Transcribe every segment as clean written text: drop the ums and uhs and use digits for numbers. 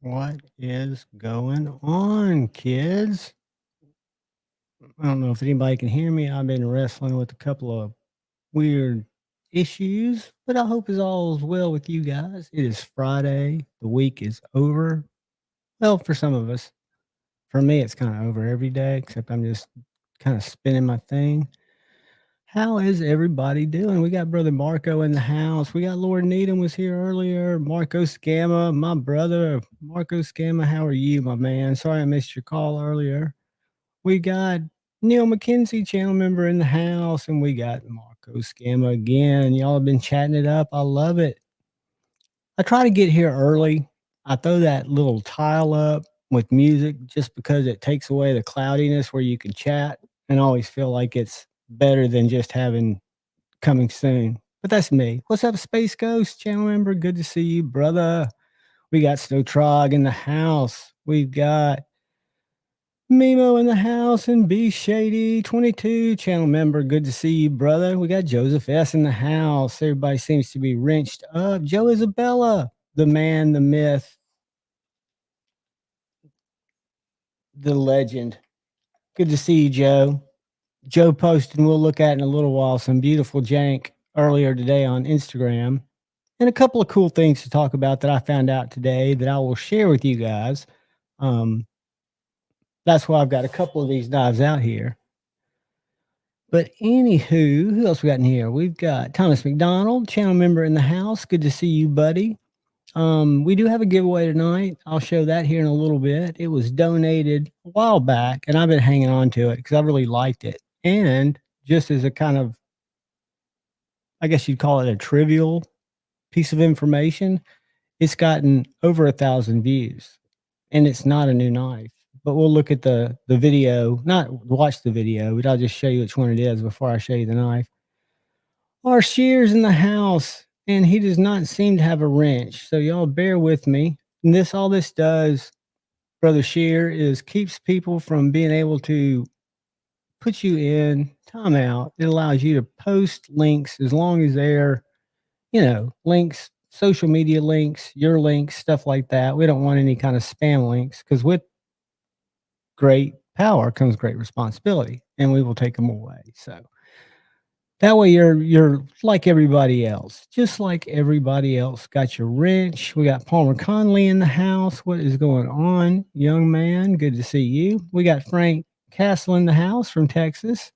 What is going on, kids? I don't know if anybody can hear me. I've been wrestling with a couple of weird issues, but I hope all is well with you guys. It is Friday. The week is over. Well, for some of us. For me, it's kind of over every day, except I'm just kind of spinning my thing. How is everybody doing? We got brother Marco in the house. We got Lord Needham was here earlier. Marco Scamma, my brother. Marco Scamma, how are you, my man? Sorry I missed your call earlier. We got Neil McKenzie, channel member in the house, and we got Marco Scamma again. Y'all have been chatting it up. I love it. I try to get here early. I throw that little tile up with music just because it takes away the cloudiness where you can chat, and I always feel like it's better than just having coming soon. But that's me. What's up, Space Ghost channel member? Good to see you, brother. We got Snow Trog in the house. We've got Mimo in the house and B Shady 22 channel member. Good to see you, brother. We got Joseph S in the house. Everybody seems to be wrenched up. Joe Isabella, the man, the myth, the legend. Good to see you, Joe. Joe posted, and we'll look at in a little while, some beautiful jank earlier today on Instagram. And a couple of cool things to talk about that I found out today that I will share with you guys. That's why I've got a couple of these knives out here. But anywho, who else we got in here? We've got Thomas McDonald, channel member in the house. Good to see you, buddy. We do have a giveaway tonight. I'll show that here in a little bit. It was donated a while back, and I've been hanging on to it because I really liked it. And just as a kind of, I guess you'd call it a trivial piece of information, it's gotten over 1,000 views, and it's not a new knife. But we'll look at the video, not watch the video, but I'll just show you which one it is before I show you the knife. Our Shear's in the house, and he does not seem to have a wrench. So y'all bear with me. And all this does, Brother Shear, is keeps people from being able to put you in timeout. It allows you to post links as long as they're, links, social media links, your links, stuff like that. We don't want any kind of spam links because with great power comes great responsibility, and we will take them away. So that way you're like everybody else, just like everybody else. Got your wrench. We got Palmer Conley in the house. What is going on, young man? Good to see you. We got Frank Castle in the house from Texas.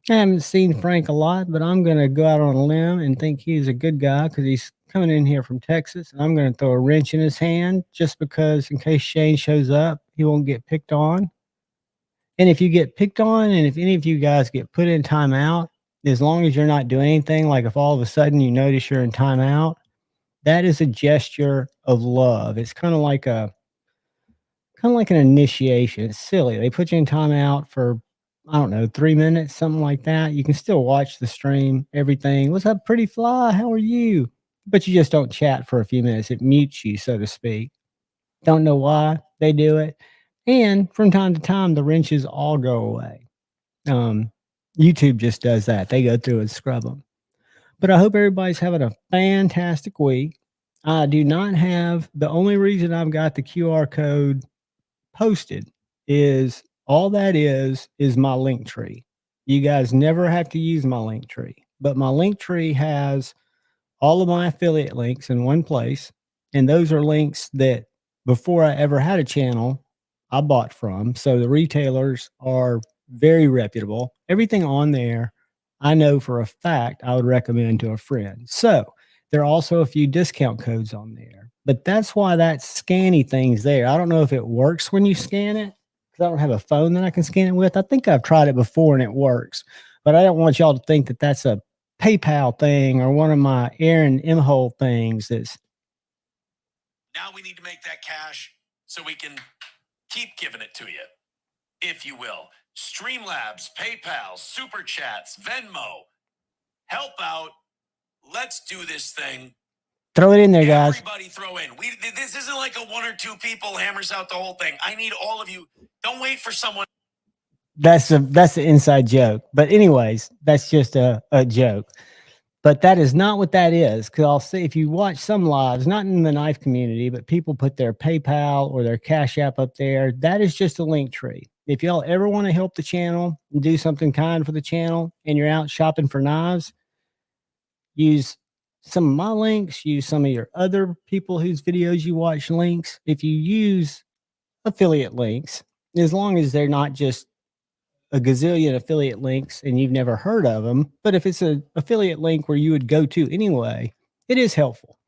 I haven't seen Frank a lot, but I'm going to go out on a limb and think he's a good guy because he's coming in here from Texas. And I'm going to throw a wrench in his hand just because in case Shane shows up, he won't get picked on. And if you get picked on, and if any of you guys get put in timeout, as long as you're not doing anything, like if all of a sudden you notice you're in timeout, that is a gesture of love. It's kind of like an initiation. It's silly. They put you in timeout for, I don't know, 3 minutes, something like that. You can still watch the stream, everything. What's up, pretty fly? How are you? But you just don't chat for a few minutes. It mutes you, so to speak. Don't know why they do it. And from time to time, the wrenches all go away. YouTube just does that. They go through and scrub them. But I hope everybody's having a fantastic week. I do not have the only reason I've got the QR code posted is all that is my link tree. You guys never have to use my link tree, but my link tree has all of my affiliate links in one place. And those are links that before I ever had a channel, I bought from. So the retailers are very reputable. Everything on there, I know for a fact I would recommend to a friend. So there are also a few discount codes on there, but that's why that scanny thing's there. I don't know if it works when you scan it because I don't have a phone that I can scan it with. I think I've tried it before and it works, but I don't want y'all to think that that's a PayPal thing or one of my Aaron Imhole things that's Now we need to make that cash so we can keep giving it to you, if you will. Streamlabs, PayPal, Super Chats, Venmo. Help out. Let's do this thing. throw it in there, guys. Everybody throw in. This isn't like a one or two people hammers out the whole thing. I need all of you. Don't wait for someone. That's an inside joke. But anyways, that's just a joke. But that is not what that is. Because I'll see if you watch some lives, not in the knife community, but people put their PayPal or their Cash App up there. That is just a link tree. If y'all ever want to help the channel and do something kind for the channel and you're out shopping for knives, use some of my links, use some of your other people whose videos you watch links. If you use affiliate links, as long as they're not just a gazillion affiliate links and you've never heard of them, but if it's an affiliate link where you would go to anyway, it is helpful.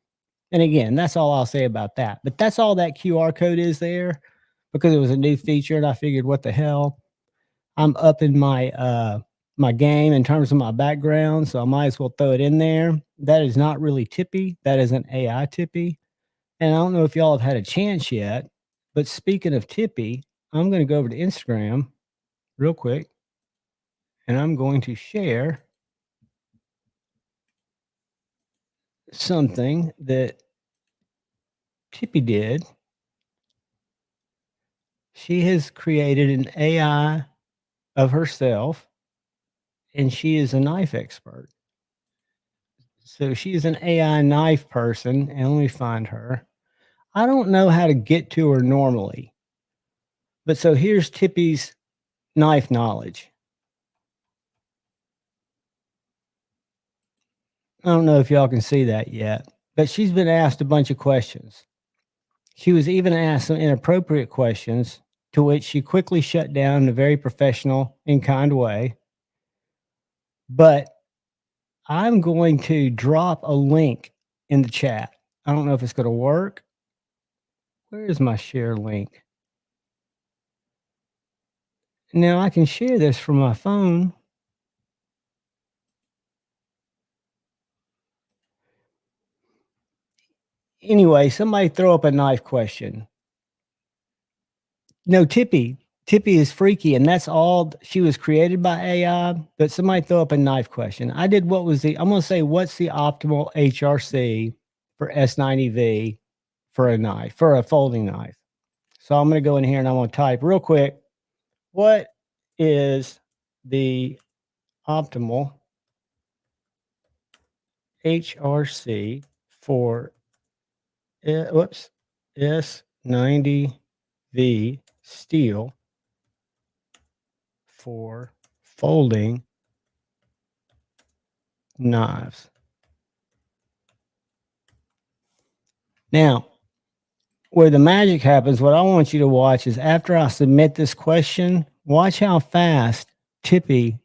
And again, that's all I'll say about that. But that's all that QR code is there because it was a new feature and I figured what the hell, I'm up in my game in terms of my background, so I might as well throw it in there. That is not really Tippy. That is an AI Tippy. And I don't know if y'all have had a chance yet, but speaking of Tippy, I'm going to go over to Instagram real quick and I'm going to share something that Tippy did. She has created an AI of herself and she is a knife expert. So she is an AI knife person, and let me find her. I don't know how to get to her normally, but so here's Tippy's knife knowledge. I don't know if y'all can see that yet, but she's been asked a bunch of questions. She was even asked some inappropriate questions, to which she quickly shut down in a very professional and kind way. But I'm going to drop a link in the chat. I don't know if it's going to work. Where is my share link? Now I can share this from my phone. Anyway, somebody throw up a knife question. No, Tippy. Tippy is freaky, and that's all. She was created by AI, but somebody throw up a knife question. I did what was the, I'm going to say, what's the optimal HRC for S90V for a knife, for a folding knife? So I'm going to go in here and I'm going to type real quick, what is the optimal HRC for, S90V steel for folding knives? Now, where the magic happens, what I want you to watch is after I submit this question, watch how fast Tippy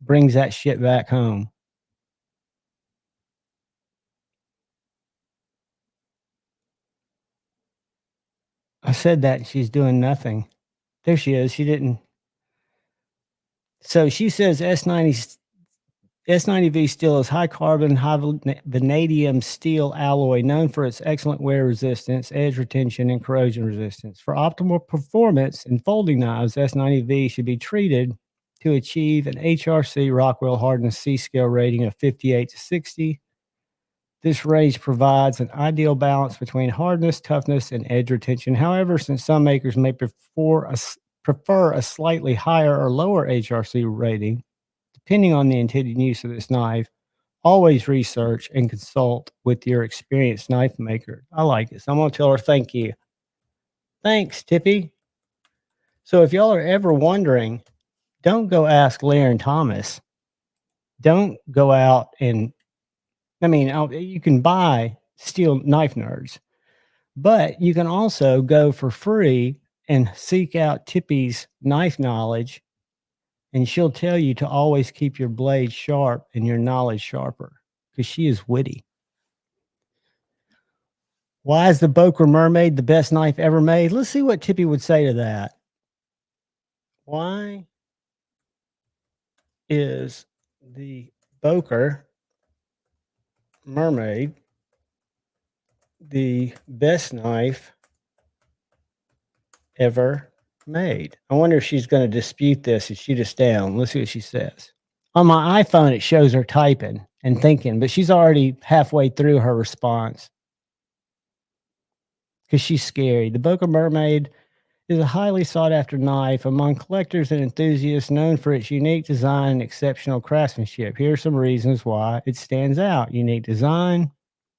brings that shit back home. I said that she's doing nothing. There she is. She didn't. So she says S90V steel is high carbon, high vanadium steel alloy known for its excellent wear resistance, edge retention, and corrosion resistance. For optimal performance in folding knives, S90V should be treated to achieve an HRC Rockwell hardness C scale rating of 58 to 60. This range provides an ideal balance between hardness, toughness, and edge retention. However, since some makers may prefer a slightly higher or lower HRC rating, depending on the intended use of this knife, always research and consult with your experienced knife maker. I like it. So I'm going to tell her thank you. Thanks, Tippy. So if y'all are ever wondering, don't go ask Larry Thomas. Don't go out and, you can buy Steel Knife Nerds, but you can also go for free and seek out Tippy's knife knowledge, and she'll tell you to always keep your blade sharp and your knowledge sharper because she is witty. Why is the Boker Mermaid the best knife ever made? Let's see what Tippy would say to that. Why is the Boker Mermaid the best knife ever made? I wonder if she's going to dispute this and shoot us down. Let's see what she says. On my iPhone, it shows her typing and thinking, but she's already halfway through her response because she's scary. The Boca Mermaid is a highly sought after knife among collectors and enthusiasts, known for its unique design and exceptional craftsmanship. Here are some reasons why it stands out. Unique design,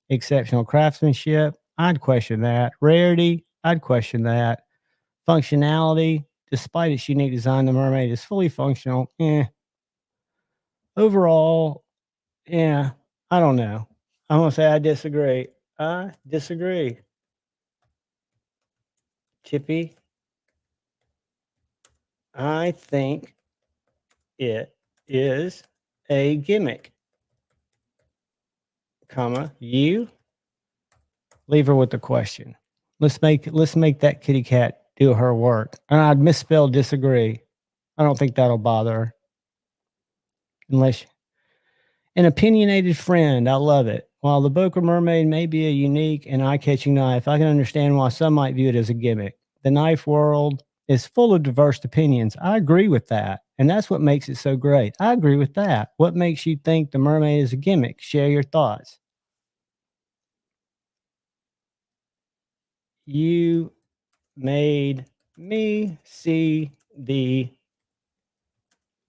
exceptional craftsmanship, I'd question that. Rarity, I'd question that. Functionality, despite its unique design, the Mermaid is fully functional. Overall, I don't know. I'm going to say I disagree. I disagree. Chippy, I think it is a gimmick, you leave her with the question. Let's make that kitty cat do her work. And I'd misspell disagree. I don't think that'll bother her. Unless an opinionated friend, I love it. While the Boca Mermaid may be a unique and eye-catching knife, I can understand why some might view it as a gimmick. The knife world is full of diverse opinions. I agree with that. And that's what makes it so great. I agree with that. What makes you think the Mermaid is a gimmick? Share your thoughts. You made me see the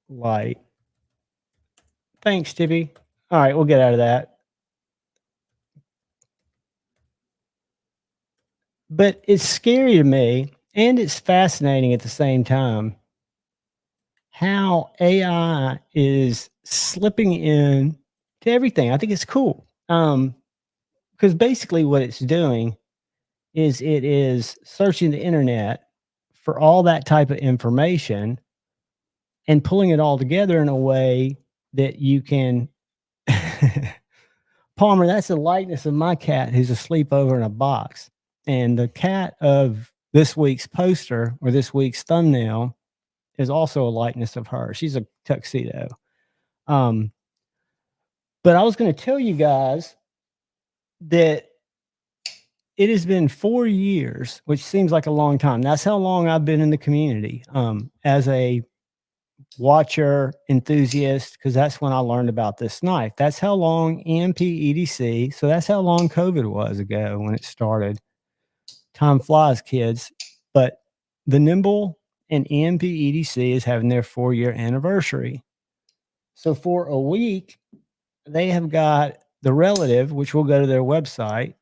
light. Thanks, Tippy. All right, we'll get out of that. But it's scary to me, and it's fascinating at the same time, how AI is slipping in to everything. I think it's cool. Because basically what it's doing is it is searching the internet for all that type of information and pulling it all together in a way that you can Palmer, that's the likeness of my cat who's asleep over in a box. And the cat of this week's poster or this week's thumbnail is also a likeness of her. She's a tuxedo. But I was going to tell you guys that it has been 4 years, which seems like a long time. That's how long I've been in the community as a watcher enthusiast, because that's when I learned about this knife. That's how long EMP EDC. So that's how long COVID was ago when it started. Time flies, kids. But the Nimble and EMP EDC is having their 4-year anniversary. So for a week, they have got the Relative, which will go to their website,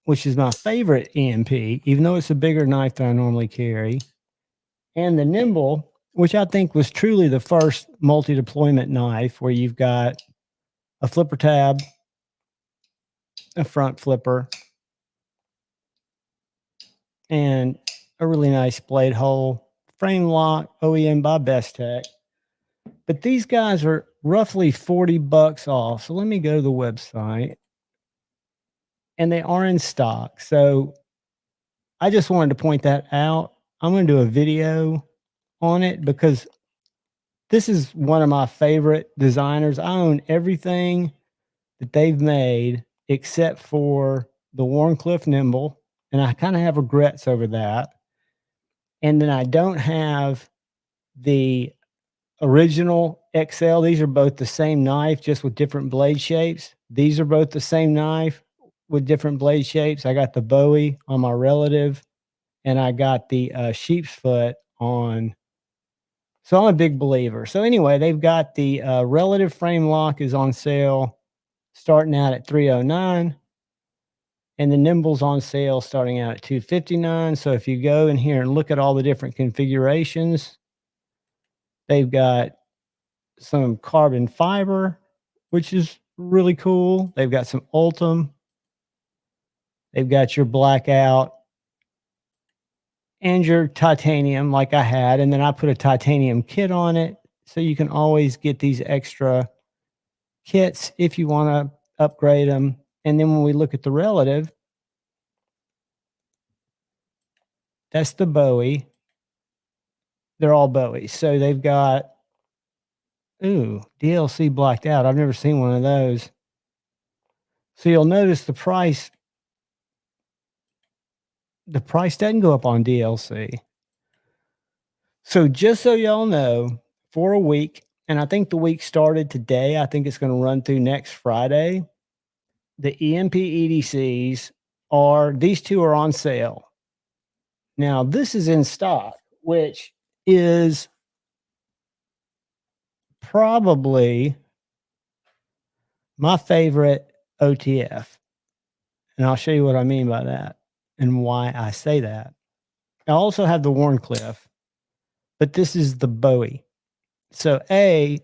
which is my favorite EMP, even though it's a bigger knife than I normally carry, and the Nimble, which I think was truly the first multi-deployment knife where you've got a flipper tab, a front flipper, and a really nice blade hole, frame lock, OEM by Best Tech. But these guys are roughly $40 off. So let me go to the website, and they are in stock. So I just wanted to point that out. I'm going to do a video on it because this is one of my favorite designers. I own everything that they've made except for the Warncliffe Nimble, and I kind of have regrets over that. And then I don't have the original XL. These are both the same knife, just with different blade shapes. These are both the same knife with different blade shapes. I got the Bowie on my Relative, and I got the sheep's foot on So I'm a big believer. So anyway, they've got the relative frame lock is on sale starting out at $309, and the Nimble's on sale starting out at $259. So if you go in here and look at all the different configurations, they've got some carbon fiber, which is really cool. They've got some Ultim. They've got your blackout and your titanium like I had, and then I put a titanium kit on it. So you can always get these extra kits if you want to upgrade them. And then when we look at the relative, that's the Bowie. They're all Bowies. So they've got, ooh, DLC blacked out. I've never seen one of those. So you'll notice the price doesn't go up on DLC. So just so y'all know, for a week, and I think the week started today, I think it's going to run through next Friday. The EMP EDCs these two are on sale. Now, this is in stock, which is probably my favorite OTF. And I'll show you what I mean by that and why I say that. I also have the Warncliffe, but this is the Bowie. So it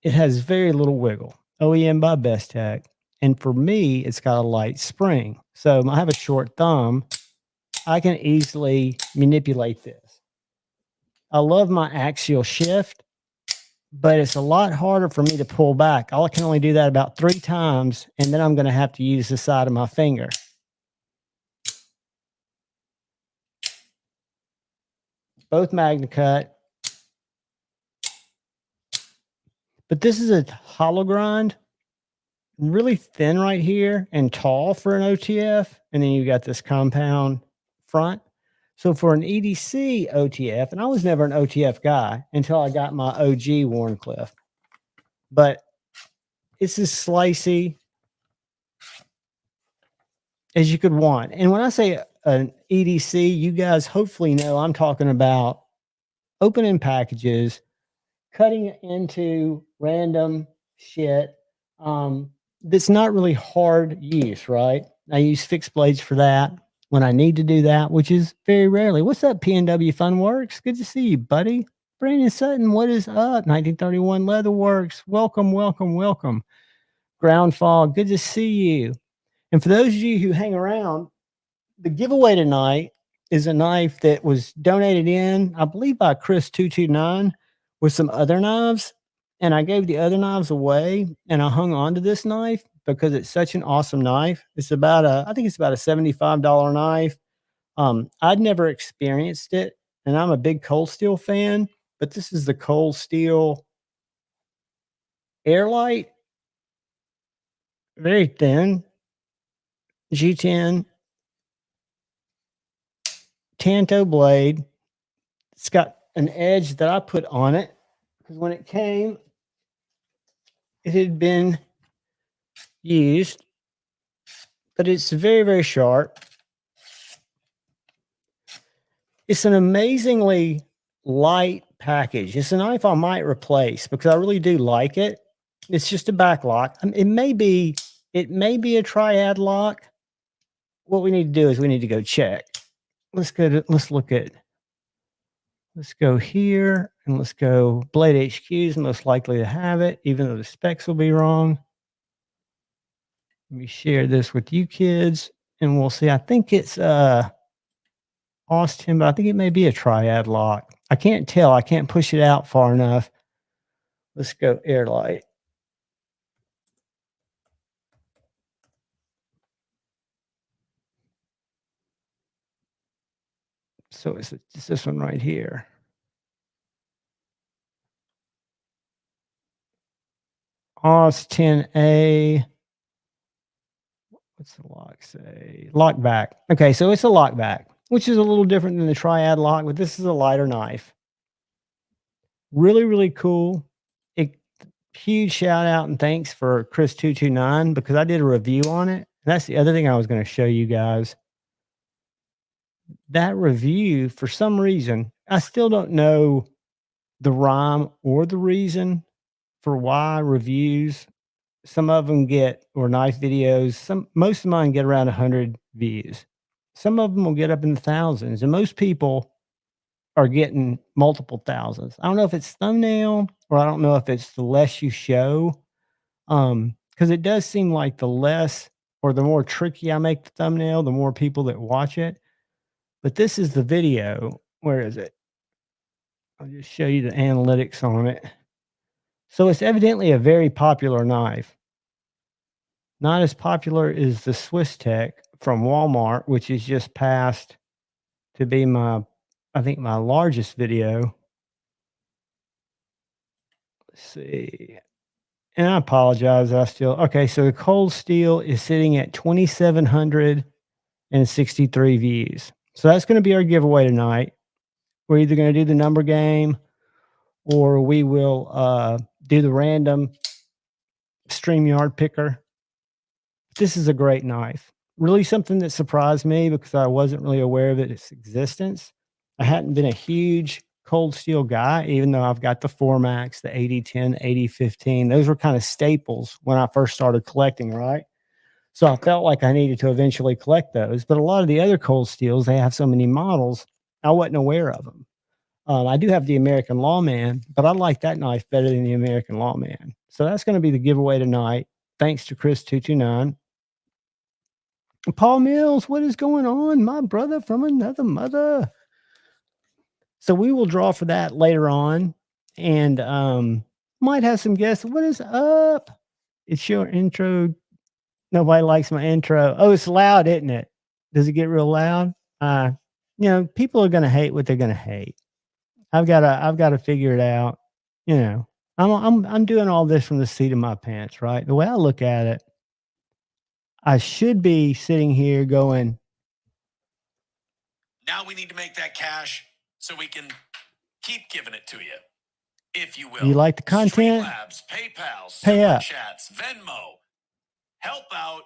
has very little wiggle. OEM by Best Tech. And for me, it's got a light spring. So I have a short thumb. I can easily manipulate this. I love my axial shift, but it's a lot harder for me to pull back. I can only do that about 3 times, and then I'm going to have to use the side of my finger. Both MagnaCut. But this is a hollow grind, really thin right here and tall for an OTF. And then you got this compound front. So for an EDC OTF, and I was never an OTF guy until I got my OG Warncliffe, but it's as slicey as you could want. And when I say an EDC, you guys hopefully know I'm talking about opening packages, cutting it into random shit that's not really hard use, right? I use fixed blades for that when I need to do that, which is very rarely. What's up, PNW Funworks? Good to see you, buddy. Brandon Sutton, what is up? 1931 Leatherworks. Welcome, welcome, welcome. Groundfall, good to see you. And for those of you who hang around, the giveaway tonight is a knife that was donated in, I believe, by Chris229 with some other knives. And I gave the other knives away, and I hung on to this knife because it's such an awesome knife. It's about I think it's about a $75 knife. I'd never experienced it, and I'm a big Cold Steel fan, but this is the Cold Steel Airlight. Very thin. G10 Tanto blade. It's got an edge that I put on it because when it came, it had been used, but it's very, very sharp. It's an amazingly light package. It's a knife I might replace because I really do like it. It's just a back lock. It may be a triad lock. What we need to do is we need to go check. Let's go here and let's go Blade HQ is most likely to have it, even though the specs will be wrong. Let me share this with you kids and we'll see. I think it's Austin, but I think it may be a triad lock. I can't tell. I can't push it out far enough. Let's go Airlight. So it's this one right here. Austin A. What's the lock say? Lock back. Okay, so it's a lock back, which is a little different than the triad lock, but this is a lighter knife. Really, really cool. Huge shout out and thanks for Chris229 because I did a review on it. That's the other thing I was going to show you guys. That review, for some reason, I still don't know the rhyme or the reason for why reviews, some of them get, or knife videos, most of mine get around 100 views. Some of them will get up in the thousands, and most people are getting multiple thousands. I don't know if it's thumbnail, or I don't know if it's the less you show. Because it does seem like the less or the more tricky I make the thumbnail, the more people that watch it. But this is the video. Where is it? I'll just show you the analytics on it. So it's evidently a very popular knife. Not as popular as the Swiss Tech from Walmart, which is just passed to be I think my largest video. Let's see. And I apologize. Okay. So the Cold Steel is sitting at 2,763 views. So that's going to be our giveaway tonight. We're either going to do the number game, or we will do the random StreamYard picker. This is a great knife. Really something that surprised me because I wasn't really aware of its existence. I hadn't been a huge Cold Steel guy, even though I've got the Formax, the 8010, 8015. Those were kind of staples when I first started collecting, right? So I felt like I needed to eventually collect those. But a lot of the other Cold Steels, they have so many models, I wasn't aware of them. I do have the American Lawman, but I like that knife better than the American Lawman. So that's going to be the giveaway tonight. Thanks to Chris229. Paul Mills, what is going on? My brother from another mother. So we will draw for that later on, and might have some guests. What is up? It's your intro. Nobody likes my intro. Oh, it's loud, isn't it? Does it get real loud? People are gonna hate what they're gonna hate. I've gotta figure it out. I'm doing all this from the seat of my pants, right? The way I look at it, I should be sitting here going, now we need to make that cash so we can keep giving it to you, if you will. You like the content? Streamlabs, PayPal, Pay Super up. Chats, Venmo. Help out.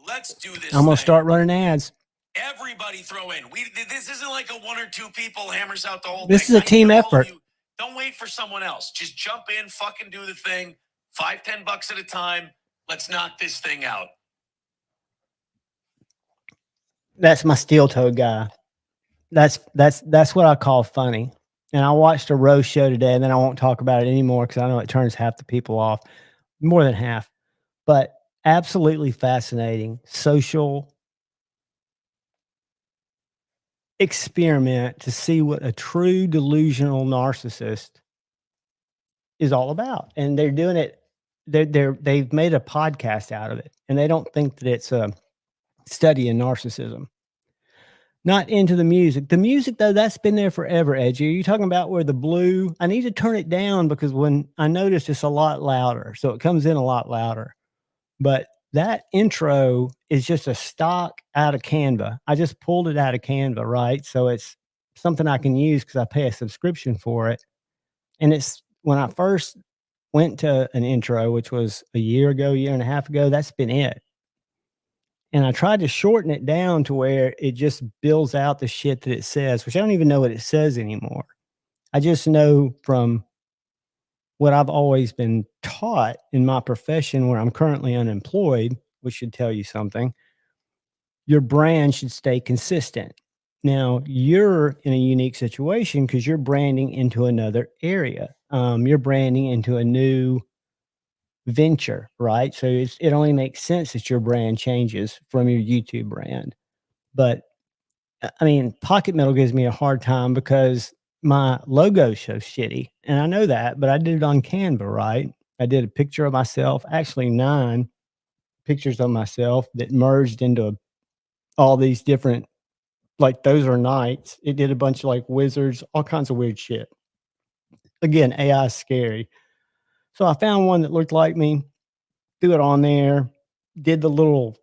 Let's do this. I'm gonna start running ads. Everybody throw in. This isn't like a one or two people hammers out the whole This thing. is a team effort. Don't wait for someone else. Just jump in, fucking do the thing. $5-10 at a time. Let's knock this thing out. That's my steel-toed guy. That's what I call funny. And I watched a roast show today, and then I won't talk about it anymore because I know it turns half the people off, more than half. But absolutely fascinating social experiment to see what a true delusional narcissist is all about. And they're doing it. They've made a podcast out of it, and they don't think that it's a study in narcissism. Not into the music. The music, though, that's been there forever, Edgy. Are you talking about where the blue? I need to turn it down because when I noticed it's a lot louder, so it comes in a lot louder. But that intro is just a stock out of Canva. I just pulled it out of Canva, right? So it's something I can use because I pay a subscription for it. And it's when I first went to an intro, which was a year and a half ago, that's been it. And I tried to shorten it down to where it just bills out the shit that it says, which I don't even know what it says anymore. I just know from what I've always been taught in my profession where I'm currently unemployed, which should tell you something, your brand should stay consistent. Now, you're in a unique situation because you're branding into another area. You're branding into a new venture, right? So it only makes sense that your brand changes from your YouTube brand. But I mean, Pocket Metal gives me a hard time because my logo's so shitty. And I know that, but I did it on Canva, right? I did a picture of myself, actually 9 pictures of myself that merged into all these different, like those are knights. It did a bunch of like wizards, all kinds of weird shit. Again, AI is scary. So I found one that looked like me, threw it on there, did the little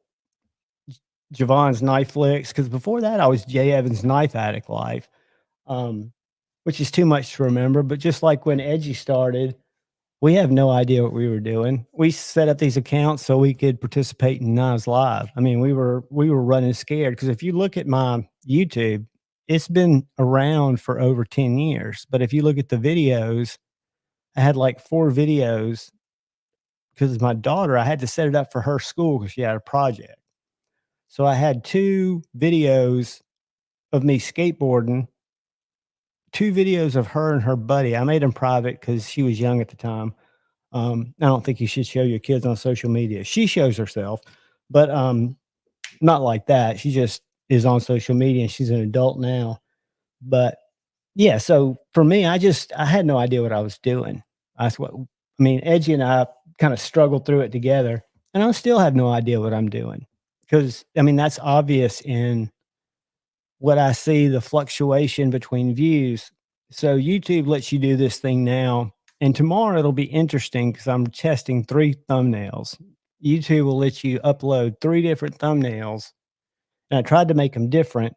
Javon's Knife Flicks, because before that I was Jay Evans Knife Addict Life, which is too much to remember. But just like when Edgy started, we have no idea what we were doing. We set up these accounts so we could participate in Knives Live. I mean, we were running scared because if you look at my YouTube, it's been around for over 10 years. But if you look at the videos, I had like 4 videos because my daughter, I had to set it up for her school because she had a project. So I had 2 videos of me skateboarding, 2 videos of her and her buddy. I made them private because she was young at the time. I don't think you should show your kids on social media. She shows herself, but not like that. She just is on social media and she's an adult now. But yeah, so for me, I had no idea what I was doing. That's what I mean. Edgy and I kind of struggled through it together, and I still have no idea what I'm doing because I mean that's obvious in what I see the fluctuation between views. So YouTube lets you do this thing now, and tomorrow it'll be interesting because I'm testing 3 thumbnails. YouTube will let you upload 3 different thumbnails, and I tried to make them different,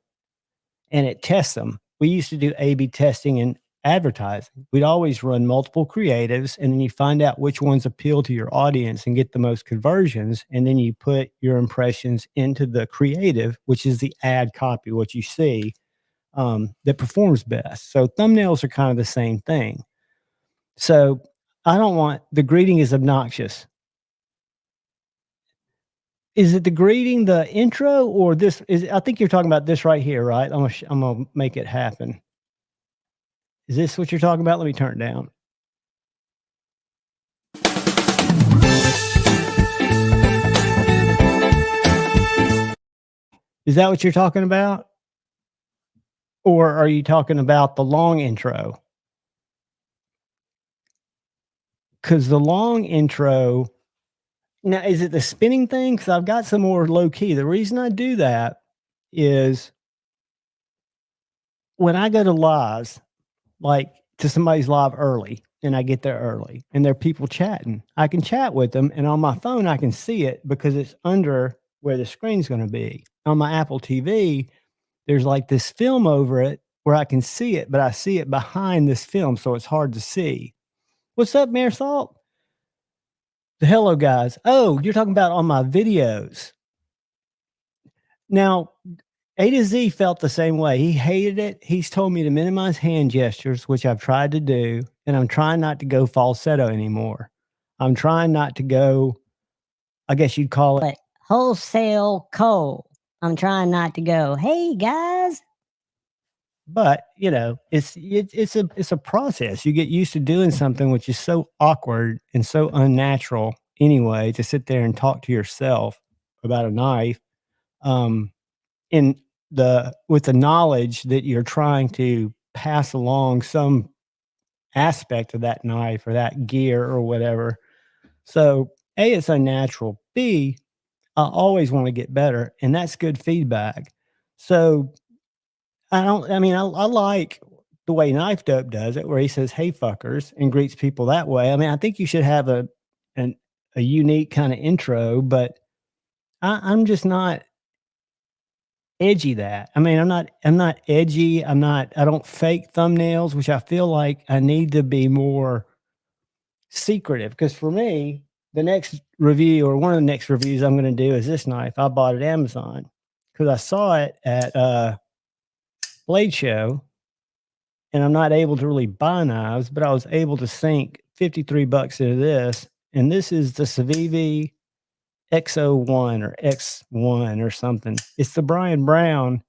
and it tests them. We used to do A/B testing in advertising. We'd always run multiple creatives, and then you find out which ones appeal to your audience and get the most conversions, and then you put your impressions into the creative, which is the ad copy, what you see, that performs best. So thumbnails are kind of the same thing. So I don't want the greeting is obnoxious. Is it the greeting, the intro, or this? I think you're talking about this right here, right? I'm gonna make it happen. Is this what you're talking about? Let me turn it down. Is that what you're talking about? Or are you talking about the long intro? Because the long intro, now is it the spinning thing? Because I've got some more low key. The reason I do that is when I go to lives, like to somebody's live early, and I get there early, and there are people chatting. I can chat with them, and on my phone, I can see it because it's under where the screen's going to be. On my Apple TV, there's like this film over it where I can see it, but I see it behind this film, so it's hard to see. What's up, Mayor Salt? The hello, guys. Oh, you're talking about on my videos. Now, A to Z felt the same way. He hated it. He's told me to minimize hand gestures, which I've tried to do, and I'm trying not to go falsetto anymore. I'm trying not to go, I guess you'd call it wholesale coal. I'm trying not to go, hey guys. but you know, it's a process. You get used to doing something which is so awkward and so unnatural anyway to sit there and talk to yourself about a knife. In the with the knowledge that you're trying to pass along some aspect of that knife or that gear or whatever. So A, it's unnatural. B, I always want to get better, and that's good feedback. So I like the way Knife Dope does it, where he says, "Hey fuckers," and greets people that way. I mean, I think you should have an a unique kind of intro, but I'm just not edgy that. I mean, I'm not edgy. I don't fake thumbnails, which I feel like I need to be more secretive. Because for me, the next review or one of the next reviews I'm going to do is this knife. I bought at Amazon because I saw it at Blade Show, and I'm not able to really buy knives, but I was able to sink $53 into this, and this is the Civivi X01 or X1 or something. It's the Brian Brown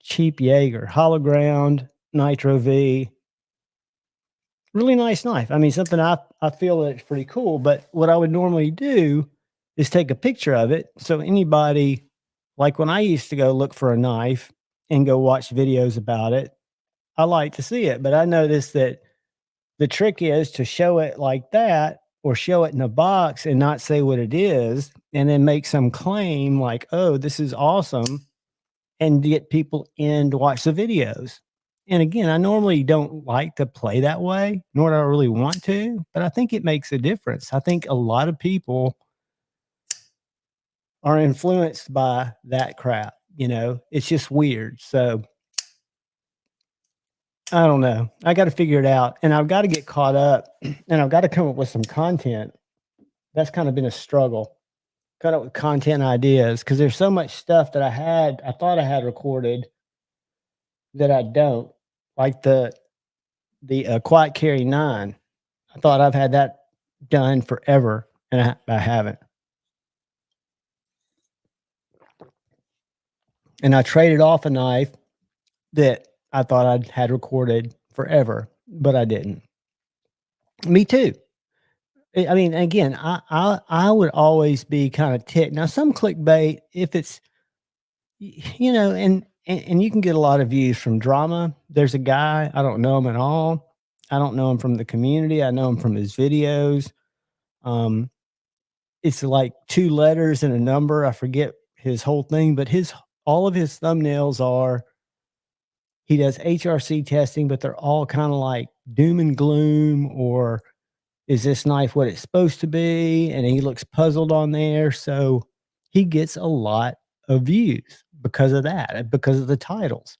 cheap Jaeger, hollow ground, Nitro V. Really nice knife. I mean, something I feel that it's pretty cool, but what I would normally do is take a picture of it. So anybody, like when I used to go look for a knife and go watch videos about it, I like to see it. But I noticed that the trick is to show it like that or show it in a box and not say what it is and then make some claim like, oh, this is awesome, and get people in to watch the videos. And again, I normally don't like to play that way, nor do I really want to, but I think it makes a difference. I think a lot of people are influenced by that crap. You know, it's just weird. So I don't know. I got to figure it out, and I've got to get caught up, and I've got to come up with some content. That's kind of been a struggle, kind of with content ideas, because there's so much stuff that I thought I had recorded, that I don't, like the Quiet Carry 9. I thought I've had that done forever, and I haven't. And I traded off a knife that I thought I'd had recorded forever, but I didn't. Me too. I mean, again, I would always be kind of ticked. Now, some clickbait, if it's and you can get a lot of views from drama. There's a guy, I don't know him at all. I don't know him from the community. I know him from his videos. Um, it's like 2 letters and a number. I forget his whole thing, but his all of his thumbnails are he does HRC testing, but they're all kind of like doom and gloom, or is this knife what it's supposed to be? And he looks puzzled on there. So he gets a lot of views because of that, because of the titles.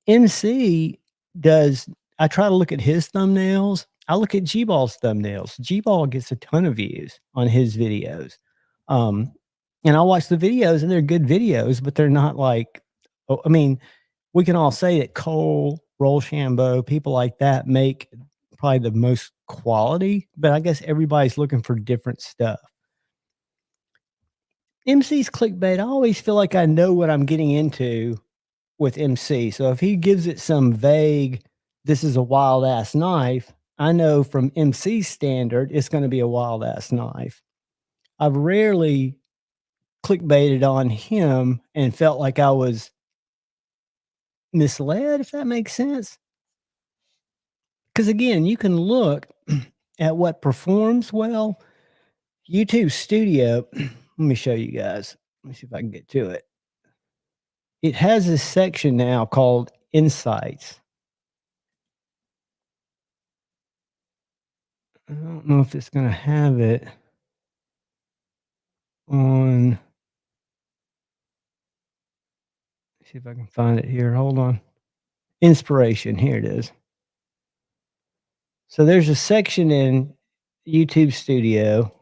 MC does, I try to look at his thumbnails. I look at G-Ball's thumbnails. G-Ball gets a ton of views on his videos. Um, and I watch the videos and they're good videos, but they're not like, I mean, we can all say that Cole, Rochambeau, people like that make probably the most quality, but I guess everybody's looking for different stuff. MC's clickbait, I always feel like I know what I'm getting into with MC. So if he gives it some vague, this is a wild ass knife, I know from MC's standard, it's going to be a wild ass knife. I've rarely clickbaited on him and felt like I was misled, if that makes sense. Because again, you can look at what performs well. YouTube Studio, let me show you guys. Let me see if I can get to it. It has this section now called Insights. I don't know if it's going to have it on. See if I can find it here. Hold on. Inspiration. Here it is. So there's a section in YouTube Studio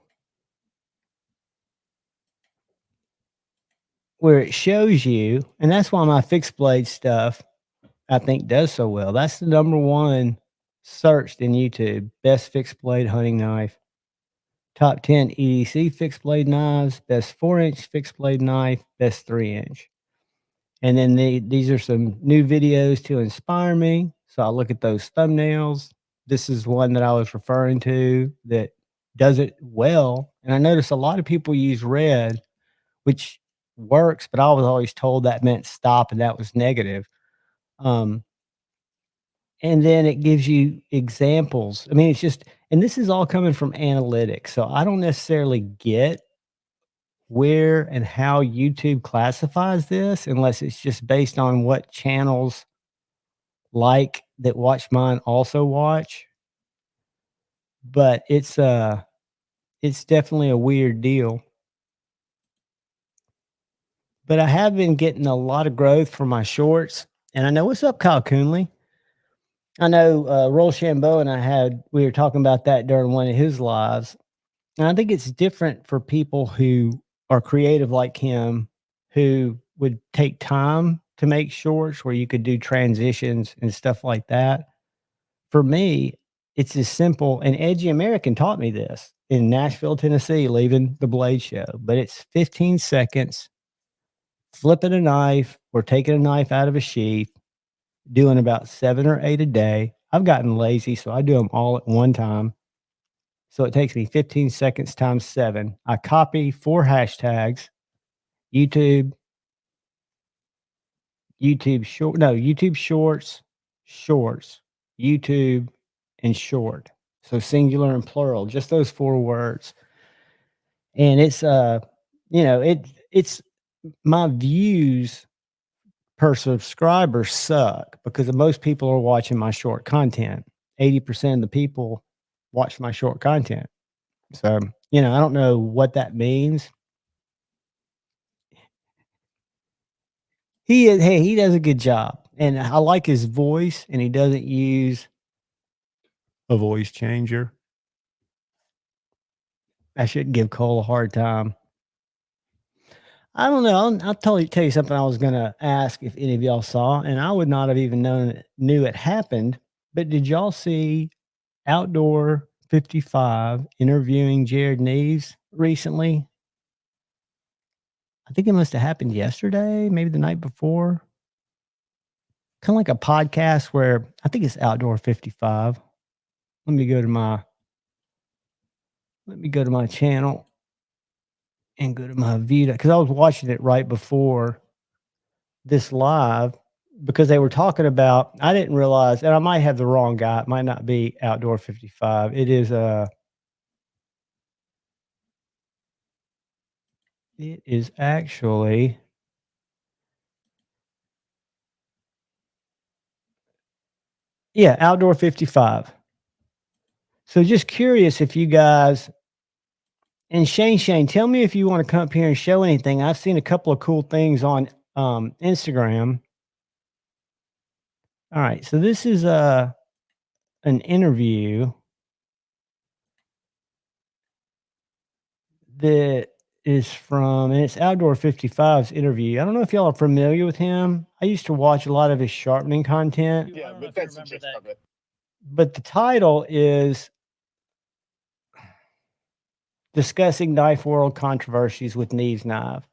where it shows you, and that's why my fixed blade stuff I think does so well. That's the number one searched in YouTube. Best fixed blade hunting knife. Top 10 EDC fixed blade knives. Best 4-inch fixed blade knife. Best 3-inch. And then these are some new videos to inspire me. So I look at those thumbnails. This is one that I was referring to that does it well. And I notice a lot of people use red, which works, but I was always told that meant stop and that was negative. And then it gives you examples. I mean, it's just, and this is all coming from analytics. So I don't necessarily get where and how YouTube classifies this unless it's just based on what channels like that watch mine also watch. But it's definitely a weird deal. But I have been getting a lot of growth from my shorts. And I know, what's up, Kyle Coonley? I know Rochambeau and we were talking about that during one of his lives. And I think it's different for people who are creative like him, who would take time to make shorts where you could do transitions and stuff like that. For me, it's as simple, and Edgy American taught me this in Nashville, Tennessee, leaving the Blade Show. But it's 15 seconds, flipping a knife or taking a knife out of a sheath, doing about 7 or 8 a day. I've gotten lazy, so I do them all at one time. So it takes me 15 seconds times 7. I copy 4 hashtags: YouTube, YouTube Shorts, Shorts, YouTube, and Short. So singular and plural, just those 4 words. And it's it's my views per subscriber suck because most people are watching my short content. 80% of the people watch my short content. So, I don't know what that means. He does a good job. And I like his voice, and he doesn't use a voice changer. I shouldn't give Cole a hard time. I don't know. I'll tell you something I was gonna ask if any of y'all saw, and I would not have even knew it happened. But did y'all see Outdoor 55 interviewing Jared Neves recently? I think it must have happened yesterday, maybe the night before. Kind of like a podcast where I think it's Outdoor 55. Let me go to my channel and go to my Vita because I was watching it right before this live because they were talking about. I didn't realize, and I might have the wrong guy. It might not be Outdoor 55. It is actually. Yeah, Outdoor 55. So just curious if you guys and Shane, tell me if you want to come up here and show anything. I've seen a couple of cool things on Instagram. All right, so this is an interview that is from, and it's Outdoor 55's interview. I don't know if y'all are familiar with him. I used to watch a lot of his sharpening content. Yeah, but that's the gist of it. But the title is Discussing Knife World Controversies with Neves Knife,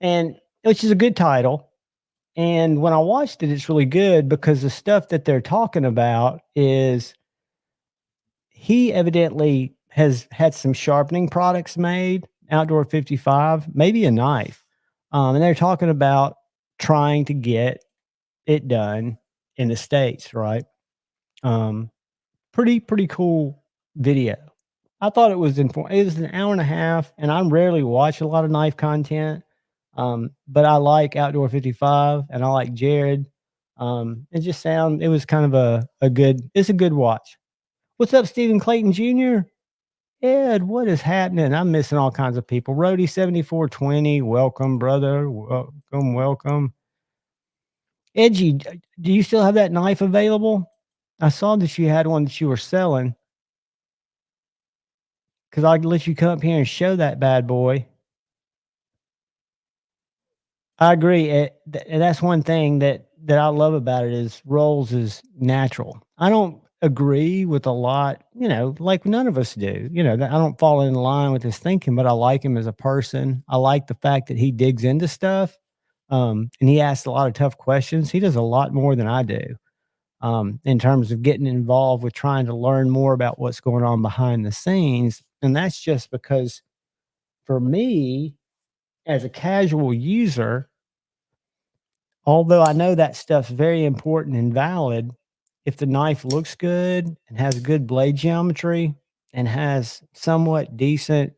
and which is a good title. And when I watched it, it's really good because the stuff that they're talking about is he evidently has had some sharpening products made, Outdoor 55, maybe a knife. And they're talking about trying to get it done in the States, right? Pretty cool video. I thought it was it was an hour and a half, and I rarely watch a lot of knife content. But I like Outdoor 55 and I like Jared. It was kind of it's a good watch. What's up, Stephen Clayton Jr.? Ed, what is happening? I'm missing all kinds of people. Rody 7420, welcome, brother. Welcome, welcome. Edgy, do you still have that knife available? I saw that you had one that you were selling. Because I can let you come up here and show that bad boy. I agree. And that's one thing that I love about it is Rolls is natural. I don't agree with a lot, like none of us do. I don't fall in line with his thinking, but I like him as a person. I like the fact that he digs into stuff, and he asks a lot of tough questions. He does a lot more than I do, in terms of getting involved with trying to learn more about what's going on behind the scenes. And that's just because for me, as a casual user, although I know that stuff's very important and valid, if the knife looks good and has good blade geometry and has somewhat decent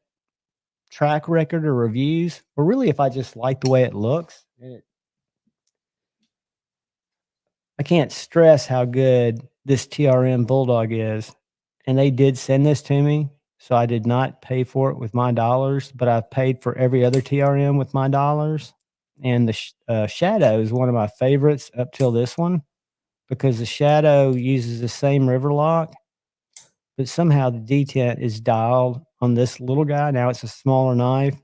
track record or reviews, or really if I just like the way it looks, I can't stress how good this TRM Bulldog is. And they did send this to me, so I did not pay for it with my dollars, but I've paid for every other TRM with my dollars. And the Shadow is one of my favorites up till this one because the Shadow uses the same river lock, but somehow the detent is dialed on this little guy. Now it's a smaller knife,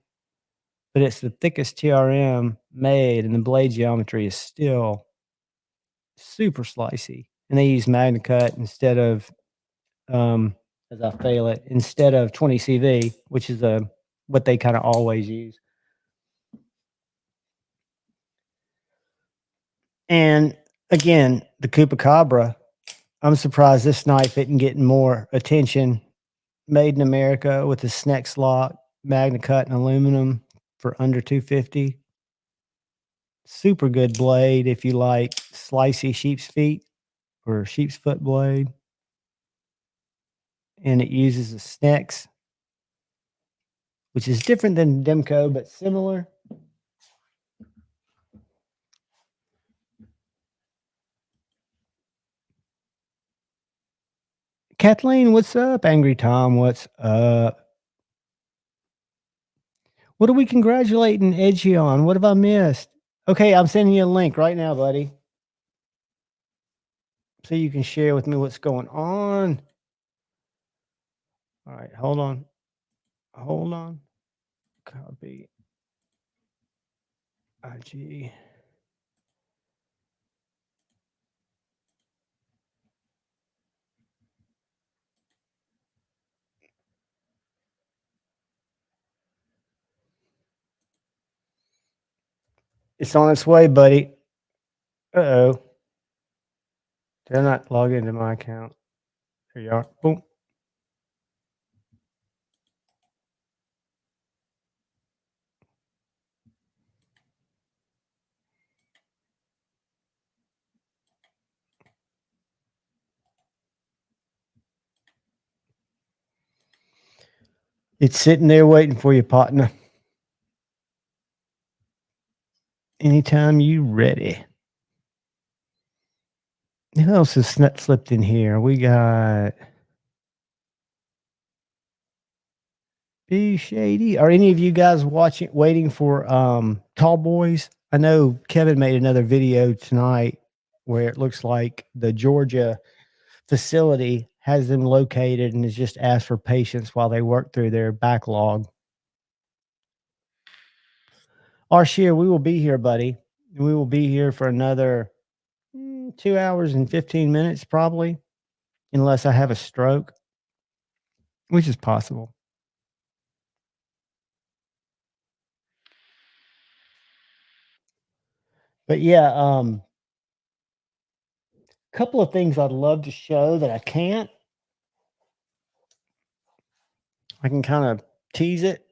but it's the thickest TRM made, and the blade geometry is still super slicey. And they use MagnaCut instead of, as I fail it, instead of 20 CV, which is what they kind of always use. And again, the Chupacabra, I'm surprised this knife isn't getting more attention. Made in America with a Snex lock, MagnaCut and aluminum for under $250. Super good blade if you like slicey sheep's feet or sheep's foot blade. And it uses a Snex, which is different than Demco, but similar. Kathleen, what's up? Angry Tom, what's up? What are we congratulating Edgy on? What have I missed? Okay, I'm sending you a link right now, buddy, so you can share with me what's going on. All right, hold on. Copy. IG. It's on its way, buddy. Uh-oh. Did I not log into my account? Here you are. Boom. It's sitting there waiting for you, partner. Anytime you ready. Who else has slipped in here? We got B Shady. Are any of you guys waiting for Tall Boys? I know Kevin made another video tonight where it looks like the Georgia facility has them located and has just asked for patience while they work through their backlog. Arshir, we will be here, buddy. We will be here for another 2 hours and 15 minutes, probably, unless I have a stroke, which is possible. But yeah, couple of things I'd love to show that I can't. I can kind of tease it.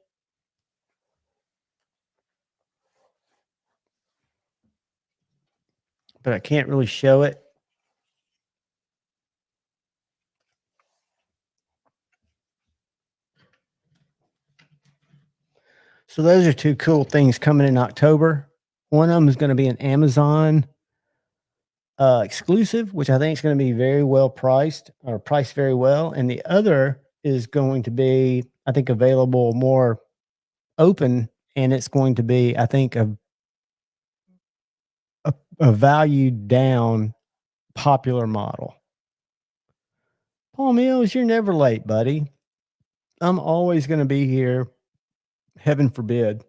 But I can't really show it. So those are two cool things coming in October. One of them is going to be an Amazon exclusive, which I think is going to be very well priced or priced very well. And the other is going to be, I think, available more open. And it's going to be, I think, a valued down popular model. Paul Mills, you're never late, buddy. I'm always going to be here. Heaven forbid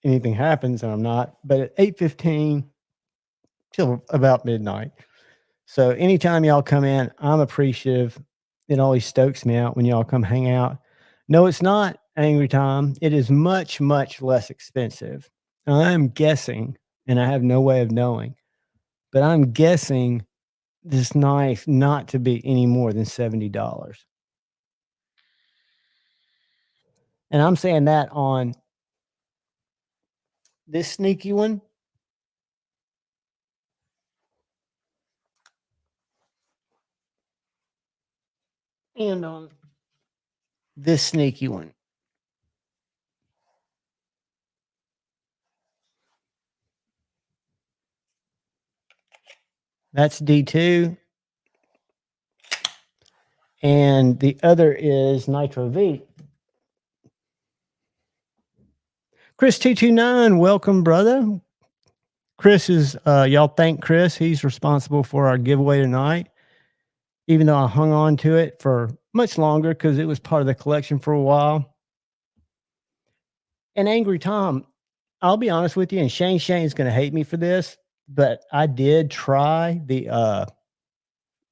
anything happens and I'm not, but at 8:15 till about midnight. So anytime y'all come in, I'm appreciative. It always stokes me out when y'all come hang out. No, it's not Angry Tom. It is much, much less expensive. Now, I'm guessing, and I have no way of knowing, but I'm guessing this knife not to be any more than $70. And I'm saying that on this sneaky one. And on this sneaky one. That's D2. And the other is Nitro V. Chris 229, welcome, brother. Chris is, y'all thank Chris. He's responsible for our giveaway tonight, even though I hung on to it for much longer because it was part of the collection for a while. And Angry Tom, I'll be honest with you, and Shane's going to hate me for this, but I did try the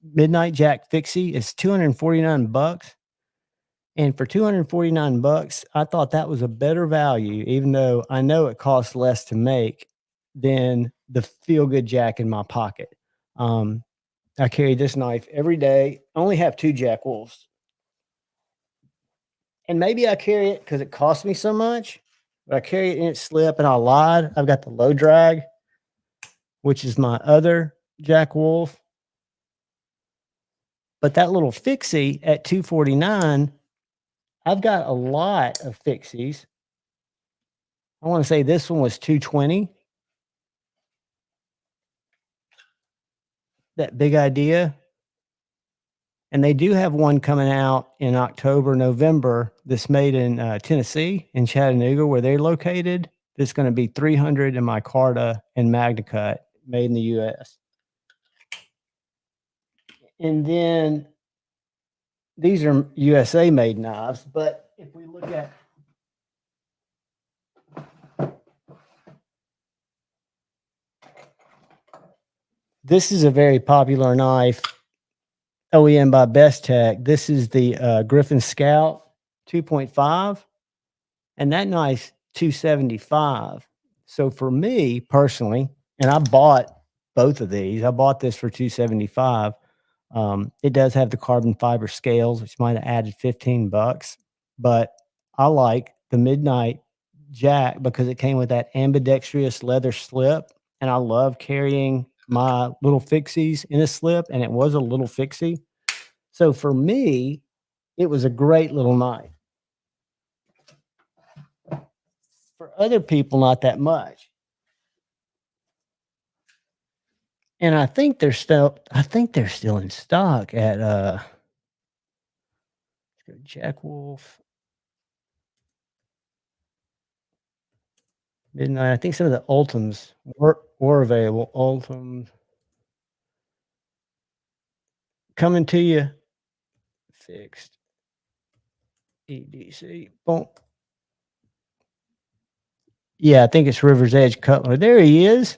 Midnight Jack Fixie. It's $249. And for $249, I thought that was a better value, even though I know it costs less to make than the Feel Good Jack in my pocket. I carry this knife every day. I only have 2 Jack Wolves. And maybe I carry it because it costs me so much, but I carry it in its slip and I lied. I've got the low drag, which is my other Jack Wolf. But that little fixie at $249, I've got a lot of fixies. I want to say this one was $220. That Big Idea. And they do have one coming out in October, November. That's made in Tennessee, in Chattanooga, where they're located. That's going to be $300 in micarta and MagnaCut, made in the U.S. And then these are USA made knives. But if we look at This is a very popular knife, OEM by Best Tech. This is the Griffin Scout 2.5, and that knife's $275. So for me personally, and I bought both of these. I bought this for $275. It does have the carbon fiber scales, which might have added $15, but I like the Midnight Jack because it came with that ambidextrous leather slip, and I love carrying my little fixies in a slip, and it was a little fixie. So for me, it was a great little knife. For other people, not that much. And I think they're still in stock at let's go Jack Wolf. Midnight. I think some of the Ultims were available. Ultims coming to you. Fixed. EDC. Boom. Yeah, I think it's River's Edge Cutler. There he is.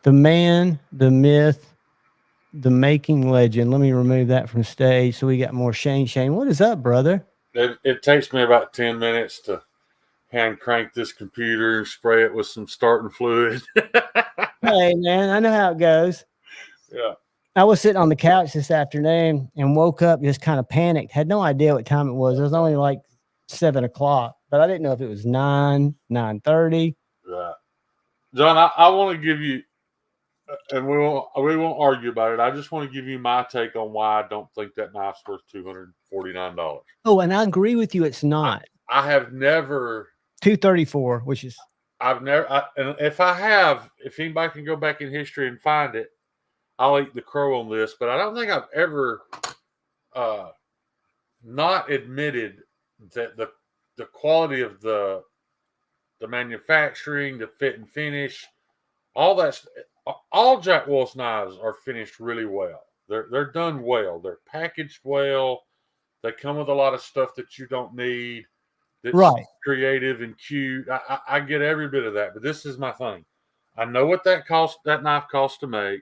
The man, the myth, the making legend. Let me remove that from stage so we got more Shane. Shane, what is up, brother? It takes me about 10 minutes to hand crank this computer and spray it with some starting fluid. Hey, man, I know how it goes. Yeah. I was sitting on the couch this afternoon and woke up just kind of panicked. Had no idea what time it was. It was only like 7 o'clock, but I didn't know if it was 9:30. Right. John, I want to give you, and we won't argue about it. I just want to give you my take on why I don't think that knife's worth $249. Oh, and I agree with you. It's not. I have never $234, which is and if anybody can go back in history and find it, I'll eat the crow on this. But I don't think I've ever not admitted that the quality of the manufacturing, the fit and finish, all Jack Wolf's knives are finished really well. They're done well. They're packaged well. They come with a lot of stuff that you don't need. That's right. Creative and cute. I get every bit of that, but this is my thing. I know what that knife costs to make,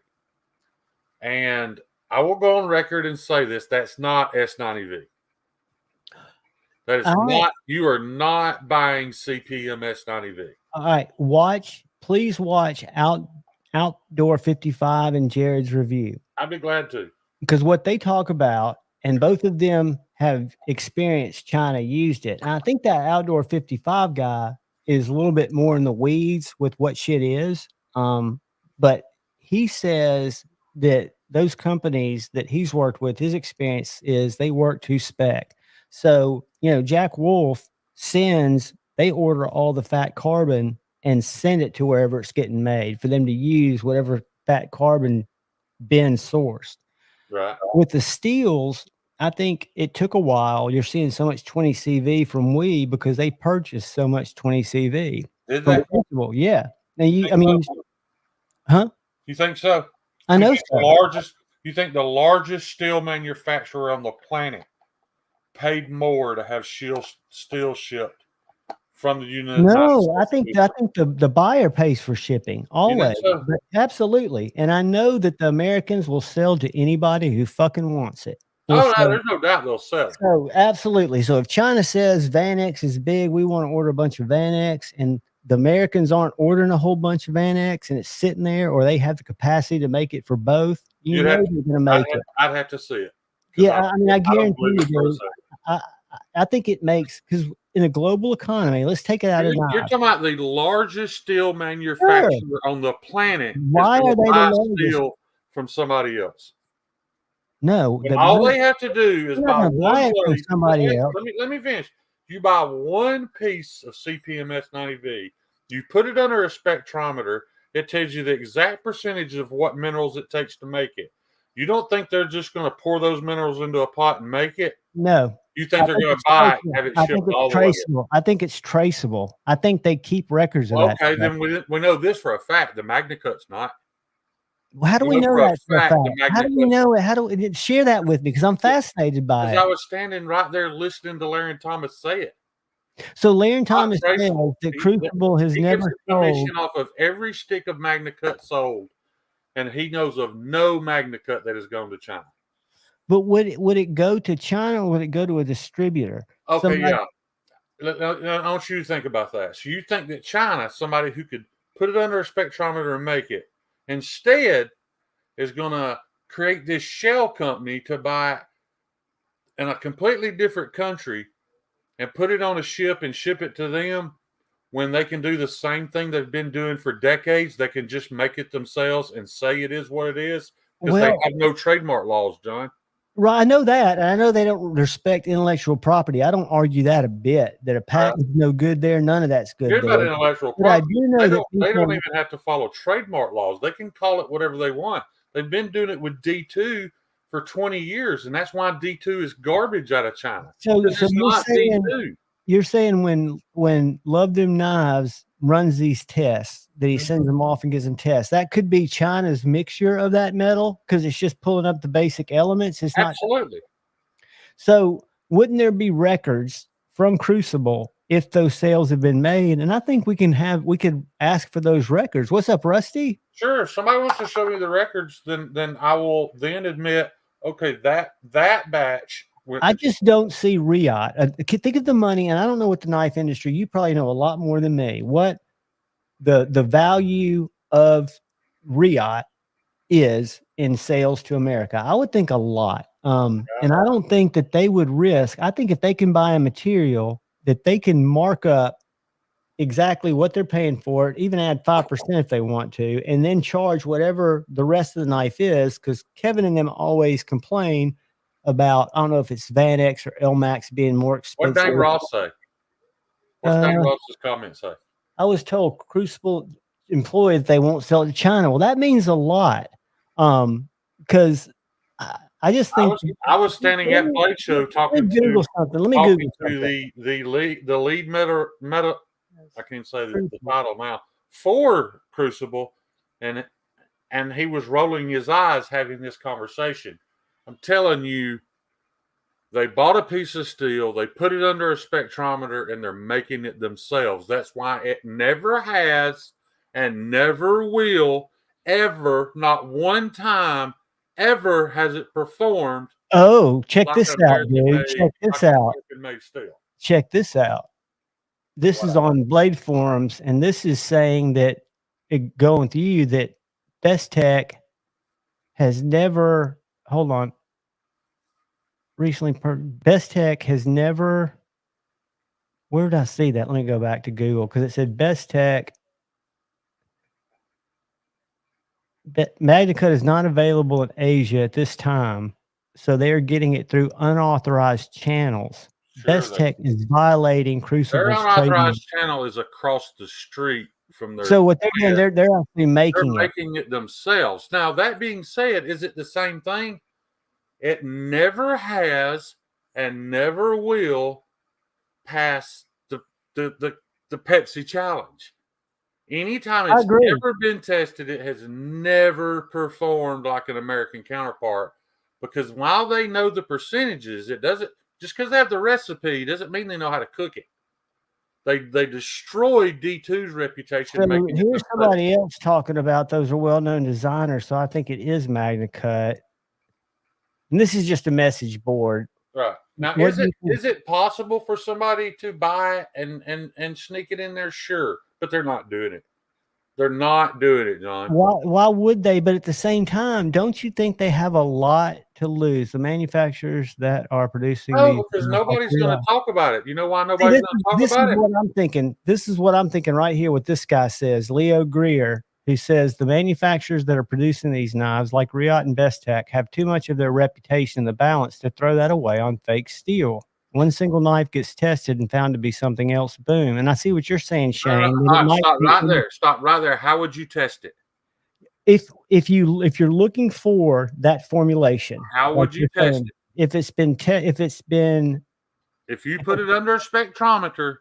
and I will go on record and say this: that's not S90V. That is not. You are not buying CPM S90V. All right, please watch Outdoor 55 and Jared's review. I'd be glad to, because what they talk about, and both of them have experienced China used it. And I think that Outdoor 55 guy is a little bit more in the weeds with what shit is. But he says that those companies that he's worked with, his experience is they work to spec. So, Jack Wolf they order all the fat carbon and send it to wherever it's getting made for them to use whatever fat carbon been sourced. Right. With the steels, I think it took a while. You're seeing so much 20 CV from because they purchased so much 20 CV. Did they? Yeah. Now huh? You think so? I know so. You think the largest steel manufacturer on the planet paid more to have steel shipped from the United States? No, I think the buyer pays for shipping always. So? Absolutely. And I know that the Americans will sell to anybody who fucking wants it. No, there's no doubt they'll sell. So absolutely. So if China says Van-X is big, we want to order a bunch of Van-X, and the Americans aren't ordering a whole bunch of Van-X and it's sitting there, or they have the capacity to make it for both, they're going to make it. I'd have to see it. Yeah, I guarantee you, I think it makes, because in a global economy, let's take it out of You're talking about the largest steel manufacturer on the planet. Why are they the largest? Steel from somebody else? No, all they have to do is buy one from somebody else. Let me finish. You buy one piece of CPM S90V, you put it under a spectrometer, it tells you the exact percentage of what minerals it takes to make it. You don't think they're just going to pour those minerals into a pot and make it? No. You think they're going to buy it and have it shipped all the way? I think it's traceable. I think they keep records of that. Okay, then we know this for a fact. The MagnaCut's not. Well, how do we know that for a fact? How do we know it? Share that with me, because I'm fascinated by it. I was standing right there listening to Larry Thomas say it. So Larry Thomas says that Crucible has never sold off of every stick of MagnaCut sold, and he knows of no Magna Cut that has gone to China. But would it go to China or would it go to a distributor? Okay, Somebody- yeah. I want you to think about that. So you think that China, somebody who could put it under a spectrometer and make it, instead is going to create this shell company to buy it in a completely different country and put it on a ship and ship it to them, when they can do the same thing they've been doing for decades. They can just make it themselves and say it is what it is, because they Well, have no trademark laws, John. right, I know that, and I know they don't respect intellectual property. I don't argue that a bit. That a patent is no good there. None of that's good Good about there. intellectual But I property. do know They that don't people, even have to follow trademark laws. They can call it whatever they want. They've been doing it with D2 for 20 years, and that's why D2 is garbage out of China. so Because it's you're not saying D2. you're saying when Love Them Knives runs these tests, that he Mhm. sends them off and gives them tests, that could be China's mixture of that metal because it's just pulling up the basic elements. It's not. Absolutely. So wouldn't there be records from Crucible if those sales have been made? And I think we could ask for those records. What's up, Rusty? Sure. If somebody wants to show me the records, then I will then admit, okay, that batch went I to just don't see Riot. Think of the money, and I don't know what the knife industry. You probably know a lot more than me. What the value of Riot is in sales to America? I would think a lot. And I don't think that they would risk. I think if they can buy a material that they can mark up exactly what they're paying for it, even add 5% if they want to, and then charge whatever the rest of the knife is. Because Kevin and them always complain about, I don't know if it's Van X or LMAX being more What expensive. Dang Ross say? What's Dang Uh, Ross's comment say? I was told Crucible employees they won't sell it to China. Well, that means a lot. Because I just think I was standing at Blade Show let talking me Google to something. Let me Google something. the lead meta I can't say the title now, for Crucible, and he was rolling his eyes having this conversation. I'm telling you, they bought a piece of steel, they put it under a spectrometer, and they're making it themselves. That's why it never has and never will ever, not one time ever, has it performed. Oh, check Like this an out, dude. American-made- Check this like an out. American-made steel. Check this out. This is Wow. on Blade Forums, and this is saying that, going with you, that Best Tech has never, hold on, Best Tech has never, where did I see that? Let me go back to Google, because it said Best Tech, MagnaCut is not available in Asia at this time, so they're getting it through unauthorized channels. Sure, Best Tech is violating their Crucible's unauthorized trademark. channel is across the street from their. So what they're doing, they're actually They're making it. making it themselves. Now, that being said, is it the same thing? It never has and never will pass the Pepsi challenge. Anytime I it's agree. ever been tested, it has never performed like an American counterpart. Because while they know the percentages, it doesn't, just because they have the recipe doesn't mean they know how to cook it. They destroyed D2's reputation. So making it here's themselves. somebody else talking about those are well-known designers, so I think it is MagnaCut. And this is just a message board. Right. Now, What is do you think? it possible for somebody to buy it and sneak it in there? Sure, but they're not doing it. They're not doing it, John. Why would they? But at the same time, don't you think they have a lot to lose? The manufacturers that are producing No, these, because nobody's going to talk about it. You know why See, nobody's going to talk this about is it? what I'm thinking. This is what I'm thinking right here. What this guy says, Leo Greer, who says the manufacturers that are producing these knives, like Riot and Best Tech, have too much of their reputation in the balance to throw that away on fake steel. One single knife gets tested and found to be something else. Boom. And I see what you're saying, Shane. All right, stop right there. Stop right there. How would you test it? If you're looking for that formulation, How like would you you're test saying, it? If you put it under a spectrometer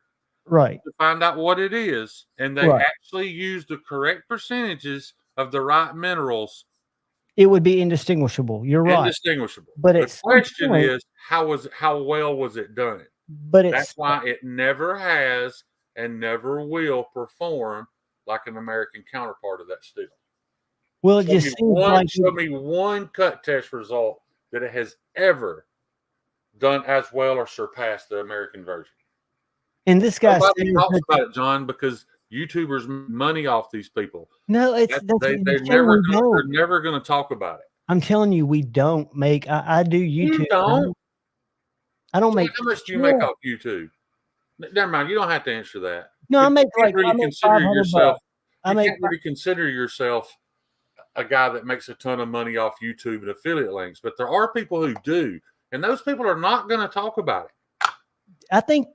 right, to find out what it is, and they right, actually use the correct percentages of the right minerals, it would be indistinguishable. You're right. indistinguishable. But the at some question point- is, how well was it done? But That's why it never has and never will perform like an American counterpart of that steel. Well, it just seems like show me one cut test result that it has ever done as well or surpassed the American version. and this guy Nobody says talks that, about it, John, because YouTubers make money off these people. no, it's They're Shane, never gonna talk about it. I'm telling you, we don't make. I do YouTube. You don't. I don't So make. how much do you make off YouTube? Never mind. You don't have to answer that. No, I But make you can't like I really make consider 500 yourself. bucks. I You make can't really consider yourself a guy that makes a ton of money off YouTube and affiliate links. But there are people who do, and those people are not going to talk about it. I think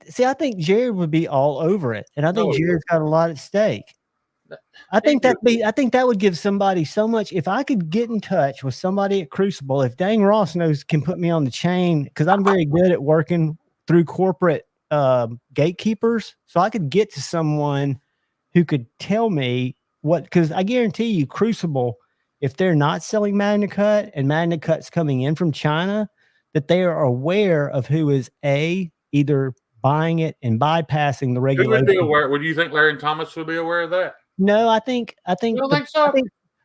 Jared would be all over it, and I think No, he Jared's got a lot at stake. I think that would give somebody so much. If I could get in touch with somebody at Crucible, if Dang Ross can put me on the chain, because I'm very good at working through corporate gatekeepers, so I could get to someone who could tell me what. Because I guarantee you, Crucible, if they're not selling Magna Cut and Magna Cut's coming in from China, that they are aware of who is either buying it and bypassing the Who regulation. would be aware? Would you think Larry and Thomas would be aware of that? No, I think You don't think so?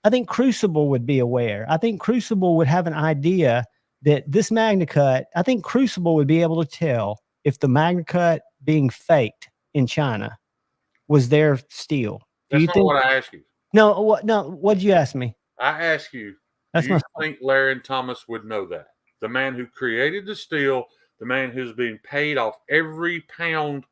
I think Crucible would be aware. I think Crucible would have an idea that this Magna Cut, I think Crucible would be able to tell if the Magna Cut being faked in China was their steel. That's not what I asked you. No, what'd you ask me? I asked you, That's do you my think Larry and Thomas would know that? The man who created the steel, the man who's being paid off every pound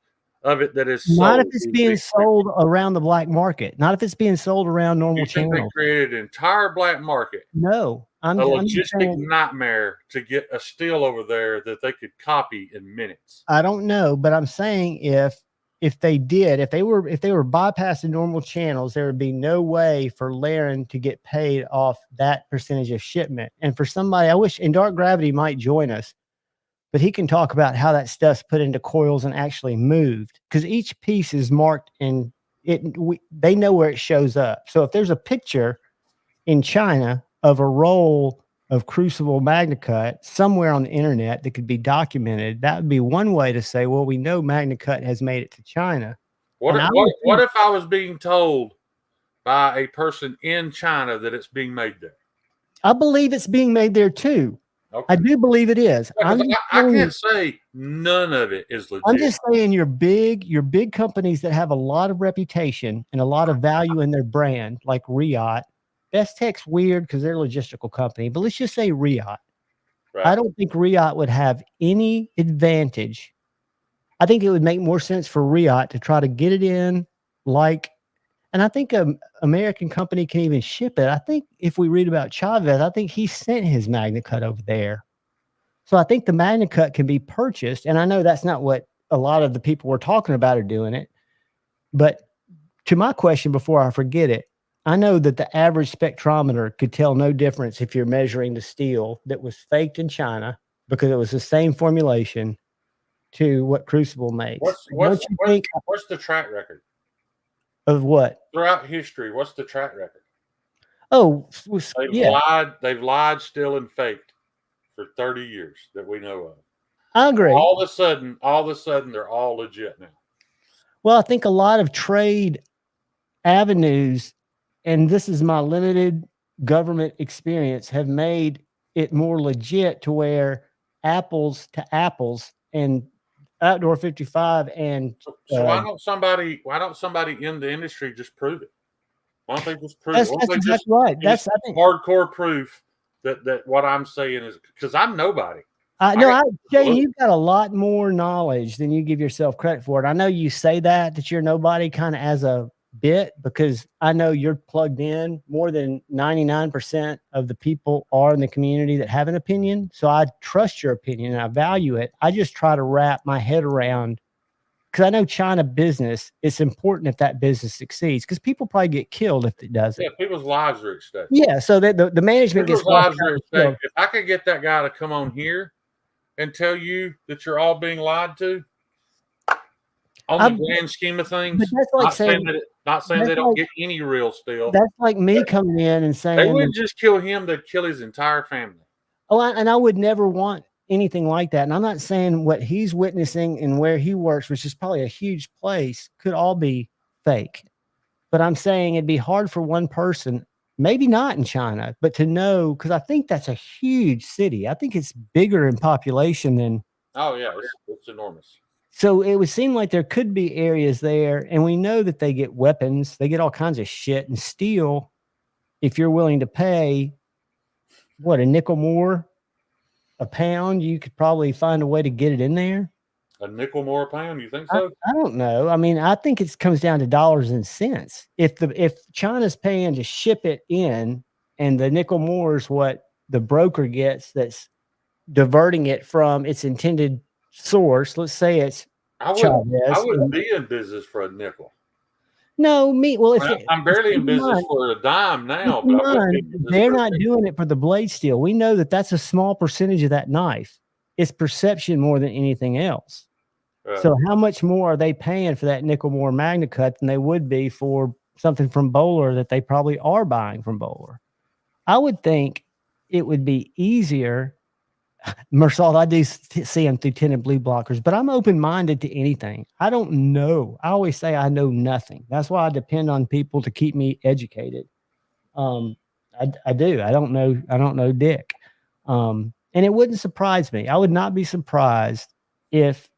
of it that is sold. Not if it's being sold around the black market. Not if it's being sold around normal You think channels. they created an entire black market? No. A logistic nightmare to get a steel over there that they could copy in minutes. I don't know, but I'm saying if they did, if they were bypassing normal channels, there would be no way for Laren to get paid off that percentage of shipment. And for somebody, I wish, and Dark Gravity might join us, but he can talk about how that stuff's put into coils and actually moved, because each piece is marked and they know where it shows up. So if there's a picture in China of a roll of Crucible Magna Cut somewhere on the internet that could be documented, that would be one way to say, well, we know Magna Cut has made it to China. What if I was being told by a person in China that it's being made there? I believe it's being made there too. Okay. I do believe it is. I can't say none of it is legit. I'm just saying your big companies that have a lot of reputation and a lot of value in their brand, like Riot. Best Tech's weird because they're a logistical company, but let's just say Riot. Right. I don't think Riot would have any advantage. I think it would make more sense for Riot to try to get it in, and I think an American company can even ship it. I think if we read about Chavez, I think he sent his Magna Cut over there. So I think the Magna Cut can be purchased, and I know that's not what a lot of the people we're talking about are doing it. But to my question before I forget it, I know that the average spectrometer could tell no difference if you're measuring the steel that was faked in China, because it was the same formulation, to what Crucible makes. What's the track record? Of what? Throughout history, what's the track record? Oh, they've lied, still, and faked for 30 years that we know of. I agree. All of a sudden, they're all legit now. Well, I think a lot of trade avenues, and this is my limited government experience, have made it more legit to where apples to apples and Outdoor 55 and so why don't somebody in the industry just prove it? Why don't they just prove it? That's exactly right. That's I think hardcore proof that what I'm saying is, because I'm nobody. Jay, you've got a lot more knowledge than you give yourself credit for. And I know you say that you're nobody kind of as a bit, because I know you're plugged in more than 99% of the people are in the community that have an opinion. So I trust your opinion and I value it. I just try to wrap my head around, because I know China business, it's important if that business succeeds, because people probably get killed if it doesn't. Yeah, people's lives are at stake. Yeah, so that the management people's gets lives are at stake. If I could get that guy to come on here and tell you that you're all being lied to, on the grand scheme of things, not saying they don't get any real steel. That's like me coming in and saying they wouldn't just kill him; they'd kill his entire family. Oh, and I would never want anything like that. And I'm not saying what he's witnessing and where he works, which is probably a huge place, could all be fake. But I'm saying it'd be hard for one person maybe not in China, but to know, because I think that's a huge city. I think it's bigger in population than. Oh yeah, it's enormous. So it would seem like there could be areas there, and we know that they get weapons, they get all kinds of shit and steel. If you're willing to pay, what, a nickel more a pound, you could probably find a way to get it in there. A nickel more a pound? You think so? I don't know. I mean, I think it comes down to dollars and cents. If China's paying to ship it in, and the nickel more is what the broker gets, that's diverting it from its intended source. Let's say it's I Chavez. wouldn't be in business for a nickel. No, me. Well, I'm barely in business for a dime now, but I wouldn't be in business they're for a not nickel. doing it for the blade steel. We know that that's a small percentage of that knife. It's perception more than anything else. So how much more are they paying for that nickel more Magna Cut than they would be for something from Bowler that they probably are buying from Bowler? I would think it would be easier. Mersalt, I do see them through tinted blue blockers, but I'm open-minded to anything. I don't know. I always say I know nothing. That's why I depend on people to keep me educated. I do. I don't know dick. And it wouldn't surprise me. I would not be surprised if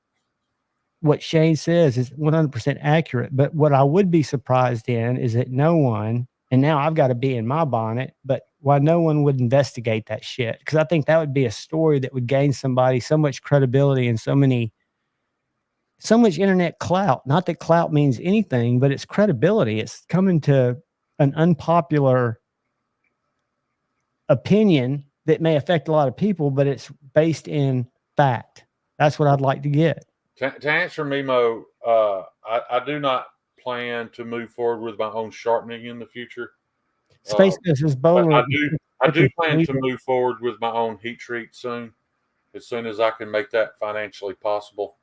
what Shane says is 100% accurate. But what I would be surprised in is that no one, and now I've got to be in my bonnet, but why no one would investigate that shit. Because I think that would be a story that would gain somebody so much credibility and so much internet clout. Not that clout means anything, but it's credibility. It's coming to an unpopular opinion that may affect a lot of people, but it's based in fact. That's what I'd like to get. To answer Mimo, I do not plan to move forward with my own sharpening in the future. Space Ghost is Bowler. I do plan to move forward with my own heat treat soon, as soon as I can make that financially possible.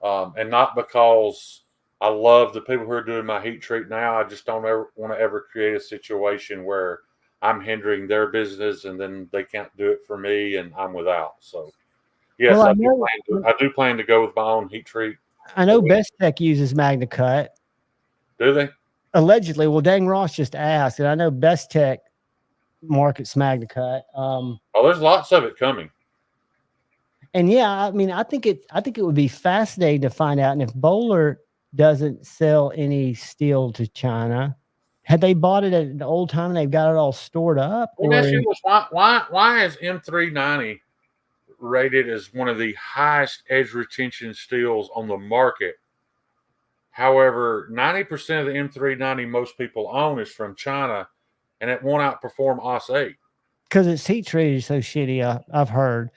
And not because I love the people who are doing my heat treat now. I just don't ever want to ever create a situation where I'm hindering their business and then they can't do it for me and I'm without. So yes, Well, I do plan to go with my own heat treat. I know Best Tech uses Magna Cut. Do they? Allegedly. Well, Dang Ross just asked, and I know Best Tech markets Magna Cut. Oh, there's lots of it coming. And yeah, I mean, I think it would be fascinating to find out. And if Bowler doesn't sell any steel to China, had they bought it at the old time and they've got it all stored up? Why is M390 rated as one of the highest edge retention steels on the market? However, 90% of the M390 most people own is from China, and it won't outperform OS8. Because its heat treated so shitty, I've heard.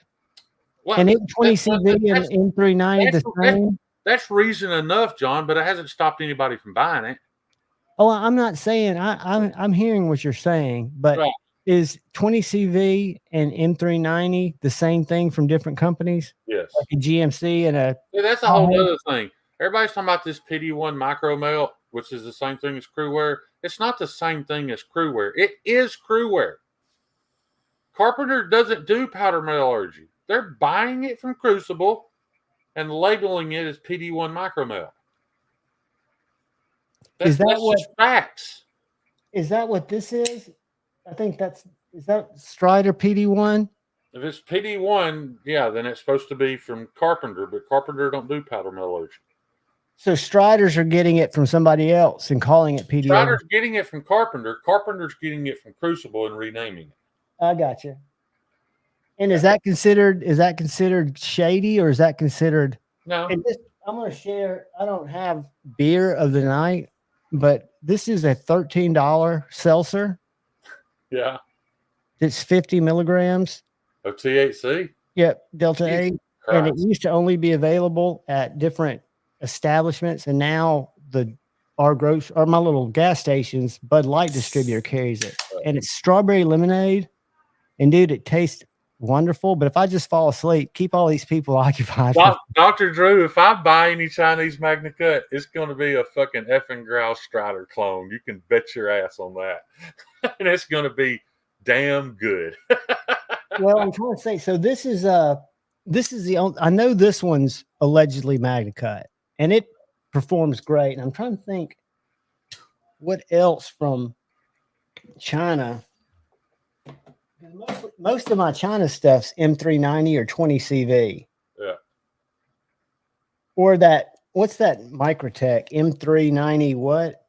Well, and M20CV and M390 the same? That's reason enough, John, but it hasn't stopped anybody from buying it. Oh, I'm not saying I'm hearing what you're saying, but right. Is 20CV and M390 the same thing from different companies? Yes. Like a GMC and a. Yeah, that's a whole other thing. Everybody's talking about this PD1 micro melt, which is the same thing as crew wear. It's not the same thing as crew wear. It is crew wear. Carpenter doesn't do powder metallurgy. They're buying it from Crucible and labeling it as PD1 micro melt. That's just facts. Is that what this is? I think is that Strider PD1? If it's PD1, yeah, then it's supposed to be from Carpenter, but Carpenter don't do powder metallurgy. So Striders are getting it from somebody else and calling it PD1. Strider's getting it from Carpenter. Carpenter's getting it from Crucible and renaming it. I got you. And is that considered shady, or is that considered? No. I'm going to share. I don't have beer of the night, but this is a $13 seltzer. Yeah. It's 50 milligrams of THC. Yep, Delta 8. And it used to only be available at different establishments, and now my little gas stations, Bud Light distributor carries it, and it's strawberry lemonade. And dude, it tastes wonderful. But if I just fall asleep, keep all these people occupied. Dr. Drew, if I buy any Chinese Magna Cut, it's going to be a fucking effing Growl Strider clone. You can bet your ass on that. And it's going to be damn good. Well, I'm trying to say, so this is the only, I know this one's allegedly Magna Cut, and it performs great. And I'm trying to think what else from China. Most of my China stuff's M390 or 20 CV. Yeah. Or that, what's that Microtech M390? What?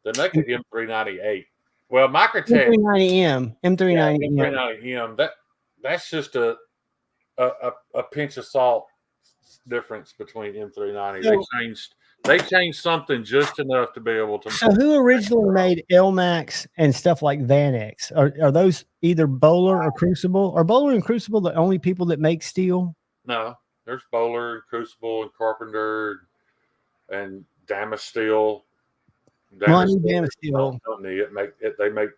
They make it M398. Well, Microtech, M390M. M390M. M390M. That's just a pinch of salt difference between M390. So- They changed something just enough to be able to. So who originally made LMAX and stuff like Vanex? Are those either Bowler or Crucible? Are Bowler and Crucible the only people that make steel? No, there's Bowler and Crucible and Carpenter and Damasteel. Well, I knew Damasteel.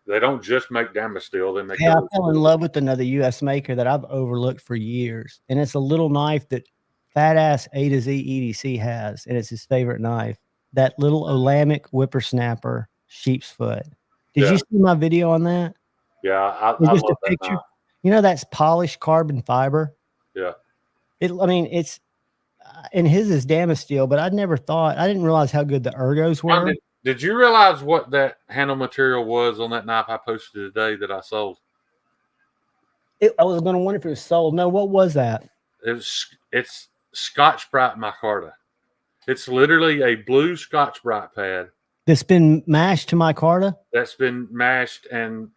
They don't just make Damasteel. They make. Hey, I fell in love with another U.S. maker that I've overlooked for years, and it's a little knife that fat ass A to Z EDC has, and it's his favorite knife. That little Olamic whippersnapper sheep's foot. Did you see my video on that? Yeah, I It's just love a picture. that knife. You know, that's polished carbon fiber. Yeah. I mean, it's and his is Damasteel, but I didn't realize how good the ergos were. Did you realize what that handle material was on that knife I posted today that I sold? I was going to wonder if it was sold. No, what was that? It's Scotch-Brite micarta. It's literally a blue Scotch-Brite pad That's been mashed to micarta? that's been mashed and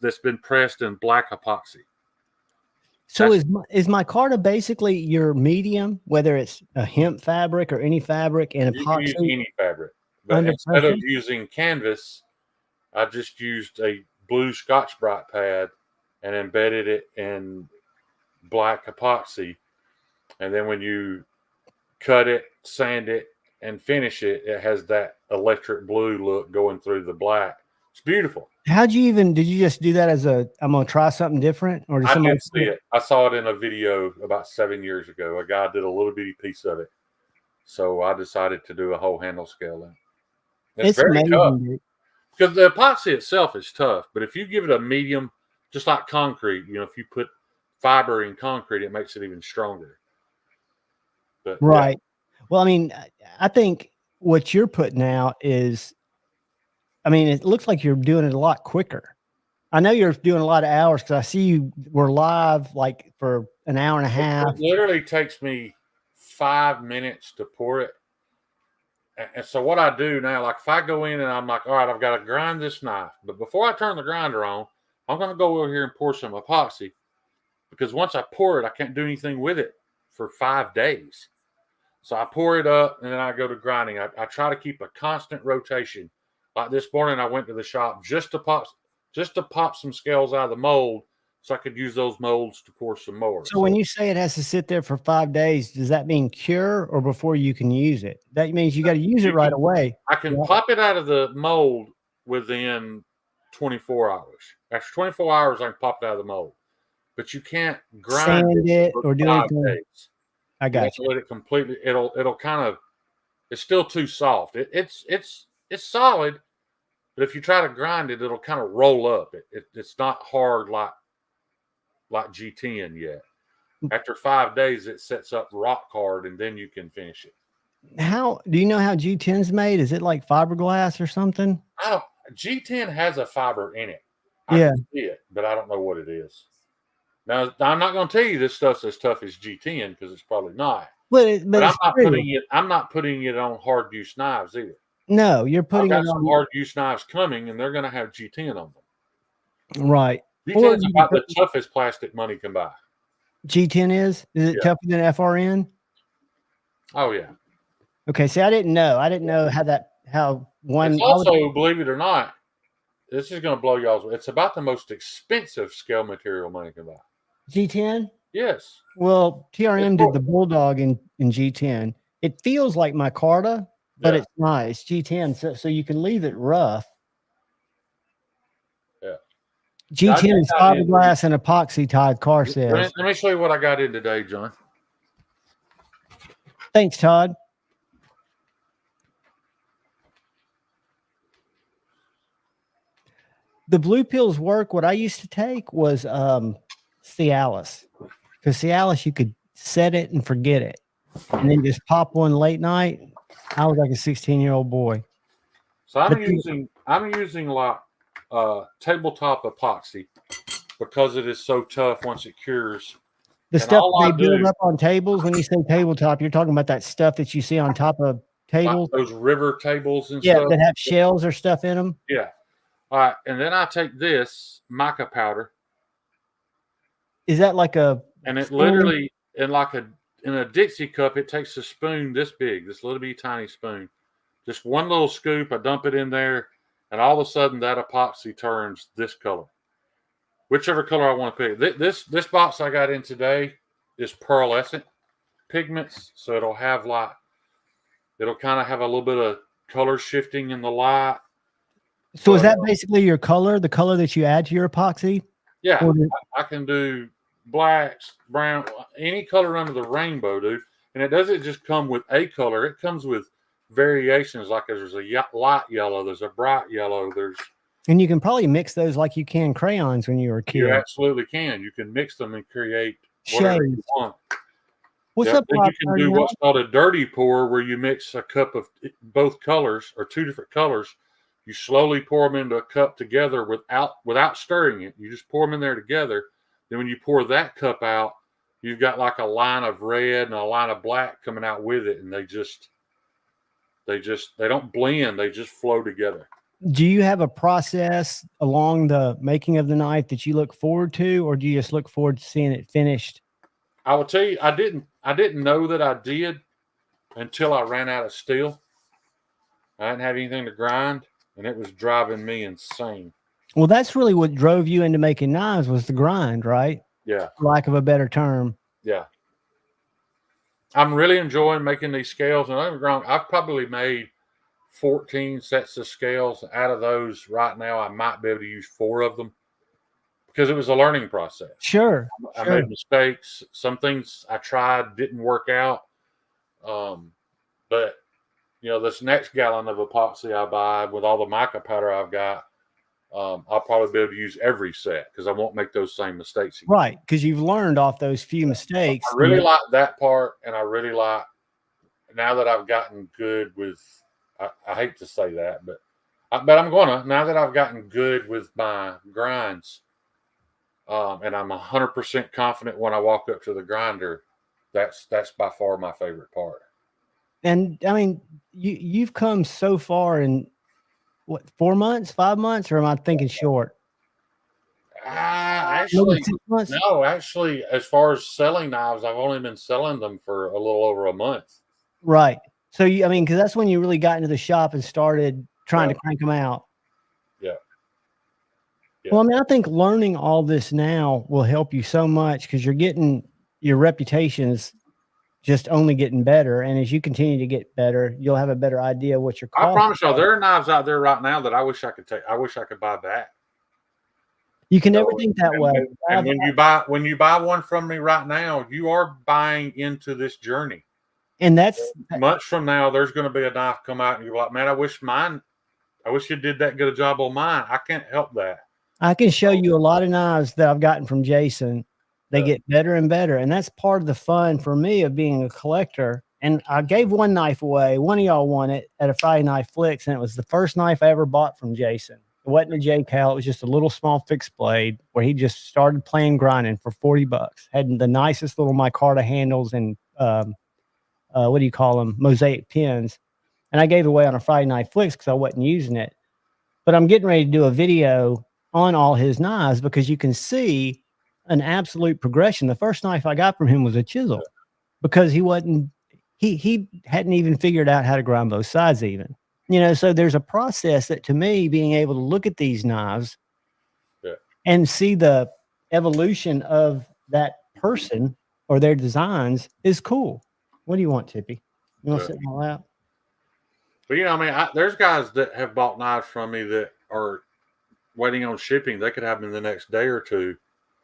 that's been pressed in black epoxy. So is micarta basically your medium, whether it's a hemp fabric or any fabric and You can epoxy? use any fabric, but Under instead of pressure? using canvas, I just used a blue Scotch-Brite pad and embedded it in black epoxy. And then when you cut it, sand it, and finish it, it has that electric blue look going through the black. It's beautiful. Did you just do that as I'm going to try something different? Or did I somebody did see it. I saw it in a video about 7 years ago. A guy did a little bitty piece of it. So I decided to do a whole handle scale. It's very amazing, tough. dude. Because the epoxy itself is tough, but if you give it a medium, just like concrete, if you put fiber in concrete, it makes it even stronger. But, Right. Yeah. Well, I mean, I think what you're putting out is, it looks like you're doing it a lot quicker. I know you're doing a lot of hours because I see you were live like for an hour and a half. It literally takes me 5 minutes to pour it. And so what I do now, like if I go in and I'm like, all right, I've got to grind this knife. But before I turn the grinder on, I'm going to go over here and pour some epoxy. Because once I pour it, I can't do anything with it for 5 days. So I pour it up and then I go to grinding. I try to keep a constant rotation. Like this morning, I went to the shop just to pop some scales out of the mold so I could use those molds to pour some more. So when you say it has to sit there for 5 days, does that mean cure or before you can use it? That means you got to use it right away. I can pop it out of the mold within 24 hours. After 24 hours, I can pop it out of the mold. But you can't grind it or do anything. Days. I got you. Let it completely. It'll kind of. It's still too soft. It's solid, but if you try to grind it, it'll kind of roll up. It's not hard like G10 yet. After 5 days, it sets up rock hard, and then you can finish it. How do you know how G10's made? Is it like fiberglass or something? G10 has a fiber in it. I can see it, but I don't know what it is. Now, I'm not going to tell you this stuff's as tough as G10 because it's probably not. But I'm not putting it on hard use knives either. No, you're putting I've got some hard use knives coming, and they're going to have G10 on them. Right. G10 is about the toughest plastic money can buy. G10 is it tougher than FRN? Oh yeah. Okay. See, I didn't know how one. It's also, believe it or not, this is going to blow y'all's. It's about the most expensive scale material money can buy. G10? Yes. Well, TRM did the Bulldog in G10. It feels like micarta, but it's not. It's G10, so you can leave it rough. Yeah. G10 is fiberglass and epoxy, Todd Carr says. Let me show you what I got in today, John. Thanks, Todd. The blue pills work. What I used to take was Cialis. Because Cialis, you could set it and forget it. And then just pop one late night. I was like a 16-year-old boy. So I'm using like tabletop epoxy because it is so tough once it cures. The And stuff all they I build do, up on tables. When you say tabletop, you're talking about that stuff that you see on top of like tables. those river tables and Yeah, stuff. that have shells or stuff in them. Yeah. All right. And then I take this mica powder, Is that like a and it spoon? literally in a Dixie cup, it takes a spoon this big, this little bitty tiny spoon. Just one little scoop, I dump it in there, and all of a sudden that epoxy turns this color. Whichever color I want to pick. This box I got in today is pearlescent pigments, so it'll kind of have a little bit of color shifting in the light. So is But, that basically your color, the color that you add to your epoxy? yeah, Or I can do blacks, brown, any color under the rainbow, dude. And it doesn't just come with a color; it comes with variations. Like there's a light yellow, there's a bright yellow, and you can probably mix those like you can crayons when you were a you kid. absolutely can. You can mix them and create whatever you Shades. want. What's Yeah, up, then Rob you can do 39? what's called a dirty pour, where you mix a cup of both colors or two different colors. You slowly pour them into a cup together without stirring it. You just pour them in there together. Then when you pour that cup out, you've got like a line of red and a line of black coming out with it, and they don't blend. They just flow together. Do you have a process along the making of the knife that you look forward to, or do you just look forward to seeing it finished? I will tell you, I didn't know that I did until I ran out of steel. I didn't have anything to grind, and it was driving me insane. Well, that's really what drove you into making knives, was the grind, right? Yeah, For lack of a better term. yeah. I'm really enjoying making these scales, and don't get me wrong, I've probably made 14 sets of scales. Out of those, right now, I might be able to use 4 of them because it was a learning process. Sure. I Sure. made mistakes. Some things I tried didn't work out. But this next gallon of epoxy I buy with all the mica powder I've got, I'll probably be able to use every set because I won't make those same mistakes again. Right, because you've learned off those few mistakes. I really like that part, and I really like, now that I've gotten good with, I hate to say that, but now that I've gotten good with my grinds, and I'm 100% confident when I walk up to the grinder, that's by far my favorite part. And I mean, you've come so far in what, 4 months, 5 months, or am I thinking short? Actually, Maybe 6 months? no, actually, as far as selling knives, I've only been selling them for a little over a month. Right. So because that's when you really got into the shop and started trying to crank them out. Yeah. Well, I mean, I think learning all this now will help you so much because your reputation's just only getting better. And as you continue to get better, you'll have a better idea what your cost. I promise y'all, there are knives out there right now that I wish I could take. I wish I could buy back. You can never think that way. And when you buy one from me right now, you are buying into this journey. And that's months from now, there's going to be a knife come out, and you're like, man, I wish you did that good a job on mine. I can't help that. I can show you a lot of knives that I've gotten from Jason. They get better and better. And that's part of the fun for me of being a collector. And I gave one knife away. One of y'all won it at a Friday Night Flicks. And it was the first knife I ever bought from Jason. It wasn't a J-Cal. It was just a little small fixed blade where he just started playing grinding for $40. Had the nicest little micarta handles and, what do you call them? Mosaic pins. And I gave it away on a Friday Night Flicks because I wasn't using it. But I'm getting ready to do a video on all his knives because you can see an absolute progression. The first knife I got from him was a chisel because he hadn't even figured out how to grind both sides even. So there's a process that, to me, being able to look at these knives and see the evolution of that person or their designs is cool. What do you want, Tippy? You want to sit in my lap? But there's guys that have bought knives from me that are waiting on shipping. They could have them in the next day or two.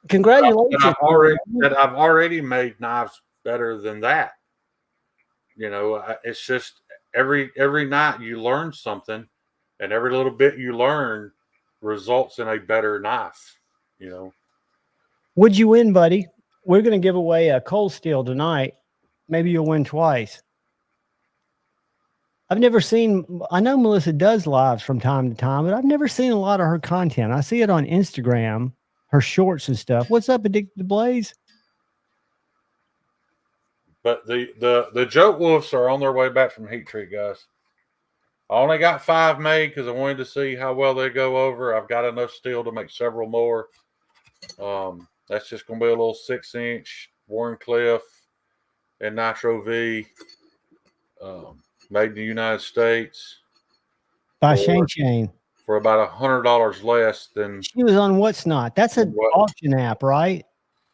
Congratulations! That I've already made knives better than that. It's just every night you learn something, and every little bit you learn results in a better knife. Would you win, buddy? We're going to give away a cold steel tonight. Maybe you'll win twice. I've never seen. I know Melissa does lives from time to time, but I've never seen a lot of her content. I see it on Instagram, her shorts and stuff. What's up, Addicted to Blaze? But the joke wolves are on their way back from Heat Treat, guys. I only got 5 made because I wanted to see how well they go over. I've got enough steel to make several more. That's just going to be a little 6-inch Warncliffe and Nitro V, made in the United States. By Shane. For about $100 less than. She was on What's Not. That's an auction app, right?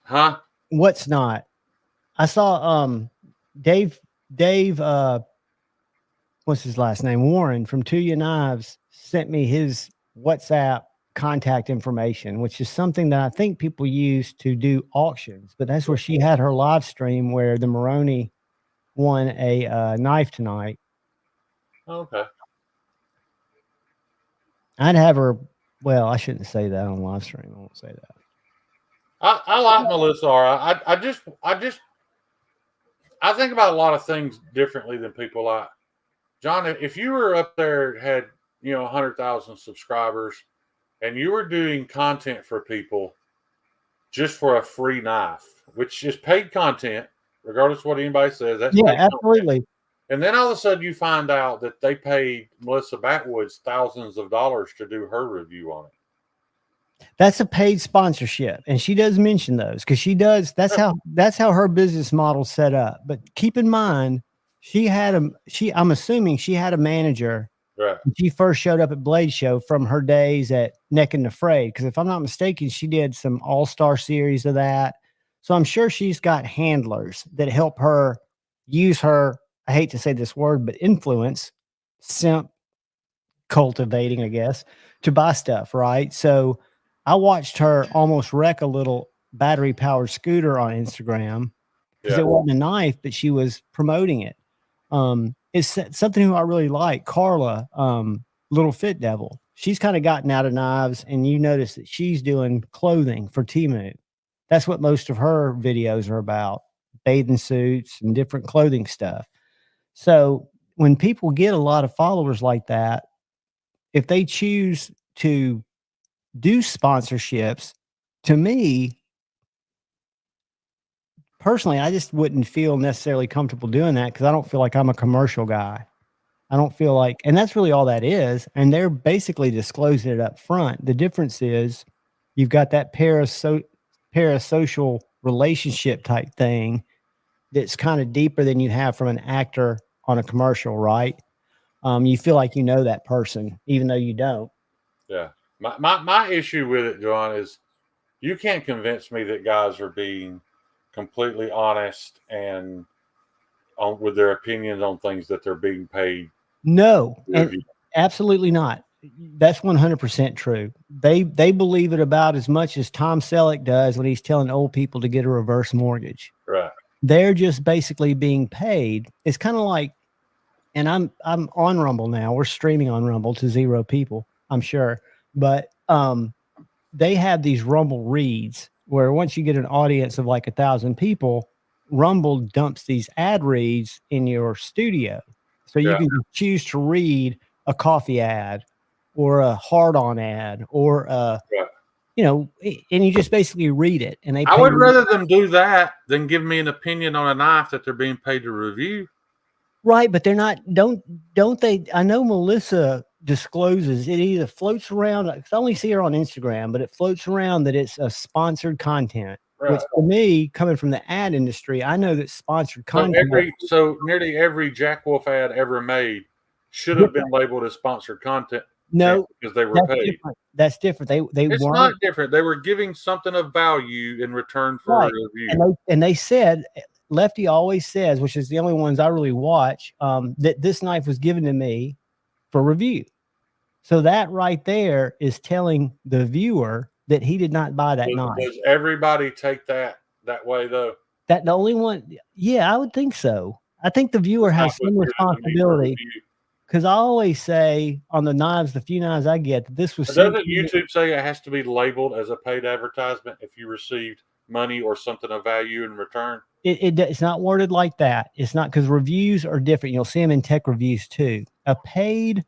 Huh? What's Not. I saw Dave what's his last name? Warren from Tuya Knives sent me his WhatsApp contact information, which is something that I think people use to do auctions. But that's where she had her live stream where the Maroni won a knife tonight. Okay. I'd have her. Well, I shouldn't say that on live stream. I won't say that. I like Melissa. I think about a lot of things differently than people like. John, if you were up there, had 100,000 subscribers, and you were doing content for people just for a free knife, which is paid content, regardless of what anybody says. That's absolutely. Content. And then all of a sudden you find out that they paid Melissa Backwoods thousands of dollars to do her review on it. That's a paid sponsorship, and she does mention those because she does. That's how her business model's set up. But keep in mind, I'm assuming she had a manager. Right. When she first showed up at Blade Show from her days at Neck and Afraid, because if I'm not mistaken, she did some all-star series of that. So I'm sure she's got handlers that help her use her, I hate to say this word, but influence, simp cultivating, I guess, to buy stuff, right? So I watched her almost wreck a little battery-powered scooter on Instagram because it wasn't a knife, but she was promoting it. It's something who I really like, Carla, Little Fit Devil. She's kind of gotten out of knives, and you notice that she's doing clothing for Temu. That's what most of her videos are about, bathing suits and different clothing stuff. So when people get a lot of followers like that, if they choose to do sponsorships, to me, personally, I just wouldn't feel necessarily comfortable doing that because I don't feel like I'm a commercial guy. I don't feel like, and that's really all that is. And they're basically disclosing it up front. The difference is you've got that parasocial relationship type thing that's kind of deeper than you have from an actor on a commercial, right? You feel like you know that person, even though you don't. Yeah. My issue with it, John, is you can't convince me that guys are being completely honest and with their opinions on things that they're being paid. No, and absolutely not. That's 100% true. They believe it about as much as Tom Selleck does when he's telling old people to get a reverse mortgage. Right. They're just basically being paid. It's kind of like, and I'm on Rumble now. We're streaming on Rumble to 0 people, I'm sure. But they have these Rumble reads where once you get an audience of like 1,000 people, Rumble dumps these ad reads in your studio. So you can choose to read a coffee ad or a hard-on ad or and you just basically read it. And I would rather them do that than give me an opinion on a knife that they're being paid to review. Right, but they're not. Don't they? I know Melissa discloses it either floats around. I only see her on Instagram, but it floats around that it's a sponsored content. Right. Which for me, coming from the ad industry, I know that sponsored content. So nearly every Jack Wolf ad ever made should have been labeled as sponsored content. No, because they were paid. Different. That's different. It's weren't. Not different. They were giving something of value in return for a review. And they said, Lefty always says, which is the only ones I really watch, that this knife was given to me for review. So that right there is telling the viewer that he did not buy that knife. Does everybody take that way though? That the only one? Yeah, I would think so. I think the viewer has some responsibility. Because I always say on the knives, the few knives I get, that this was. Doesn't YouTube say it has to be labeled as a paid advertisement if you received money or something of value in return? It's not worded like that. It's not, because reviews are different. You'll see them in tech reviews too. A paid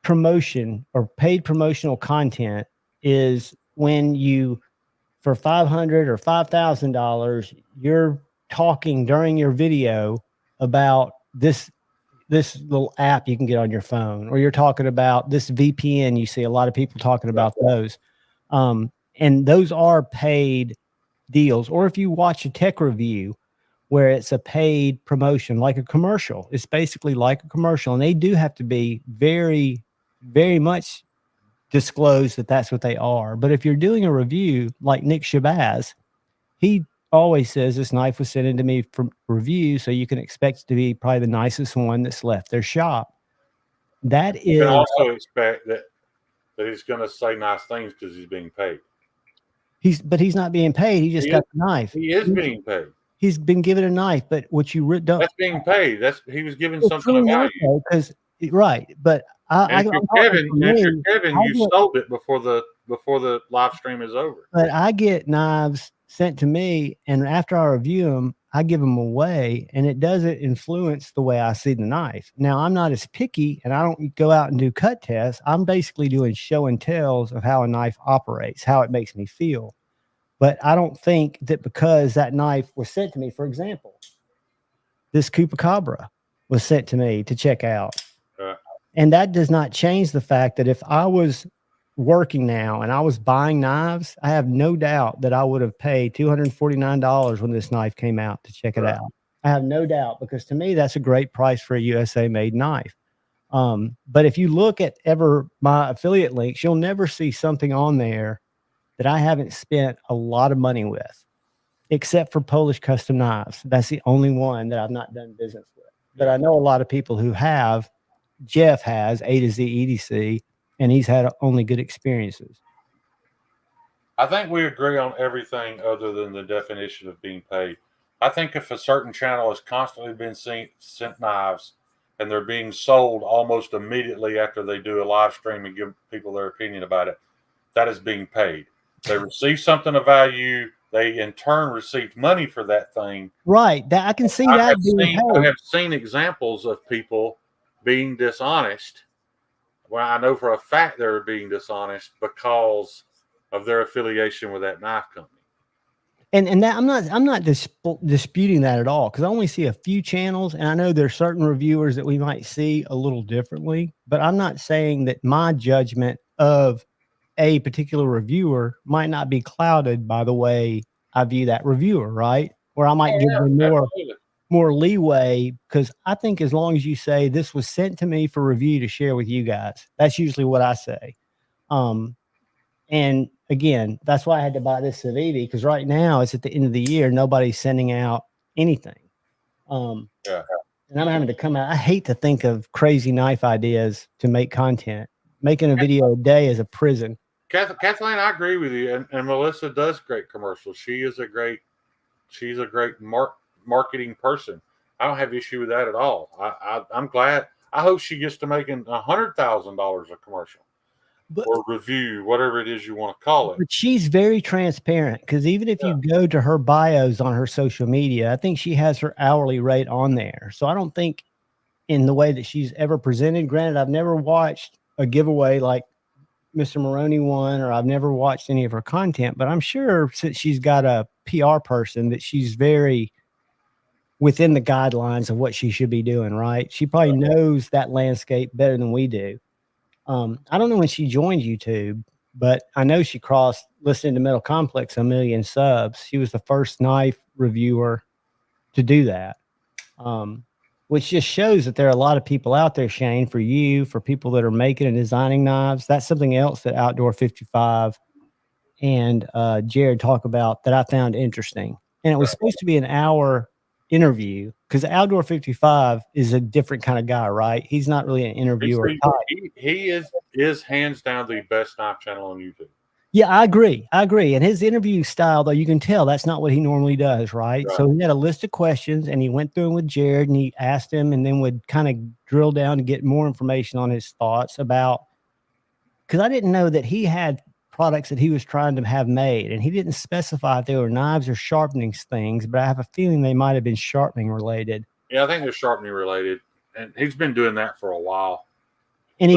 promotion or paid promotional content is when you, for $500 or $5,000, you're talking during your video about this little app you can get on your phone, or you're talking about this VPN. You see a lot of people talking about those. And those are paid deals. Or if you watch a tech review where it's a paid promotion, like a commercial, it's basically like a commercial, and they do have to be very, very much disclose that that's what they are. But if you're doing a review like Nick Shabazz, he always says this knife was sent into me for review, so you can expect it to be probably the nicest one that's left their shop. That is, You can also expect that he's going to say nice things because he's being paid. but he's not being paid. He just got the knife. He is being paid. He's been given a knife, but what you don't. That's being paid. He was given something of value. Because right, but if you're Kevin, you sold it before the live stream is over. But I get knives sent to me, and after I review them, I give them away, and it doesn't influence the way I see the knife. Now, I'm not as picky, and I don't go out and do cut tests. I'm basically doing show and tells of how a knife operates, how it makes me feel. But I don't think that because that knife was sent to me, for example, this Chupacabra was sent to me to check out. And that does not change the fact that if I was working now and I was buying knives, I have no doubt that I would have paid $249 when this knife came out to check it out. I have no doubt, because to me, that's a great price for a USA made knife. But if you look at my affiliate links, you'll never see something on there that I haven't spent a lot of money with, except for Polish custom knives. That's the only one that I've not done business with. But I know a lot of people who have. Jeff has A to Z EDC, and he's had only good experiences. I think we agree on everything other than the definition of being paid. I think if a certain channel has constantly been sent knives and they're being sold almost immediately after they do a live stream and give people their opinion about it, that is being paid. They receive something of value. They in turn received money for that thing. Right. That I can see that. I have seen examples of people being dishonest. Well, I know for a fact they're being dishonest because of their affiliation with that knife company. And that I'm not disputing that at all, because I only see a few channels, and I know there's certain reviewers that we might see a little differently, but I'm not saying that my judgment of a particular reviewer might not be clouded by the way I view that reviewer, right? Where I might give them more leeway, because I think as long as you say this was sent to me for review to share with you guys, that's usually what I say. And again, that's why I had to buy this Civivi, because right now it's at the end of the year, nobody's sending out anything. And I'm having to come out. I hate to think of crazy knife ideas to make content. Making a video a day is a prison. Kathleen, I agree with you, and Melissa does great commercials. She's a great marketing person. I don't have issue with that at all. I'm glad. I hope she gets to making $100,000 a commercial or review, whatever it is you want to call it. But she's very transparent, because even if you go to her bios on her social media, I think she has her hourly rate on there. So I don't think in the way that she's ever presented. Granted, I've never watched a giveaway like Mr. Maroney won, or I've never watched any of her content, but I'm sure since she's got a PR person that she's very within the guidelines of what she should be doing, right? She probably knows that landscape better than we do. I don't know when she joined YouTube, but I know she crossed listening to Metal Complex 1 million subs. She was the first knife reviewer to do that. Which just shows that there are a lot of people out there, Shane, for you, for people that are making and designing knives. That's something else that Outdoor 55 and Jared talk about that I found interesting. And it was supposed to be an hour interview, because Outdoor 55 is a different kind of guy, right? He's not really an interviewer. He is hands down the best knife channel on YouTube. Yeah, I agree. And his interview style, though, you can tell that's not what he normally does, right? So he had a list of questions, and he went through them with Jared, and he asked him, and then would kind of drill down to get more information on his thoughts about, because I didn't know that he had products that he was trying to have made. And he didn't specify if they were knives or sharpening things, but I have a feeling they might have been sharpening related. Yeah, I think they're sharpening related. And he's been doing that for a while. And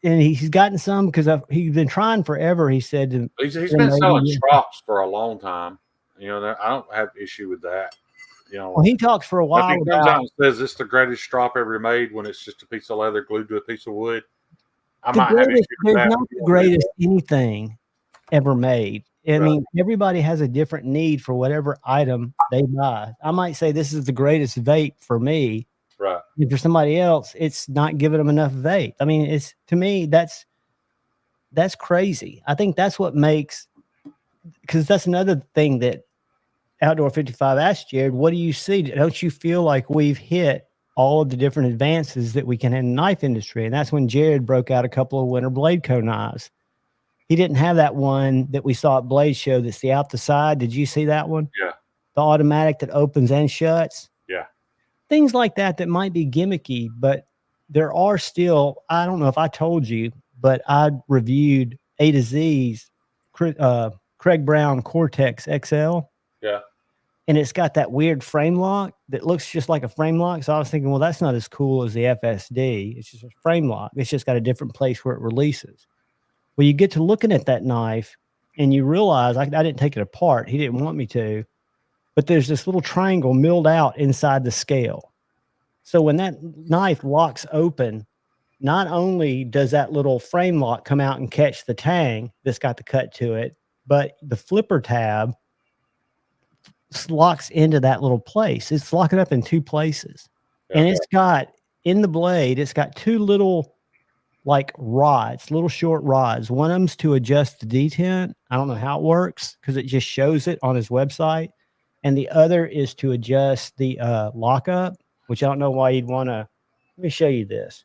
he's gotten some because he's been trying forever. He said He's been selling strops for a long time. You know, I don't have issue with that. You know, well, he talks for a while. If he comes out and says it's the greatest strop ever made when it's just a piece of leather glued to a piece of wood, I might have issue with that. There's not the greatest anything ever made. I mean, everybody has a different need for whatever item they buy. I might say this is the greatest vape for me. Right. And for somebody else, it's not giving them enough vape. I mean, it's, to me, that's crazy. I think that's what makes, because that's another thing that Outdoor 55 asked Jared, what do you see? Don't you feel like we've hit all of the different advances that we can in the knife industry? And that's when Jared broke out a couple of Winter Blade Co. knives. He didn't have that one that we saw at Blade Show that's the out the side. Did you see that one? Yeah. The automatic that opens and shuts. Yeah. Things like that might be gimmicky, but there are still, I don't know if I told you, but I reviewed A to Z's Craig Brown Cortex XL. Yeah. And it's got that weird frame lock that looks just like a frame lock. So I was thinking, well, that's not as cool as the FSD. It's just a frame lock. It's just got a different place where it releases. Well, you get to looking at that knife and you realize I didn't take it apart. He didn't want me to. But there's this little triangle milled out inside the scale. So when that knife locks open, not only does that little frame lock come out and catch the tang that's got the cut to it, but the flipper tab locks into that little place. It's locking up in two places. Okay. And it's got, in the blade, it's got two little like rods, little short rods. One of them's to adjust the detent. I don't know how it works because it just shows it on his website. And the other is to adjust the lockup, which I don't know why you'd want to. Let me show you this.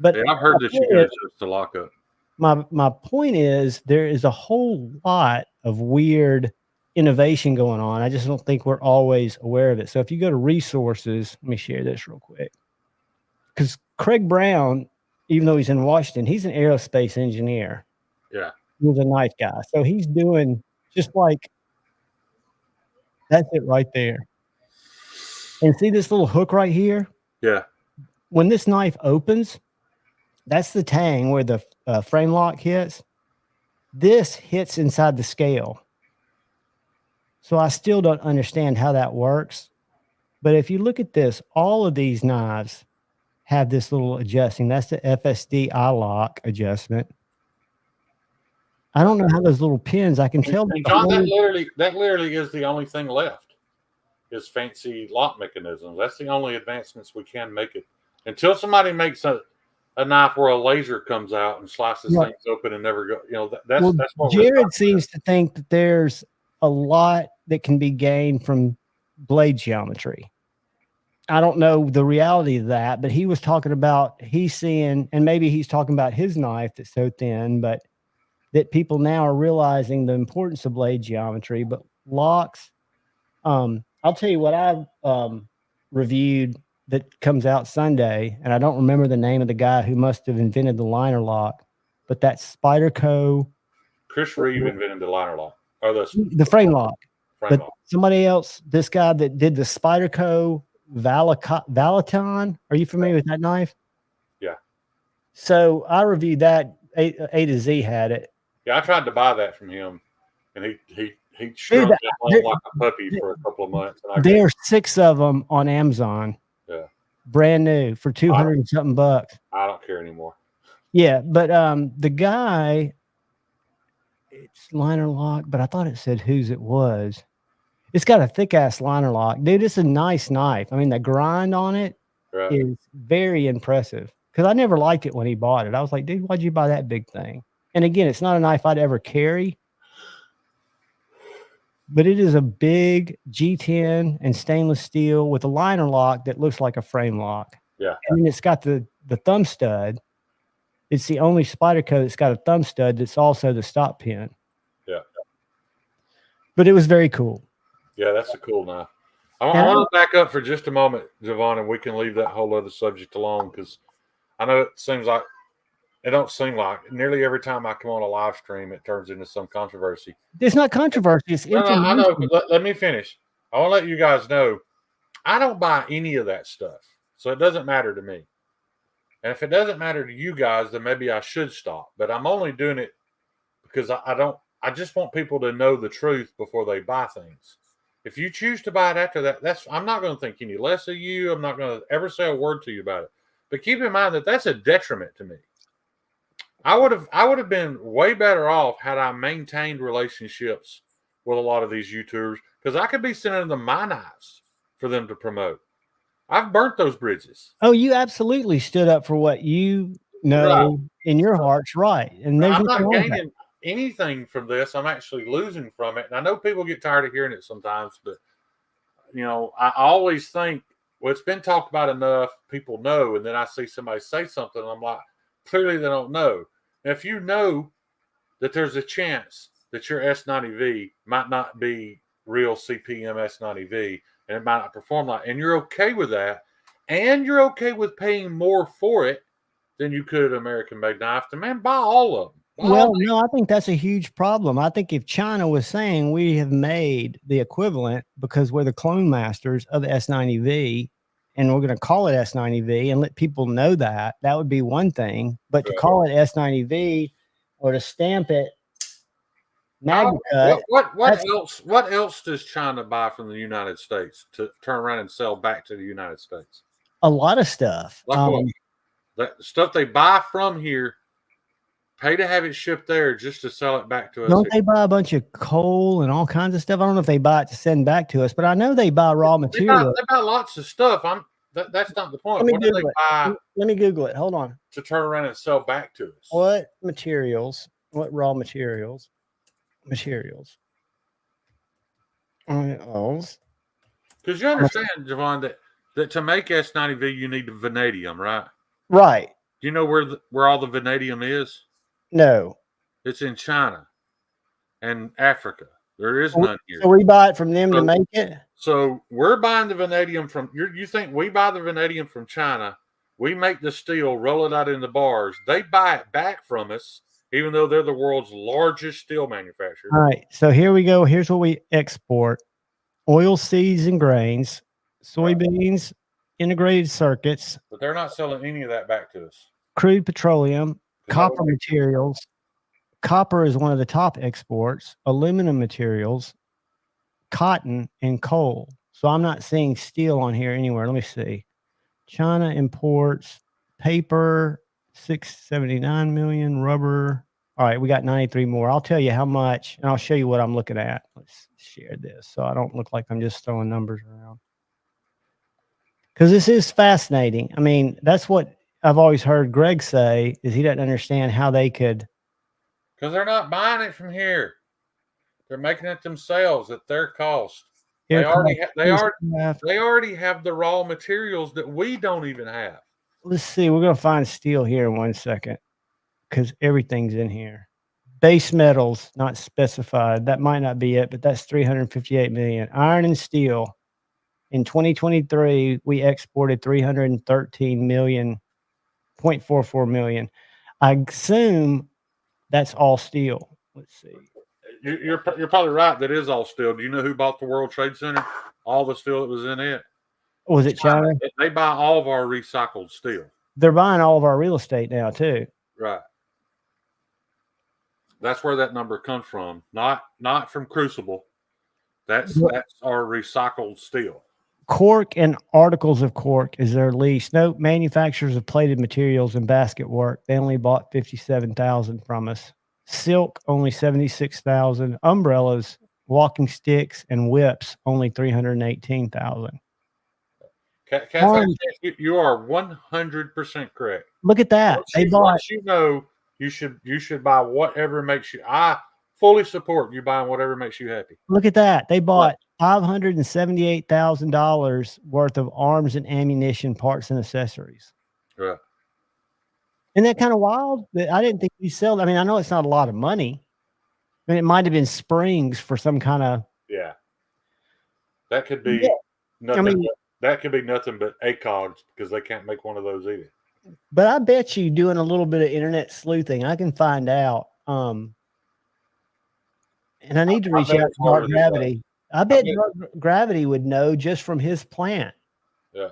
But yeah, I've heard that you can adjust the lockup. My point is there is a whole lot of weird innovation going on. I just don't think we're always aware of it. So if you go to resources, let me share this real quick. Because Craig Brown, even though he's in Washington, he's an aerospace engineer. Yeah. He's a knife guy. So he's doing just like, that's it right there. And see this little hook right here? Yeah. When this knife opens, that's the tang where the frame lock hits. This hits inside the scale. So I still don't understand how that works. But if you look at this, all of these knives have this little adjusting. That's the FSD eye lock adjustment. I don't know how those little pins, I can tell. And John, that literally is the only thing left, is fancy lock mechanisms. That's the only advancements we can make it. Until somebody makes a knife where a laser comes out and slices things open and never go, you know, that's what Jared seems to think that there's a lot that can be gained from blade geometry. I don't know the reality of that, but he was talking about, he's seeing, and maybe he's talking about his knife that's so thin, but that people now are realizing the importance of blade geometry. But locks, I'll tell you what I've reviewed that comes out Sunday, and I don't remember the name of the guy who must have invented the liner lock, but that's Spyderco. Chris Reeve invented the liner lock, or the frame lock. But somebody else, this guy that did the Spyderco Valaton. Are you familiar with that knife? Yeah. So I reviewed that. A to Z had it. Yeah, I tried to buy that from him, and he strung it on like a puppy for a couple of months. And there are 6 of them on Amazon. Yeah. Brand new for $200 and something bucks. I don't care anymore. Yeah, but the guy, it's liner lock, but I thought it said whose it was. It's got a thick ass liner lock, dude. It's a nice knife. I mean, the grind on it is very impressive. Because I never liked it when he bought it. I was like, dude, why'd you buy that big thing? And again, it's not a knife I'd ever carry, but it is a big G10 and stainless steel with a liner lock that looks like a frame lock. Yeah. And then it's got the thumb stud. It's the only Spyderco that's got a thumb stud that's also the stop pin. Yeah. But it was very cool. Yeah, that's a cool knife. I want to back up for just a moment, Javon, and we can leave that whole other subject alone, because I know it seems like It don't seem like nearly every time I come on a live stream, it turns into some controversy. It's not controversy. It's No, information. I know, but let me finish. I want to let you guys know I don't buy any of that stuff, so it doesn't matter to me. And if it doesn't matter to you guys, then maybe I should stop. But I'm only doing it because I don't. I just want people to know the truth before they buy things. If you choose to buy it after that, I'm not going to think any less of you. I'm not going to ever say a word to you about it. But keep in mind that that's a detriment to me. I would have been way better off had I maintained relationships with a lot of these YouTubers, because I could be sending them my knives for them to promote. I've burnt those bridges. Oh, you absolutely stood up for what you know in your heart's right. And there's I'm nothing not wrong with that. gaining anything from this. I'm actually losing from it. And I know people get tired of hearing it sometimes, but I always think, well, it's been talked about enough, people know, and then I see somebody say something, and I'm like, clearly they don't know. And if you know that there's a chance that your S90V might not be real CPM S90V, and it might not perform like, and you're okay with that, and you're okay with paying more for it than you could an American-made knife, then man, buy all of them. Well, no, I think that's a huge problem. I think if China was saying we have made the equivalent because we're the clone masters of the S90V and we're going to call it S90V and let people know that, that would be one thing. But to call it S90V or to stamp it MagnaCut, what else does China buy from the United States to turn around and sell back to the United States? a lot of stuff. Like what? That stuff they buy from here, pay to have it shipped there just to sell it back to us. Don't they buy a bunch of coal and all kinds of stuff? I don't know if they buy it to send back to us, but I know they buy raw material. They buy lots of stuff. That's not the point. What do they buy? Let me Google it. Hold on. To turn around and sell back to us. What materials? What raw materials? Materials. Because you understand, Javon, that to make S90V you need the vanadium, right? Right. Do you know where all the vanadium is? No. It's in China and Africa. There is none here. So we buy it from them to make it? So we're buying the vanadium from you think we buy the vanadium from China, we make the steel, roll it out in the bars, they buy it back from us, even though they're the world's largest steel manufacturer. All right. So here we go. Here's what we export: oil seeds and grains, soybeans, integrated circuits. But they're not selling any of that back to us. Crude petroleum, copper materials. Copper is one of the top exports, aluminum materials, cotton, and coal. So I'm not seeing steel on here anywhere. Let me see. China imports paper, 679 million, rubber. All right, we got 93 more. I'll tell you how much, and I'll show you what I'm looking at. Let's share this so I don't look like I'm just throwing numbers around. Because this is fascinating. I mean, that's what I've always heard Greg say, is he doesn't understand how they could. Because they're not buying it from here. They're making it themselves at their cost. They already have the raw materials that we don't even have. Let's see. We're going to find steel here in 1 second because everything's in here. Base metals, not specified. That might not be it, but that's 358 million. Iron and steel. In 2023, we exported 313 million, 0.44 million. I assume that's all steel. Let's see. You're probably right. That is all steel. Do you know who bought the World Trade Center? All the steel that was in it. Was it China? They buy all of our recycled steel. They're buying all of our real estate now too. Right. That's where that number comes from. Not from Crucible. That's our recycled steel. Cork and articles of cork is their lease. No manufacturers of plated materials and basket work. They only bought 57,000 from us. Silk only 76,000. Umbrellas, walking sticks, and whips only 318,000. You are 100% correct. Look at that. Once you know, you should buy whatever makes you. I fully support you buying whatever makes you happy. Look at that. They bought $578,000 worth of arms and ammunition, parts and accessories. Right. Isn't that kind of wild? I didn't think you sell. I mean, I know it's not a lot of money. I mean, it might have been springs for some kind of. Yeah. That could be nothing. That could be nothing but ACOGs because they can't make one of those either. But I bet you doing a little bit of internet sleuthing, I can find out. And I need to I reach bet out it's to Dark harder than that. Gravity. I bet- bet Dark Gravity would know just from his plant. Yeah.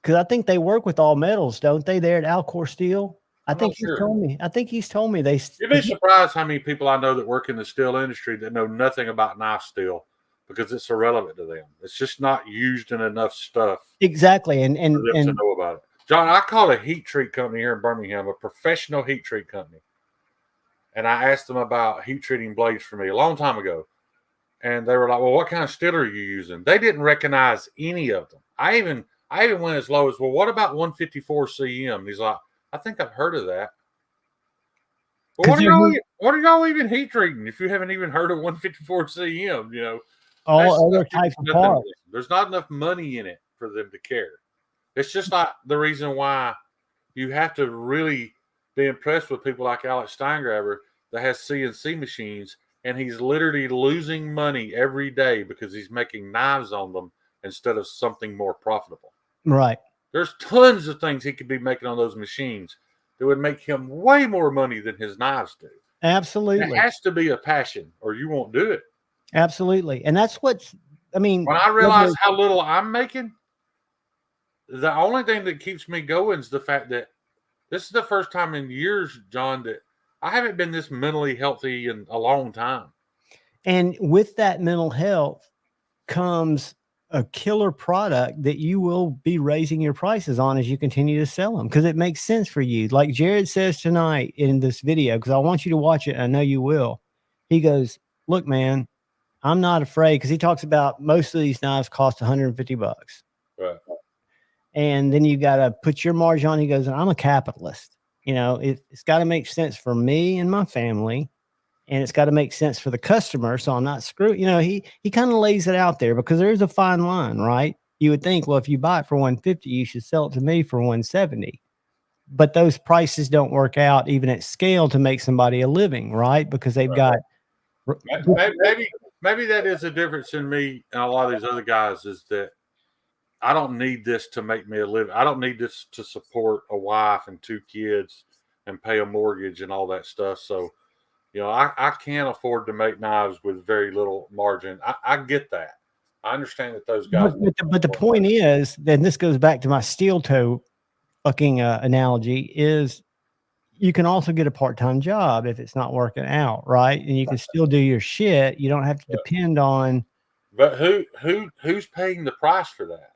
Because I think they work with all metals, don't they? There at Alcor Steel. I I'm think not he's sure. told me. I think he's told me they. You'd be surprised how many people I know that work in the steel industry that know nothing about knife steel because it's irrelevant to them. It's just not used in enough stuff Exactly, and for them to know about it. John, I called a heat treat company here in Birmingham, a professional heat treat company, and I asked them about heat treating blades for me a long time ago, and they were like, "Well, what kind of steel are you using?" They didn't recognize any of them. I even went as low as, "Well, what about 154 CM?" And he's like, "I think I've heard of that." Well, what are y'all even heat treating if you haven't even heard of 154 CM? You know, all other types of parts. There's not enough money in it for them to care. It's just not the reason why you have to really be impressed with people like Alex Steingraber that has CNC machines and he's literally losing money every day because he's making knives on them instead of something more profitable. Right. There's tons of things he could be making on those machines that would make him way more money than his knives do. Absolutely. It has to be a passion or you won't do it. Absolutely. And that's what's, I mean, when I realize how little I'm making, the only thing that keeps me going is the fact that this is the first time in years, John, that I haven't been this mentally healthy in a long time. And with that mental health comes a killer product that you will be raising your prices on as you continue to sell them because it makes sense for you. Like Jared says tonight in this video, because I want you to watch it. I know you will. He goes, "Look, man, I'm not afraid," because he talks about most of these knives cost $150. Right. And then you got to put your margin on. He goes, "I'm a capitalist. You know, it's got to make sense for me and my family. And it's got to make sense for the customer. So I'm not screwed." You know, he kind of lays it out there because there's a fine line, right? You would think, well, if you buy it for 150, you should sell it to me for 170. But those prices don't work out even at scale to make somebody a living, right? Because they've got maybe that is a difference in me and a lot of these other guys is that I don't need this to make me a living. I don't need this to support a wife and 2 kids and pay a mortgage and all that stuff. So, you know, I can't afford to make knives with very little margin. I get that. I understand that those guys. But the point is, then this goes back to my steel toe fucking analogy, is you can also get a part-time job if it's not working out, right? And you can still do your shit. You don't have to depend on. But who's paying the price for that?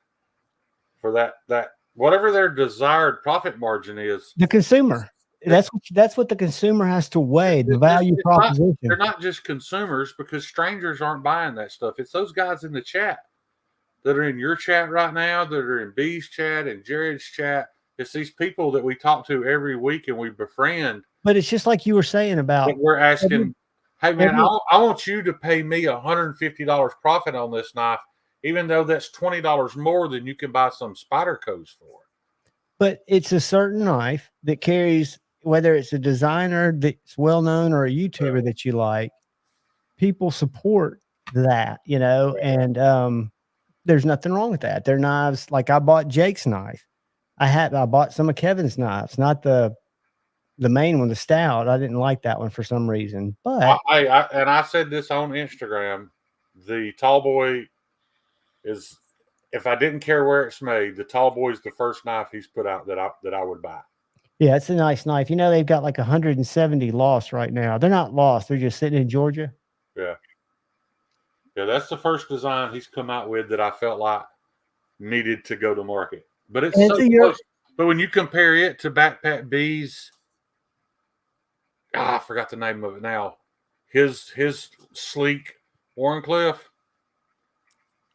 For that whatever their desired profit margin is, The consumer. That's what the consumer has to weigh, the value proposition. They're not just consumers because strangers aren't buying that stuff. It's those guys in the chat that are in your chat right now, that are in B's chat and Jared's chat. It's these people that we talk to every week and we befriend. But it's just like you were saying about. We're asking, hey man, I want you to pay me $150 profit on this knife, even though that's $20 more than you can buy some Spyderco's for. But it's a certain knife that carries, whether it's a designer that's well known or a YouTuber that you like, people support that, you know, and there's nothing wrong with that. Their knives, like I bought Jake's knife. I bought some of Kevin's knives, not the main one, the stout. I didn't like that one for some reason. But I said this on Instagram, the tall boy is, if I didn't care where it's made, the tall boy is the first knife he's put out that I would buy. Yeah, it's a nice knife. You know, they've got like 170 lost right now. They're not lost. They're just sitting in Georgia. Yeah. Yeah, that's the first design he's come out with that I felt like needed to go to market. But it's so close. But when you compare it to Backpack B's, I forgot the name of it now. His sleek Warncliffe,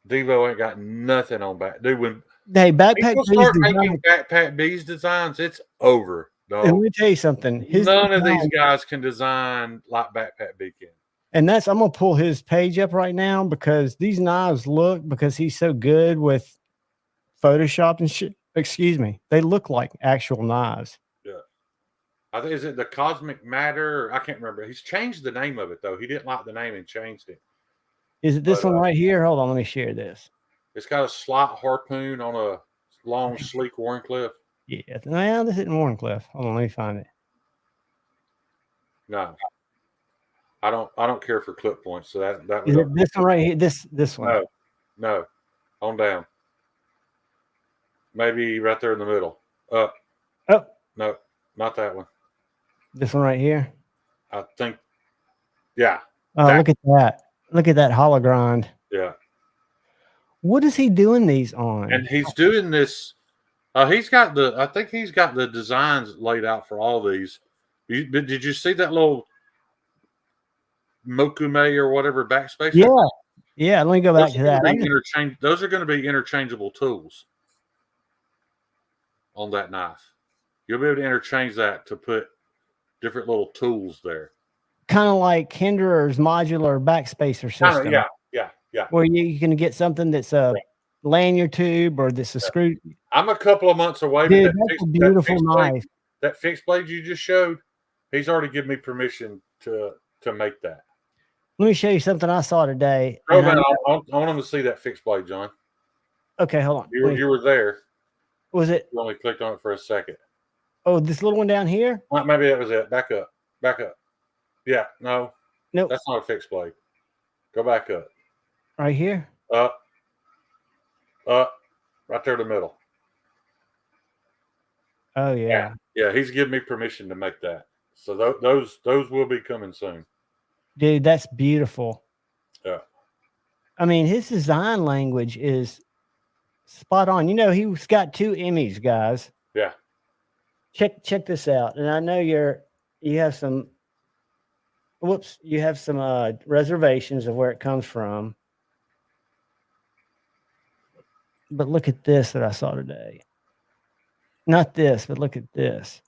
Devo ain't got nothing on back. Dude, when Backpack people start making Backpack B's designs, it's over. Dog. And let me tell you something. None of these guys can design like Backpack B can. And I'm going to pull his page up right now because these knives because he's so good with Photoshop and shit. Excuse me. They look like actual knives. Yeah. I think, is it the Cosmic Matter? I can't remember. He's changed the name of it, though. He didn't like the name and changed it. Is it this one right here? Hold on. Let me share this. It's got a slight harpoon on a long, sleek Warncliffe. Yeah. Well, this isn't Warncliffe. Hold on, let me find it. No, I don't care for clip points. So that Is would it this one right here? This one. no, on down. Maybe right there in the middle. Up. Oh, No, not that one. this one right here. I think. Yeah. Oh, That- look at that. Look at that hologrind. Yeah. What is he doing these on? And he's doing this. I think he's got the designs laid out for all these. Did you see that little Mokume or whatever backspacer? Yeah. Yeah. Let me go back to that. Those are going to be interchangeable tools on that knife. You'll be able to interchange that to put different little tools there. Kind of like Hinderer's modular backspacer system. Yeah. Where you can get something that's a lanyard tube or that's a screw. I'm a couple of months away. Dude, But that's a beautiful knife. That fixed blade you just showed, he's already given me permission to make that. Let me show you something I saw today. I want him to see that fixed blade, John. Okay, hold on. You were there. Was it? You only clicked on it for a second. Oh, this little one down here? Well, maybe that was it. Back up. Yeah, no. Nope. That's not a fixed blade. Go back up. Right here? Up. Right there in the middle. Oh, yeah. Yeah, he's giving me permission to make that. So those will be coming soon. Dude, that's beautiful. Yeah. I mean, his design language is spot on. You know, he's got 2 Emmys, guys. Yeah. Check this out. And I know you have some reservations of where it comes from. But look at this that I saw today. Not this, but look at this.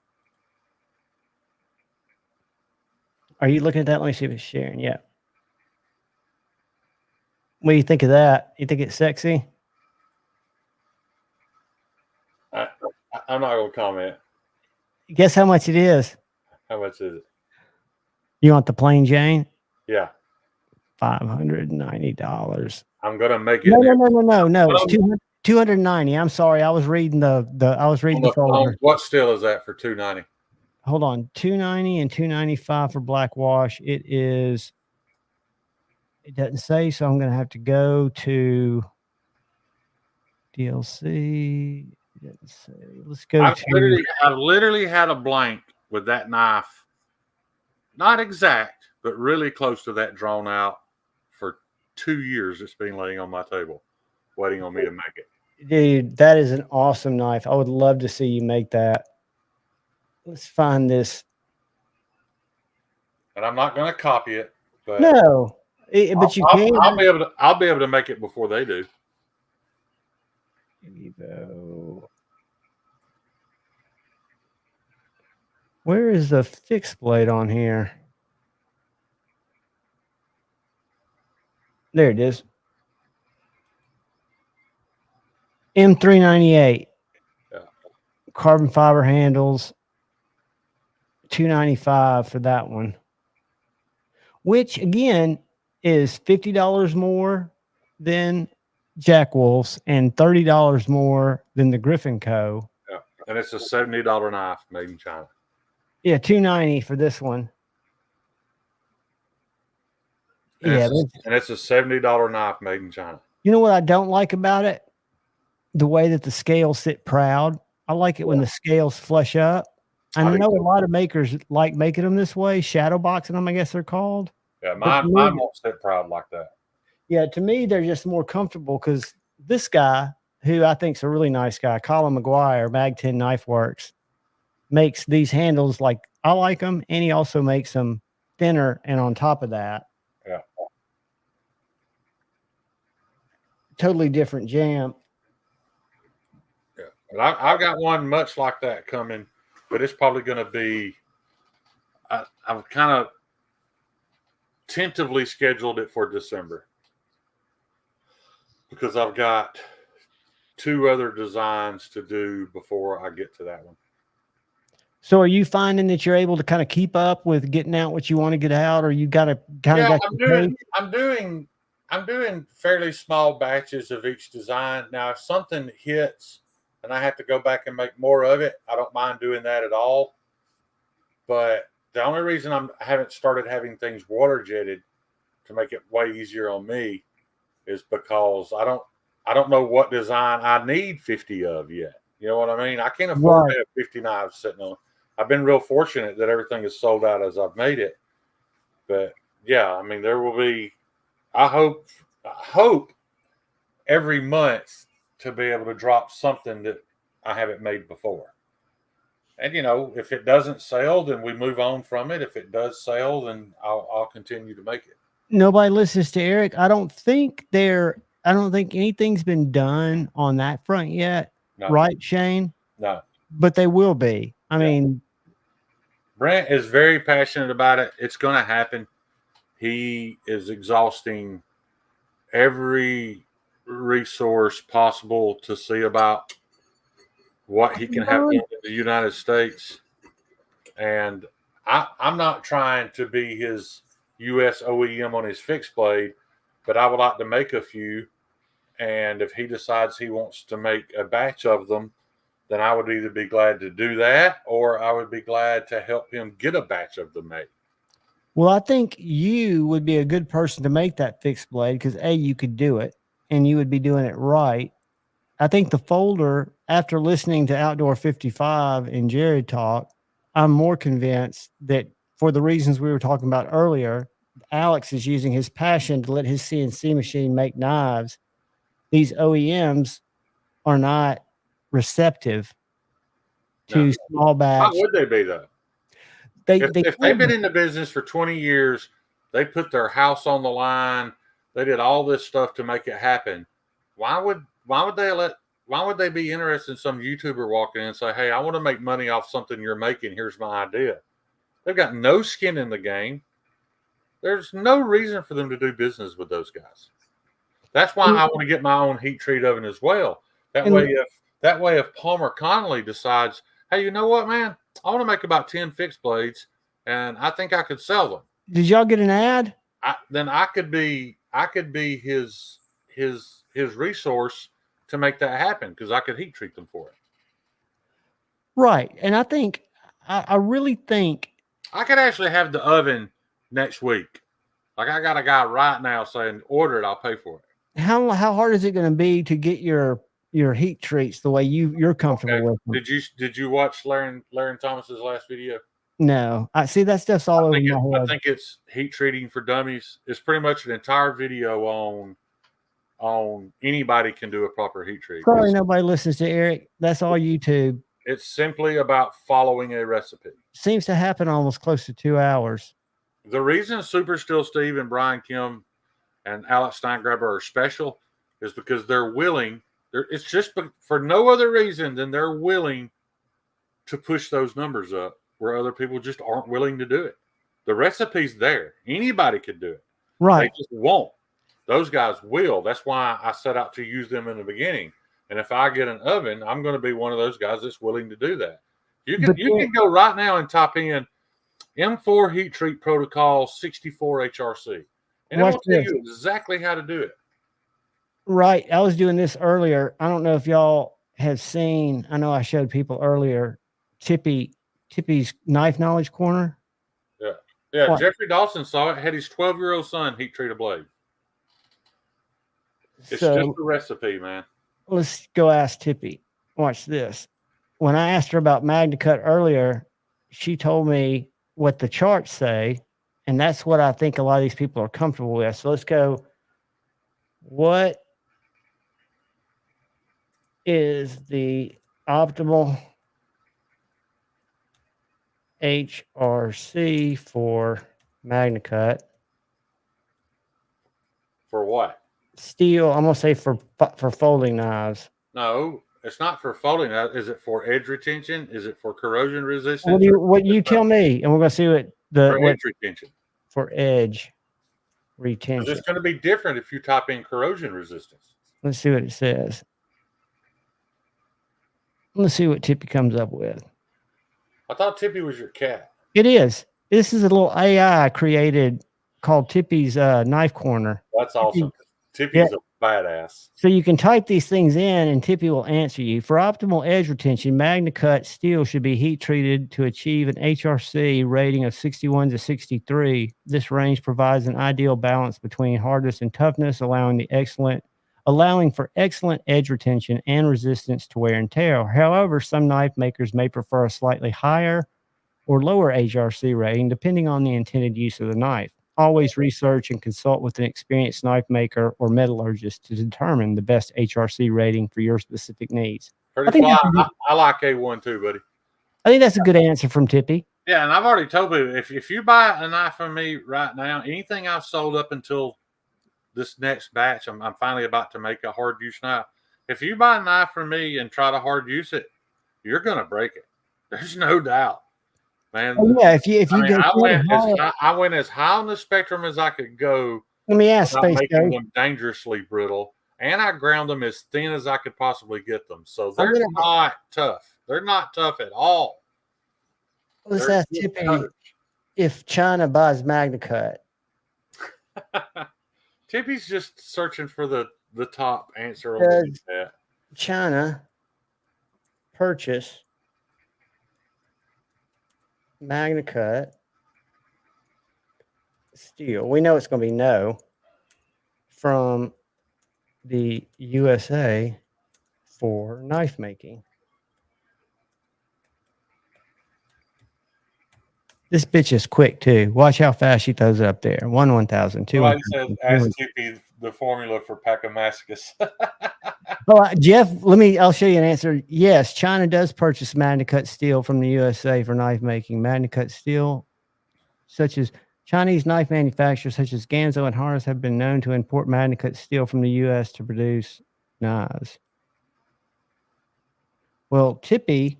Are you looking at that? Let me see if it's sharing. Yeah. What do you think of that? You think it's sexy? I'm not going to comment. Guess how much it is? How much is it? You want the plain Jane? Yeah. $590. I'm going to make it. No. It's 290. I'm sorry. I was reading the folder. What still is that for $290? Hold on. $290 and $295 for black wash. It doesn't say, so I'm going to have to go to DLC. It doesn't say. Let's go I've literally had a blank with that knife. Not exact, but really close to that drawn out for 2 years. It's been laying on my table, waiting on me to make it. Dude, that is an awesome knife. I would love to see you make that. Let's find this. And I'm not going to copy it, but no, but you can. I'll be able to make it before they do. Where is the fixed blade on here? There it is. M398. Yeah. Carbon fiber handles. $295 for that one. Which again is $50 more than Jack Wolf's and $30 more than the Griffin Co. Yeah. And it's a $70 knife made in China. Yeah, $290 for this one. And it's a $70 knife made in China. You know what I don't like about it? The way that the scales sit proud. I like it when the scales flush up. I know a lot of makers like making them this way, shadow boxing them, I guess they're called. Yeah, mine won't sit proud like that. Yeah, to me, they're just more comfortable because this guy, who I think is a really nice guy, Colin McGuire, Mag 10 Knife Works, makes these handles like I like them, and he also makes them thinner. And on top of that, yeah, totally different jam. Yeah, but I've got one much like that coming, but it's probably going to be. I've kind of tentatively scheduled it for December because I've got 2 other designs to do before I get to that one. So are you finding that you're able to kind of keep up with getting out what you want to get out, or you got to kind of I'm doing fairly small batches of each design. Now, if something hits and I have to go back and make more of it, I don't mind doing that at all. But the only reason I haven't started having things water jetted to make it way easier on me is because I don't know what design I need 50 of yet. You know what I mean? I can't afford to have 50 knives sitting on. I've been real fortunate that everything is sold out as I've made it. But yeah, I mean, there will be, I hope every month to be able to drop something that I haven't made before. And you know, if it doesn't sell, then we move on from it. If it does sell, then I'll continue to make it. Nobody listens to Eric. I don't think anything's been done on that front yet. No. Right, Shane? No. But they will be. I mean, Brent is very passionate about it. It's going to happen. He is exhausting every resource possible to see about what he can have done in the United States. And I'm not trying to be his U.S. OEM on his fixed blade, but I would like to make a few. And if he decides he wants to make a batch of them, then I would either be glad to do that or I would be glad to help him get a batch of them made. well, I think you would be a good person to make that fixed blade because you could do it and you would be doing it right. I think the folder, after listening to Outdoor 55 and Jared talk, I'm more convinced that for the reasons we were talking about earlier, Alex is using his passion to let his CNC machine make knives. These OEMs are not receptive to small batch. How would they be though? If they've been in the business for 20 years, they put their house on the line, they did all this stuff to make it happen. Why would they be interested in some YouTuber walking in and say, hey, I want to make money off something you're making. Here's my idea. They've got no skin in the game. There's no reason for them to do business with those guys. That's why I want to get my own heat treat oven as well. That way, if Palmer Connolly decides, hey, you know what, man? I want to make about 10 fixed blades, and I think I could sell them. Did y'all get an ad? Then I could be his resource to make that happen because I could heat treat them for it. Right. And I really think I could actually have the oven next week. Like I got a guy right now saying, order it, I'll pay for it. How hard is it going to be to get your heat treats the way you're comfortable with them? Did you watch Larry Thomas's last video? No. I see that stuff's all over my head. I think it's heat treating for dummies. It's pretty much an entire video on anybody can do a proper heat treat. Sorry, nobody listens to Eric. That's all YouTube. It's simply about following a recipe. Seems to happen almost close to 2 hours. The reason Super Still Steve and Brian Kim and Alex Steingraber are special is because they're willing. It's just for no other reason than they're willing to push those numbers up where other people just aren't willing to do it. The recipe's there. Anybody could do it. Right. They just won't. Those guys will. That's why I set out to use them in the beginning. And if I get an oven, I'm going to be one of those guys that's willing to do that. You can go right now and type in M4 heat treat protocol 64 HRC. And it will tell you exactly how to do it. Right. I was doing this earlier. I don't know if y'all have seen, I know I showed people earlier, Tippy's Knife Knowledge Corner. Yeah. Yeah. What? Jeffrey Dawson saw it, had his 12-year-old son heat treat a blade. It's just a recipe, man. Let's go ask Tippy. Watch this. When I asked her about MagnaCut earlier, she told me what the charts say, and that's what I think a lot of these people are comfortable with. So let's go. What is the optimal HRC for MagnaCut? For what? Steel. I'm gonna say for folding knives. No, it's not for folding. Is it for edge retention? Is it for corrosion resistance? What you tell me, and we're gonna see what edge retention. For edge retention. It's going to be different if you type in corrosion resistance. Let's see what it says. Let's see what Tippy comes up with. I thought Tippy was your cat. It is. This is a little AI created called Tippy's Knife Corner. That's awesome. Tippy's a badass. So you can type these things in and Tippy will answer you. For optimal edge retention, MagnaCut steel should be heat treated to achieve an HRC rating of 61 to 63. This range provides an ideal balance between hardness and toughness, allowing for excellent edge retention and resistance to wear and tear. However, some knife makers may prefer a slightly higher or lower HRC rating, depending on the intended use of the knife. Always research and consult with an experienced knife maker or metallurgist to determine the best HRC rating for your specific needs. Pretty fly. I like A1 too, buddy. I think that's a good answer from Tippy. Yeah, and I've already told you, if you buy a knife from me right now, anything I've sold up until this next batch, I'm finally about to make a hard use knife. If you buy a knife from me and try to hard use it, you're gonna break it. There's no doubt. Man, oh, yeah, I went as high on the spectrum as I could go. Let me ask without Space making Ghost. them dangerously brittle, and I ground them as thin as I could possibly get them. So they're not tough. They're not tough at all. Let's ask Tippy if China buys MagnaCut. Tippy's just searching for the top answer on that. China purchase MagnaCut steel. We know it's going to be no from the USA for knife making. This bitch is quick too. Watch how fast she throws it up there. 1,000, 2. Like I said, ask Tippy the formula for Pachymascus. Jeff, I'll show you an answer. Yes, China does purchase MagnaCut steel from the USA for knife making. MagnaCut steel, such as Chinese knife manufacturers such as Ganzo and Harris, have been known to import MagnaCut steel from the US to produce knives. Well, Tippy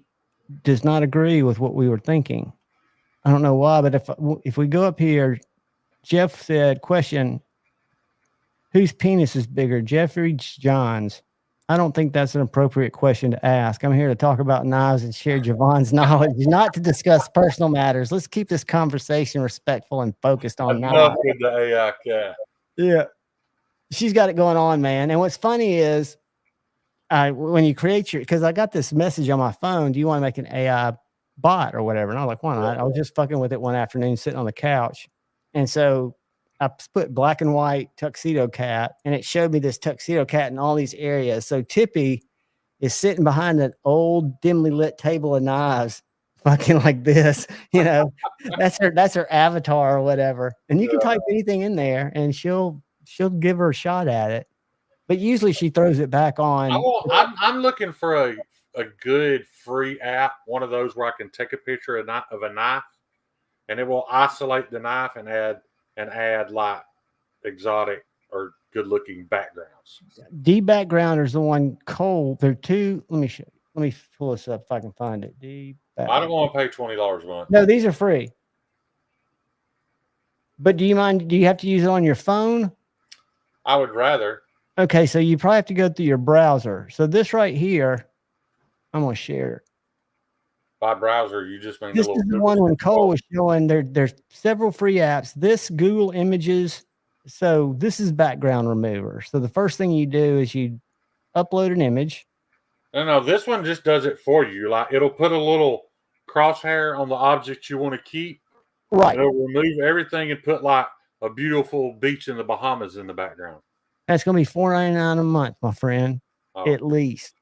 does not agree with what we were thinking. I don't know why, but if we go up here, Jeff said, question, whose penis is bigger, Jeffrey's, John's? I don't think that's an appropriate question to ask. I'm here to talk about knives and share Javon's knowledge, not to discuss personal matters. Let's keep this conversation respectful and focused on knives. With the AI cat. Yeah. She's got it going on, man. And what's funny is when you create because I got this message on my phone, do you want to make an AI bot or whatever? And I was like, why not? I was just fucking with it one afternoon sitting on the couch. And so I put black and white tuxedo cat, and it showed me this tuxedo cat in all these areas. So Tippy is sitting behind an old dimly lit table of knives, fucking like this, that's her avatar or whatever. And you can type anything in there and she'll give her a shot at it. But usually she throws it back on. I'm looking for a good free app, one of those where I can take a picture of a knife and it will isolate the knife and add like exotic or good looking backgrounds. D-Backgrounder is the one Cole. There are two. Let me pull this up if I can find it. I don't want to pay $20 a month. No, these are free. But do you have to use it on your phone? I would rather. Okay, so you probably have to go through your browser. So this right here, I'm going to share. By browser, you just mean this is the one when Cole was showing there's several free apps. This Google Images. So this is background remover. So the first thing you do is you upload an image. No, this one just does it for you. Like it'll put a little crosshair on the object you want to keep. Right. It'll remove everything and put like a beautiful beach in the Bahamas in the background. That's going to be $4.99 a month, my friend. At least.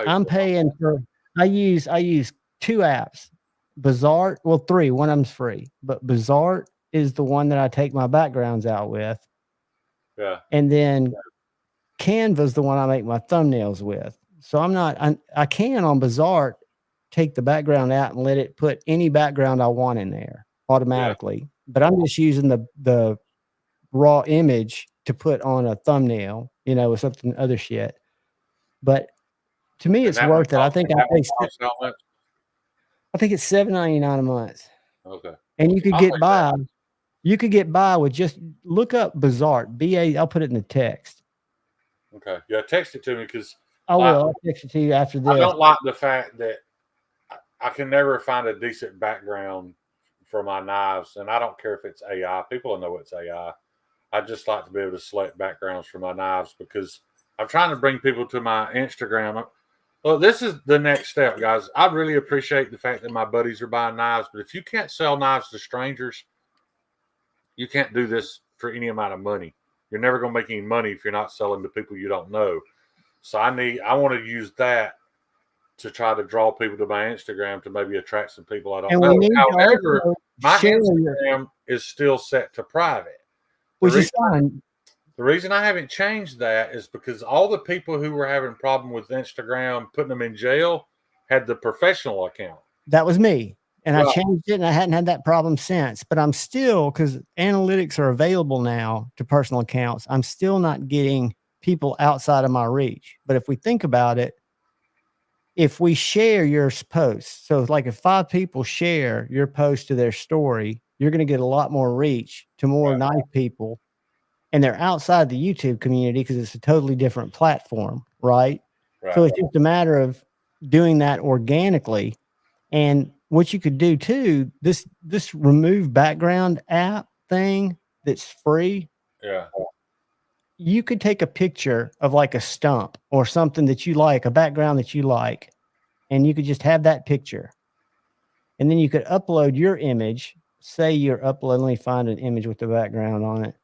I'm paying for. I use 2 apps. Bazaar, well, 3. One of them's free, but Bazaar is the one that I take my backgrounds out with. Yeah. And then Canva's the one I make my thumbnails with. So I can on Bazaar take the background out and let it put any background I want in there automatically. Yeah. But I'm just using the raw image to put on a thumbnail, with something other shit. But to me, it's worth it. I think it's $7.99 a month. Okay. And you could get by. You could get by with just look up Bazaar. I'll put it in the text. Okay. Yeah, text it to me because I will. I'll text it to you after this. I don't like the fact that I can never find a decent background for my knives, and I don't care if it's AI. People know it's AI. I just like to be able to select backgrounds for my knives because I'm trying to bring people to my Instagram. Well, this is the next step, guys. I really appreciate the fact that my buddies are buying knives, but if you can't sell knives to strangers, you can't do this for any amount of money. You're never going to make any money if you're not selling to people you don't know. So I want to use that to try to draw people to my Instagram to maybe attract some people I don't And know. we need However, to my share Instagram is still set to private. which is fine. The reason I haven't changed that is because all the people who were having problem with Instagram putting them in jail had the professional account. That was me. And Right. I changed it and I hadn't had that problem since. But I'm still, because analytics are available now to personal accounts, I'm still not getting people outside of my reach. But if we think about it, if we share your posts, so like if 5 people share your post to their story, you're going to get a lot more reach to more knife people. And they're outside the YouTube community because it's a totally different platform, right? So it's just a matter of doing that organically. And what you could do too, this remove background app thing that's free. Yeah. You could take a picture of like a stump or something that you like, a background that you like, and you could just have that picture. And then you could upload your image. Say you're uploading, let me find an image with the background on it.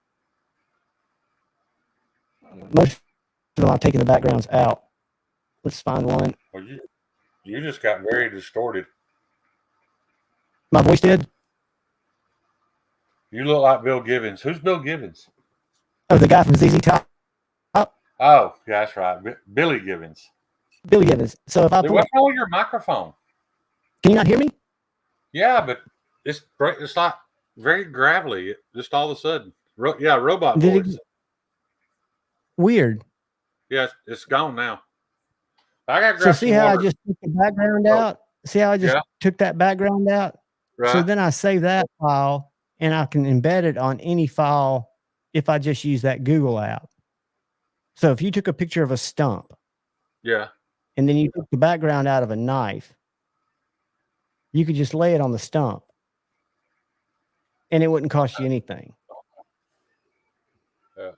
Most of them I'm taking the backgrounds out. Let's find one. Well, you just got very distorted. My voice did? You look like Bill Gibbons. Who's Bill Gibbons? Oh, the guy from ZZ Top. Oh, yeah, that's right. Billy Gibbons. Billy Gibbons. So if I Dude, what's wrong with your microphone? Can you not hear me? Yeah, but it's like very gravelly. Just all of a sudden. Robot Did voice. Weird. Yeah, it's gone now. I got to So grab see some how water. I just took the background out? See how I just took that background out? Right. So then I save that file and I can embed it on any file if I just use that Google app. So if you took a picture of a stump, Yeah. and then you took the background out of a knife, you could just lay it on the stump and it wouldn't cost you anything. Yeah.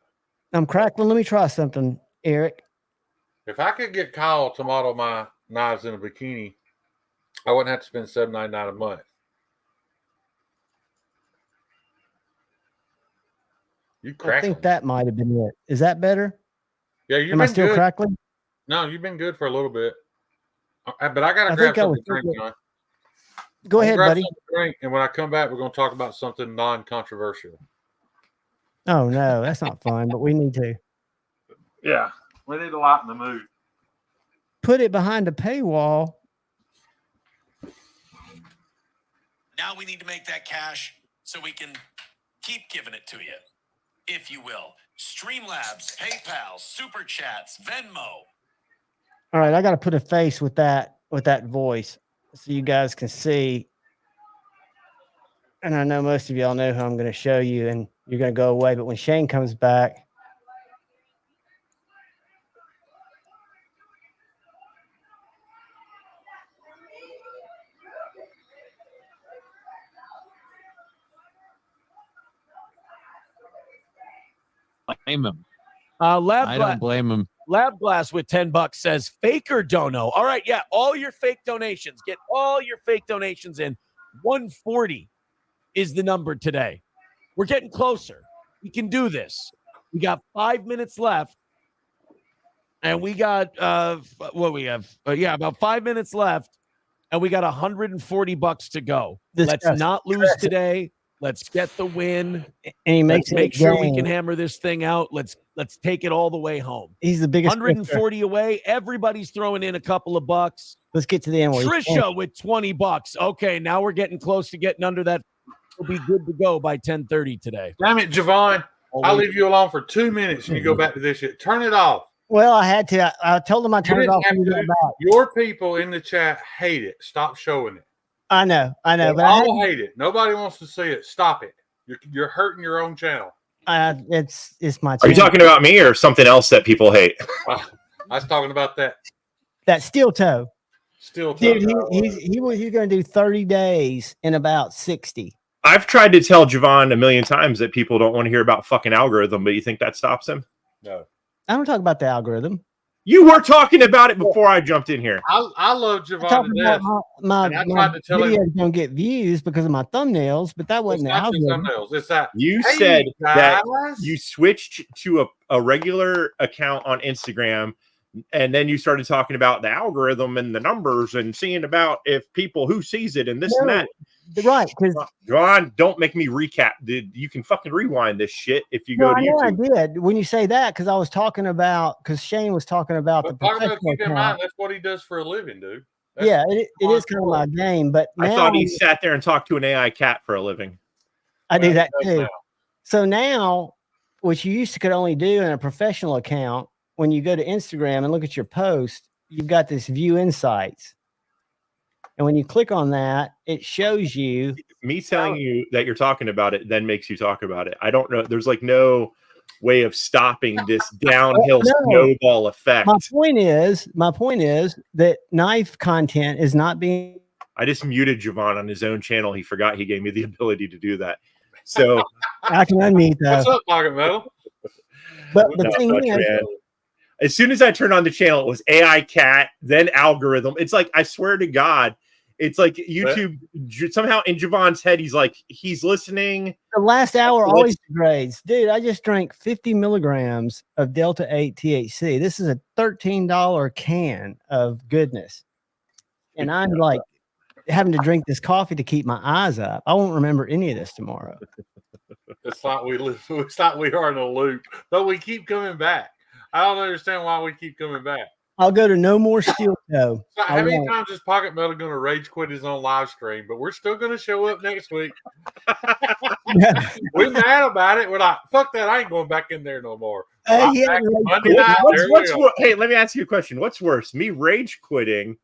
I'm crackling. Let me try something, Eric. If I could get Kyle to model my knives in a bikini, I wouldn't have to spend $7.99 a month. You crackling. I think that might have been it. Is that better? Yeah, you've Am I been still good. crackling? No, you've been good for a little bit. But I got to I grab think I was something to drink, thinking- John. Go ahead, grab buddy. something to drink, and when I come back, we're going to talk about something non-controversial. Oh, no, that's not fun, but we need to. Yeah, we need to lighten the mood. Put it behind a paywall. Now we need to make that cash so we can keep giving it to you, if you will. Streamlabs, PayPal, Super Chats, Venmo. All right, I got to put a face with that voice so you guys can see. And I know most of y'all know who I'm going to show you, and you're going to go away. But when Shane comes back, blame him. I don't blame him. Lab Glass with $10 says faker dono. All right, yeah, all your fake donations. Get all your fake donations in. 140 is the number today. We're getting closer. We can do this. We got 5 minutes left. And we got what we have. About 5 minutes left. And we got $140 to go. Let's not lose today. Let's get the win. and he makes Let's make sure we can hammer this thing out. Let's take it all the way home. He's the biggest. 140 away. Everybody's throwing in a couple of bucks. Let's get to the end. Trisha with $20. Okay, now we're getting close to getting under that. We'll be good to go by 10:30 today. Damn it, Javon. I'll leave you alone for 2 minutes and you go back to this shit. Turn it off. Well, I had to. I told him I turned it off. Your people in the chat hate it. Stop showing it. I know. They all hate it. Nobody wants to see it. Stop it. You're hurting your own channel. It's my channel. Are you talking about me or something else that people hate? I was talking about that. That steel toe. Steel toe. Dude, he's going to do 30 days in about 60. I've tried to tell Javon a million times that people don't want to hear about fucking algorithm, but you think that stops him? No. I don't talk about the algorithm. You were talking about it before I jumped in here. I love I Javon talk to about death. my And I tried to tell him- videos don't get views because of my thumbnails, but that It's wasn't the not just algorithm. thumbnails. It's that You hey, said that guys. you switched to a regular account on Instagram, and then you started talking about the algorithm and the numbers and seeing about if people who sees it and this and that. Right, because John, don't make me recap. You can fucking rewind this shit if you go I to know YouTube. I did when you say that because I was talking about because Shane was talking about the But talk about professional keep in mind account. that's what he does for a living, dude. That's Yeah, it is kind of my game, but I now thought he sat there and talked to an AI cat for a living. I do Well, that he does too. now. So now, which you used to could only do in a professional account, when you go to Instagram and look at your post, you've got this view insights. And when you click on that, it shows you. Me telling you that you're talking about it then makes you talk about it. I don't know. There's like no way of stopping this downhill snowball effect. My point is that knife content is not being. I just muted Javon on his own channel. He forgot he gave me the ability to do that. So I can unmute What's that. up, Pocket Metal? But the Not thing much, is, man. As soon as I turned on the channel, it was AI cat, then algorithm. It's like, I swear to God, it's like YouTube somehow in Javon's head, he's like, he's listening. the last hour always degrades. Dude, I just drank 50 milligrams of Delta 8 THC. This is a $13 can of goodness. And I'm like having to drink this coffee to keep my eyes up. I won't remember any of this tomorrow. It's like we live. It's like we are in a loop, but we keep coming back. I don't understand why we keep coming back. I'll go to no more steel toe. So how many times is Pocket Metal going to rage quit his own live stream? But we're still going to show up next week. We're mad about it. We're like, fuck that. I ain't going back in there no more. Yeah, Monday night, Hey, let me ask you a question. What's worse, me rage quitting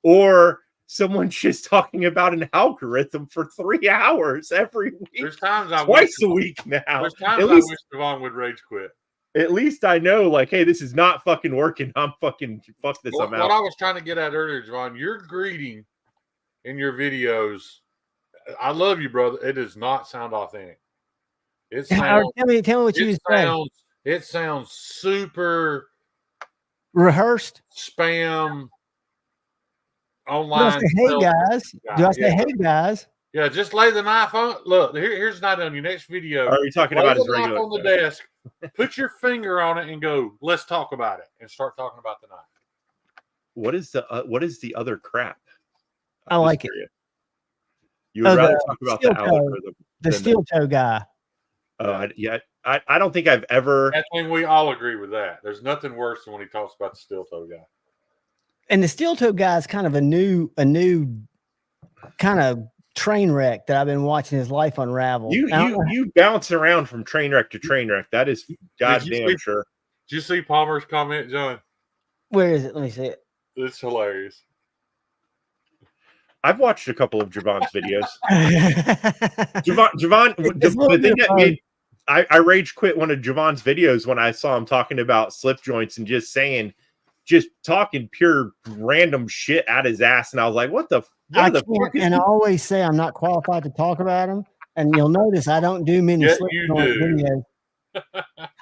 or someone just talking about an algorithm for 3 hours every week? There's times I twice a week now. There's times At I least- wish Devon would rage quit. At least I know, like, hey, this is not fucking working. I'm fucking fuck this. I'm What out. I was trying to get at earlier, Javon, your greeting in your videos, I love you, brother. It does not sound authentic. It sounds. Tell me what you say. It sounds super Rehearsed. spam. Do I Online. say, hey guys? Do I say, Yeah. hey guys? Yeah, just lay the knife on. Look, here's not on your next video. Are you talking Lay about the his knife regular? on the desk. Put your finger on it and go. Let's talk about it and start talking about the knife. What is the other crap? I like it. You would rather the talk about steel the toe. algorithm. The steel toe guy. I don't think I've ever. I think we all agree with that. There's nothing worse than when he talks about the steel toe guy. And the steel toe guy is kind of a new kind of train wreck that I've been watching his life unravel. You bounce around from train wreck to train wreck. That is goddamn sure. Did you see Palmer's comment, John? Where is it? Let me see it. It's hilarious. I've watched a couple of Javon's videos. Javon, the thing that made I rage quit one of Javon's videos when I saw him talking about slip joints and just talking pure random shit out his ass, and I was like, "What the? I always say I'm not qualified to talk about them, and you'll notice I don't do many slip joint videos.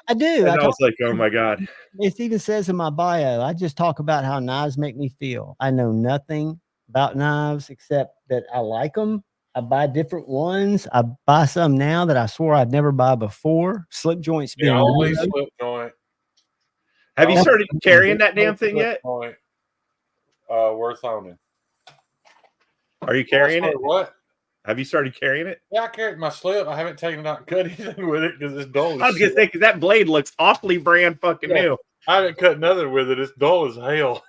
I do. And I was like, "Oh my god!" It even says in my bio, I just talk about how knives make me feel. I know nothing about knives except that I like them. I buy different ones. I buy some now that I swore I'd never buy before. Slip joints. The only slip joint. Have you started carrying that damn thing yet? Worth owning. Are you carrying it? What? Have you started carrying it? Yeah, I carried my slip. I haven't taken it out and cut anything with it because it's dull. I was gonna say because that blade looks awfully brand fucking new. I haven't cut nothing with it. It's dull as hell.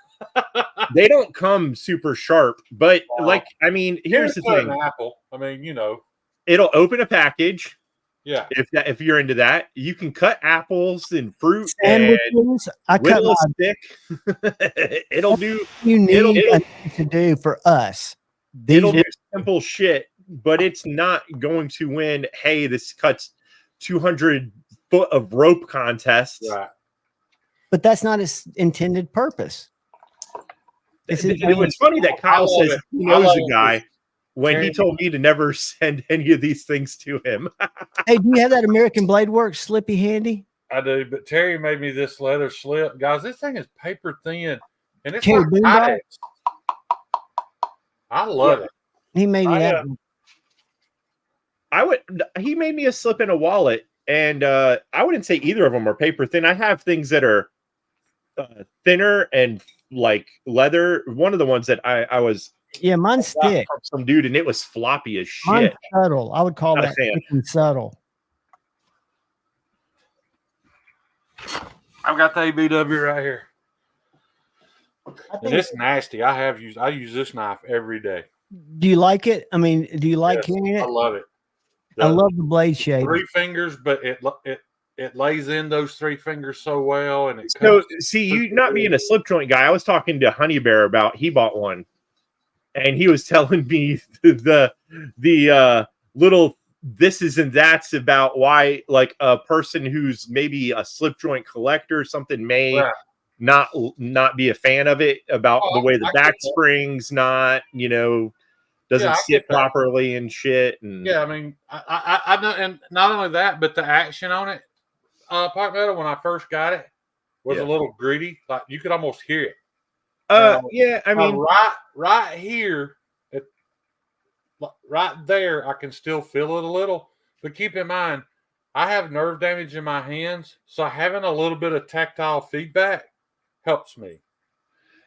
They don't come super sharp, but like, I mean, here's the thing. An apple. I mean, you know, it'll open a package. Yeah. If you're into that, you can cut apples and fruit sandwiches. I cut a stick. It'll do. You need to do for us. It'll do simple shit, but it's not going to win. Hey, this cuts 200 foot of rope contest. Right. But that's not its intended purpose. It's funny that Kyle says he knows a guy when Terry, he told me to never send any of these things to him. Hey, do you have that American Blade Works slippy handy? I do, but Terry made me this leather slip. Guys, this thing is paper thin, and it's Terry like Boondogg? Kydex. I love it. He made me that. He made me a slip in a wallet, and I wouldn't say either of them are paper thin. I have things that are thinner and like leather. One of the ones that I was Mine's got thick. from some dude, and it was floppy as Mine's shit. subtle. I would call Not a that fan. thick and subtle. I've got the ABW right here. And it's nasty. I use this knife every day. Do you like it? I mean, do you like Yes, carrying it? I love it. I love the blade shape. 3 fingers, but it lays in those 3 fingers so well, and it So, comes. see, you not being a slip joint guy, I was talking to Honey Bear about he bought one, and he was telling me the little this and that's about why like a person who's maybe a slip joint collector or something may not be a fan of it, about the way the back springs doesn't sit properly and shit. And yeah, I mean, I know, and not only that, but the action on it, Park Metal, when I first got it, was a little gritty. Like you could almost hear it. yeah, I mean, right here, right there, I can still feel it a little. But keep in mind, I have nerve damage in my hands, so having a little bit of tactile feedback helps me.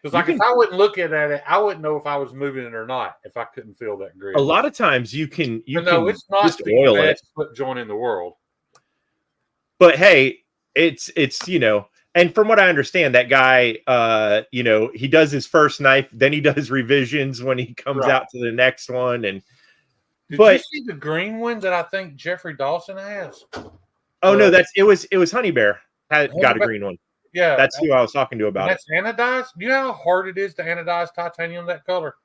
Because if I wouldn't look at it, I wouldn't know if I was moving it or not if I couldn't feel that grit. A lot of times you can it's not just the oil best it. slip joint in the world. But hey, it's and from what I understand, that guy, he does his first knife, then he does revisions when he comes out to the next one. And Did you see the green one that I think Jeffrey Dawson has? Oh no, it was Honey Bear got a green one. Yeah, that's who I was talking to about it. That's anodized. Do you know how hard it is to anodize titanium that color?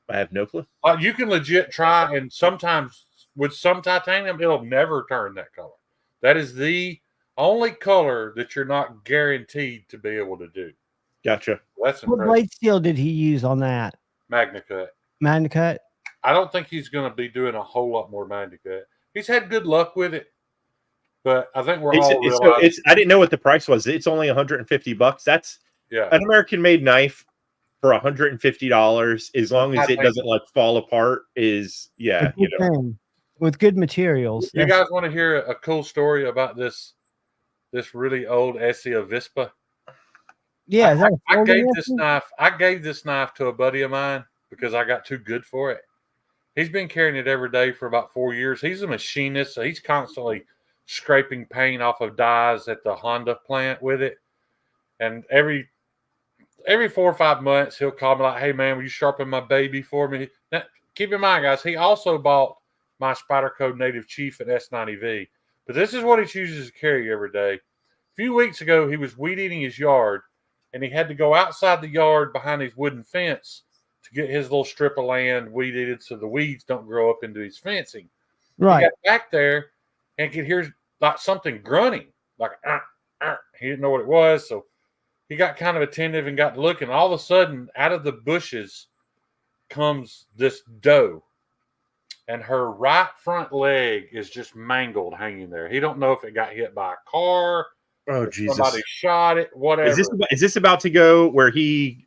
I have no clue. You can legit try, and sometimes with some titanium, it'll never turn that color. That is the only color that you're not guaranteed to be able to do. Gotcha. That's what impressive. blade steel did he use on that? Magna Cut. Magna Cut? I don't think he's going to be doing a whole lot more Magna Cut. He's had good luck with it, but I think I didn't know what the price was. It's only $150. That's an American-made knife for $150, as long as it doesn't like fall apart. With good materials. You guys want to hear a cool story about this really old Essie Avispa? Yeah, I gave this knife to a buddy of mine because I got too good for it. He's been carrying it every day for about 4 years. He's a machinist, so he's constantly scraping paint off of dies at the Honda plant with it. And every 4 or 5 months, he'll call me like, "Hey man, will you sharpen my baby for me?" Now, keep in mind, guys, he also bought my Spyderco Native Chief at S90V. But this is what he chooses to carry every day. A few weeks ago, he was weed eating his yard, and he had to go outside the yard behind his wooden fence to get his little strip of land weed eated so the weeds don't grow up into his fencing. Right. He got back there and could hear like something grunting, like he didn't know what it was, so he got kind of attentive and got to looking. All of a sudden, out of the bushes comes this doe, and her right front leg is just mangled, hanging there. He don't know if it got hit by a car. Oh Jesus! Somebody shot it. Whatever. Is this about to go where he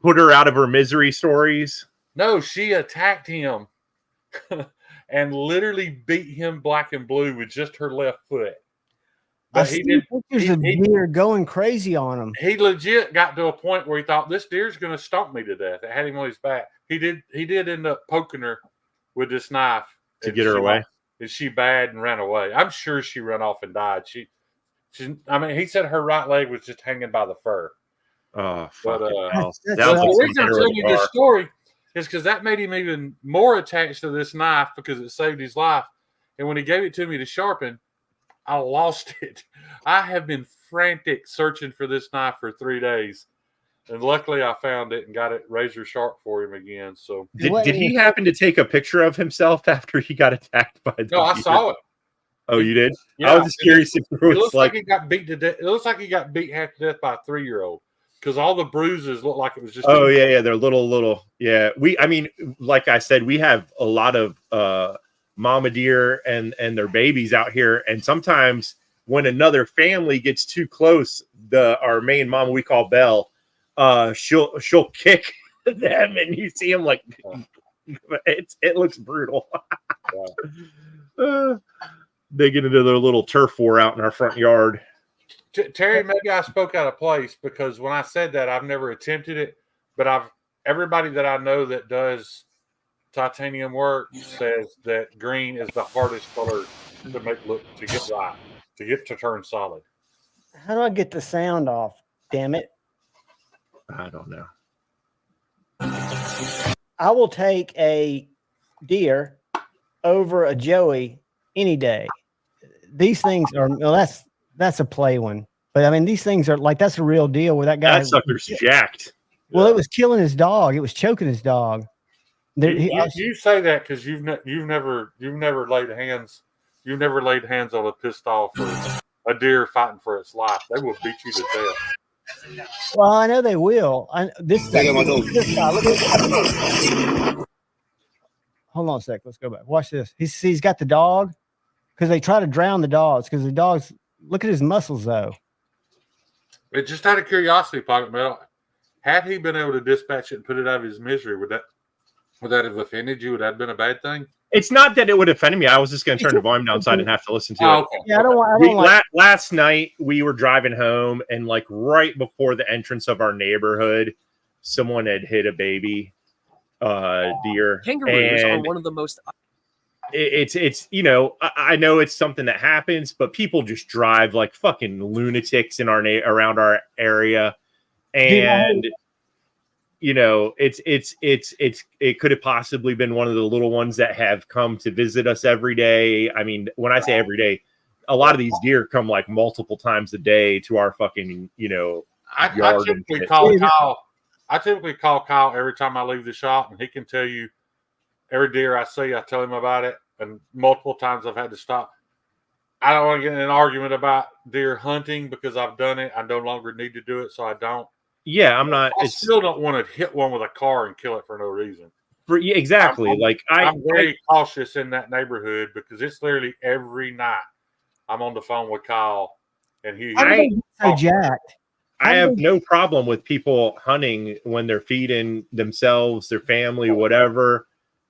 put her out of her misery stories? No, she attacked him and literally beat him black and blue with just her left foot. But pictures of deer going crazy on him. He legit got to a point where he thought this deer's going to stomp me to death. It had him on his back. He did end up poking her with this knife to get her away. And she bad and ran away. I'm sure she ran off and died. He said her right leg was just hanging by the fur. Oh, but the reason I'm telling you this story is because that made him even more attached to this knife because it saved his life. And when he gave it to me to sharpen, I lost it. I have been frantic searching for this knife for 3 days. And luckily I found it and got it razor sharp for him again. So did he happen to take a picture of himself after he got attacked by the No, I saw it. Oh, you did? Yeah, I was just curious if it looks like he got beat to death. It looks like he got beat half to death by a 3-year-old. because all the bruises look like it was just. Oh yeah, they're little. Yeah, I mean, like I said, we have a lot of mama deer and their babies out here, and sometimes when another family gets too close, our main mama, we call Belle, she'll kick them, and you see them like it looks brutal. They get into their little turf war out in our front yard. Terry, maybe I spoke out of place because when I said that, I've never attempted it, but everybody that I know that does titanium work says that green is the hardest color to get right, to turn solid. How do I get the sound off? Damn it. I don't know. I will take a deer over a Joey any day. These things are, well, that's a play one. But I mean, these things are like, that's a real deal where that guy. That sucker's jacked. Well, it was killing his dog. It was choking his dog. You say that because you've never laid hands on a pissed off or a deer fighting for its life. They will beat you to death. Well, I know they will. Hold on a sec. Let's go back. Watch this. He's got the dog because they try to drown the dogs because the dogs. Look at his muscles though. It just out of curiosity, Pocket Metal. Had he been able to dispatch it and put it out of his misery, would that have offended you? Would that have been a bad thing? It's not that it would offend me. I was just going to turn the volume downside and have to listen to it. Okay. Yeah, I don't like. Last night we were driving home, and like right before the entrance of our neighborhood, someone had hit a baby deer. Kangaroos are one of the most. It's you know, I know it's something that happens, but people just drive like fucking lunatics in around our area, and you know, it could have possibly been one of the little ones that have come to visit us every day. I mean, when I say every day, a lot of these deer come like multiple times a day to our fucking, you know, I typically call Kyle. I typically call Kyle every time I leave the shop, and he can tell you every deer I see, I tell him about it, and multiple times I've had to stop. I don't want to get in an argument about deer hunting because I've done it. I no longer need to do it, so I don't. Yeah, I'm not. I still don't want to hit one with a car and kill it for no reason. Yeah, exactly. I'm very cautious in that neighborhood because it's literally every night I'm on the phone with Kyle, and so jacked. I have no problem with people hunting when they're feeding themselves, their family, whatever.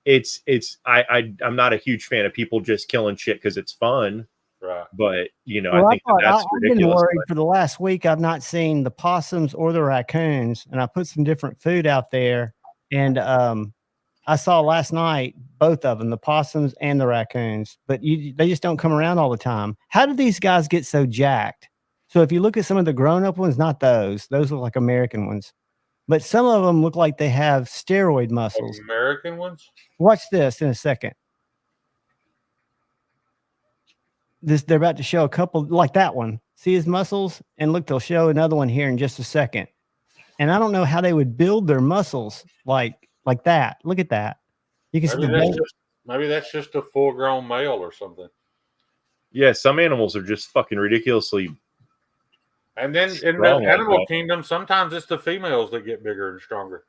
I'm not a huge fan of people just killing shit because it's fun. Right. But, you know, I think that's ridiculous. I've been worried for the last week. I've not seen the possums or the raccoons, and I put some different food out there. And I saw last night both of them, the possums and the raccoons, but they just don't come around all the time. How did these guys get so jacked? So if you look at some of the grown-up ones, not those look like American ones, but some of them look like they have steroid muscles. American ones? Watch this in a second. They're about to show a couple like that one. See his muscles? And look, they'll show another one here in just a second. And I don't know how they would build their muscles like that. Look at that. You can maybe that's just a full-grown male or something. Yeah, some animals are just fucking ridiculously. And then in the animal kingdom, sometimes it's the females that get bigger and stronger.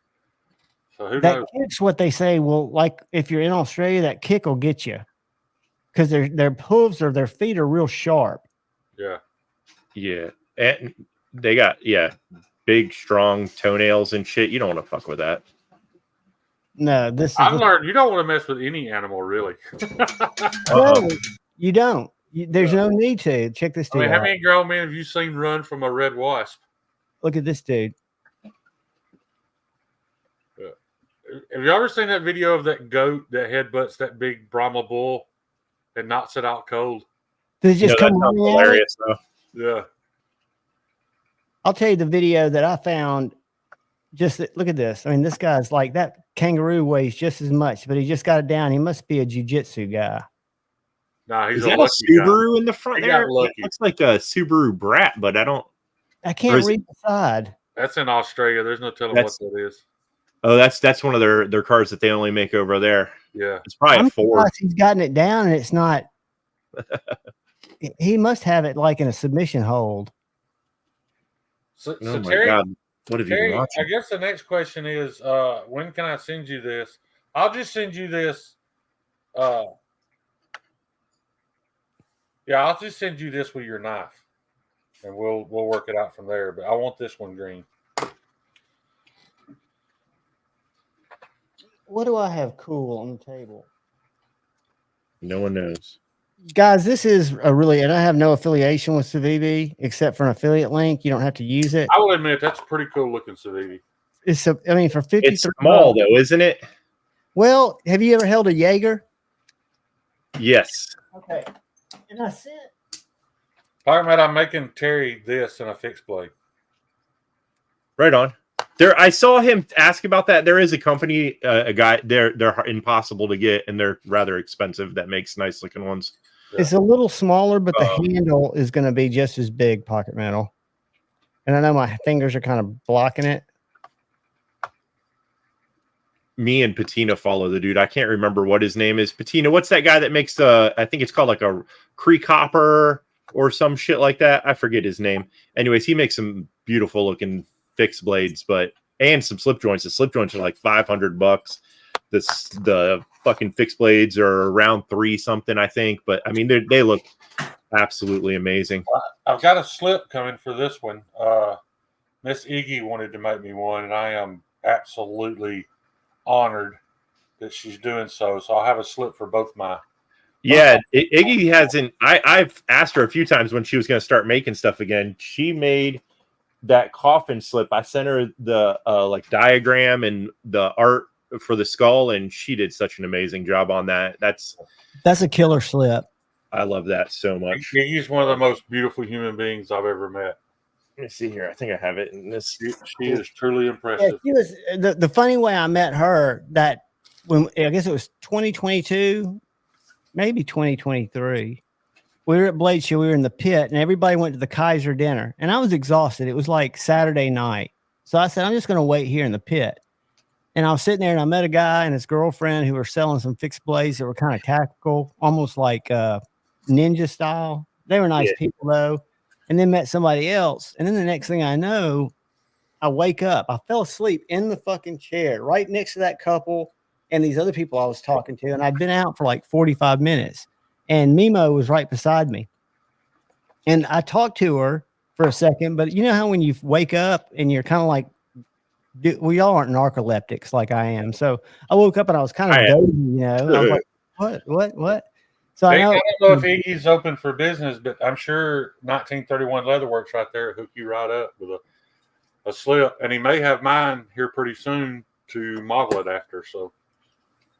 So who knows? Kick's what they say. Well, like if you're in Australia, that kick will get you because their hooves or their feet are real sharp. Yeah. Yeah. And they got, big, strong toenails and shit. You don't want to fuck with that. No, I've learned you don't want to mess with any animal, really. No, you don't. There's no need to. Check this dude out. How many grown men have you seen run from a red wasp? Look at this dude. Have you ever seen that video of that goat that headbutts that big Brahma bull and knocks it out cold? Does it just come running hilarious, though. Yeah. I'll tell you the video that I found. Just look at this. I mean, this guy's like that kangaroo weighs just as much, but he just got it down. He must be a jiu-jitsu guy. Nah, he's a Subaru guy. In the front there? It looks like a Subaru Brat, but I can't read the side. That's in Australia. There's no telling what that is. Oh, that's one of their cars that they only make over there. Yeah. It's probably a Ford. He's gotten it down and it's not. He must have it like in a submission hold. So Terry, What have you been Terry, I watching? guess the next question is, when can I send you this? I'll just send you this. Yeah, I'll just send you this with your knife, and we'll work it out from there. But I want this one green. What do I have cool on the table? No one knows. Guys, this is a really, and I have no affiliation with Civivi except for an affiliate link. You don't have to use it. I will admit that's a pretty cool looking Civivi. It's a, I mean, for 53 It's small bucks. though, isn't it? Well, have you ever held a Jaeger? Yes. Okay. And I sent. Talking about I'm making Terry this in a fixed blade. Right on. There, I saw him ask about that. There is a company, a guy. They're impossible to get, and they're rather expensive. That makes nice looking ones. It's a little smaller, but the handle is going to be just as big, pocket metal. And I know my fingers are kind of blocking it. Me and Patina follow the dude. I can't remember what his name is. Patina, what's that guy that makes the? I think it's called like a Cree copper or some shit like that. I forget his name. Anyways, he makes some beautiful looking fixed blades, and some slip joints. The slip joints are like $500. The fucking fixed blades are around $3 something, I think. But I mean, they look absolutely amazing. I've got a slip coming for this one. Miss Iggy wanted to make me one, and I am absolutely honored that she's doing so. So I'll have a slip for both my. Yeah, Iggy hasn't. I've asked her a few times when she was going to start making stuff again. She made that coffin slip. I sent her the like diagram and the art for the skull, and she did such an amazing job on that. That's a killer slip. I love that so much. Iggy's one of the most beautiful human beings I've ever met. Let me see here. I think I have it in this. She is truly impressive. Yeah, she was the funny way I met her. That when I guess it was 2022, maybe 2023. We were at Blade Show. We were in the pit, and everybody went to the Kaiser dinner. And I was exhausted. It was like Saturday night, so I said, "I'm just going to wait here in the pit." And I was sitting there, and I met a guy and his girlfriend who were selling some fixed blades that were kind of tactical, almost like ninja style. They were nice people though. And then met somebody else. And then the next thing I know, I wake up. I fell asleep in the fucking chair right next to that couple and these other people I was talking to. And I'd been out for like 45 minutes. And Mimo was right beside me. And I talked to her for a second. But you know how when you wake up and you're kind of like, we all aren't narcoleptics like I am. So I woke up and I was kind of dozing, you know. I was like, what? So I don't know if Iggy's open for business, but I'm sure 1931 Leatherworks right there hook you right up with a slip. And he may have mine here pretty soon to model it after. So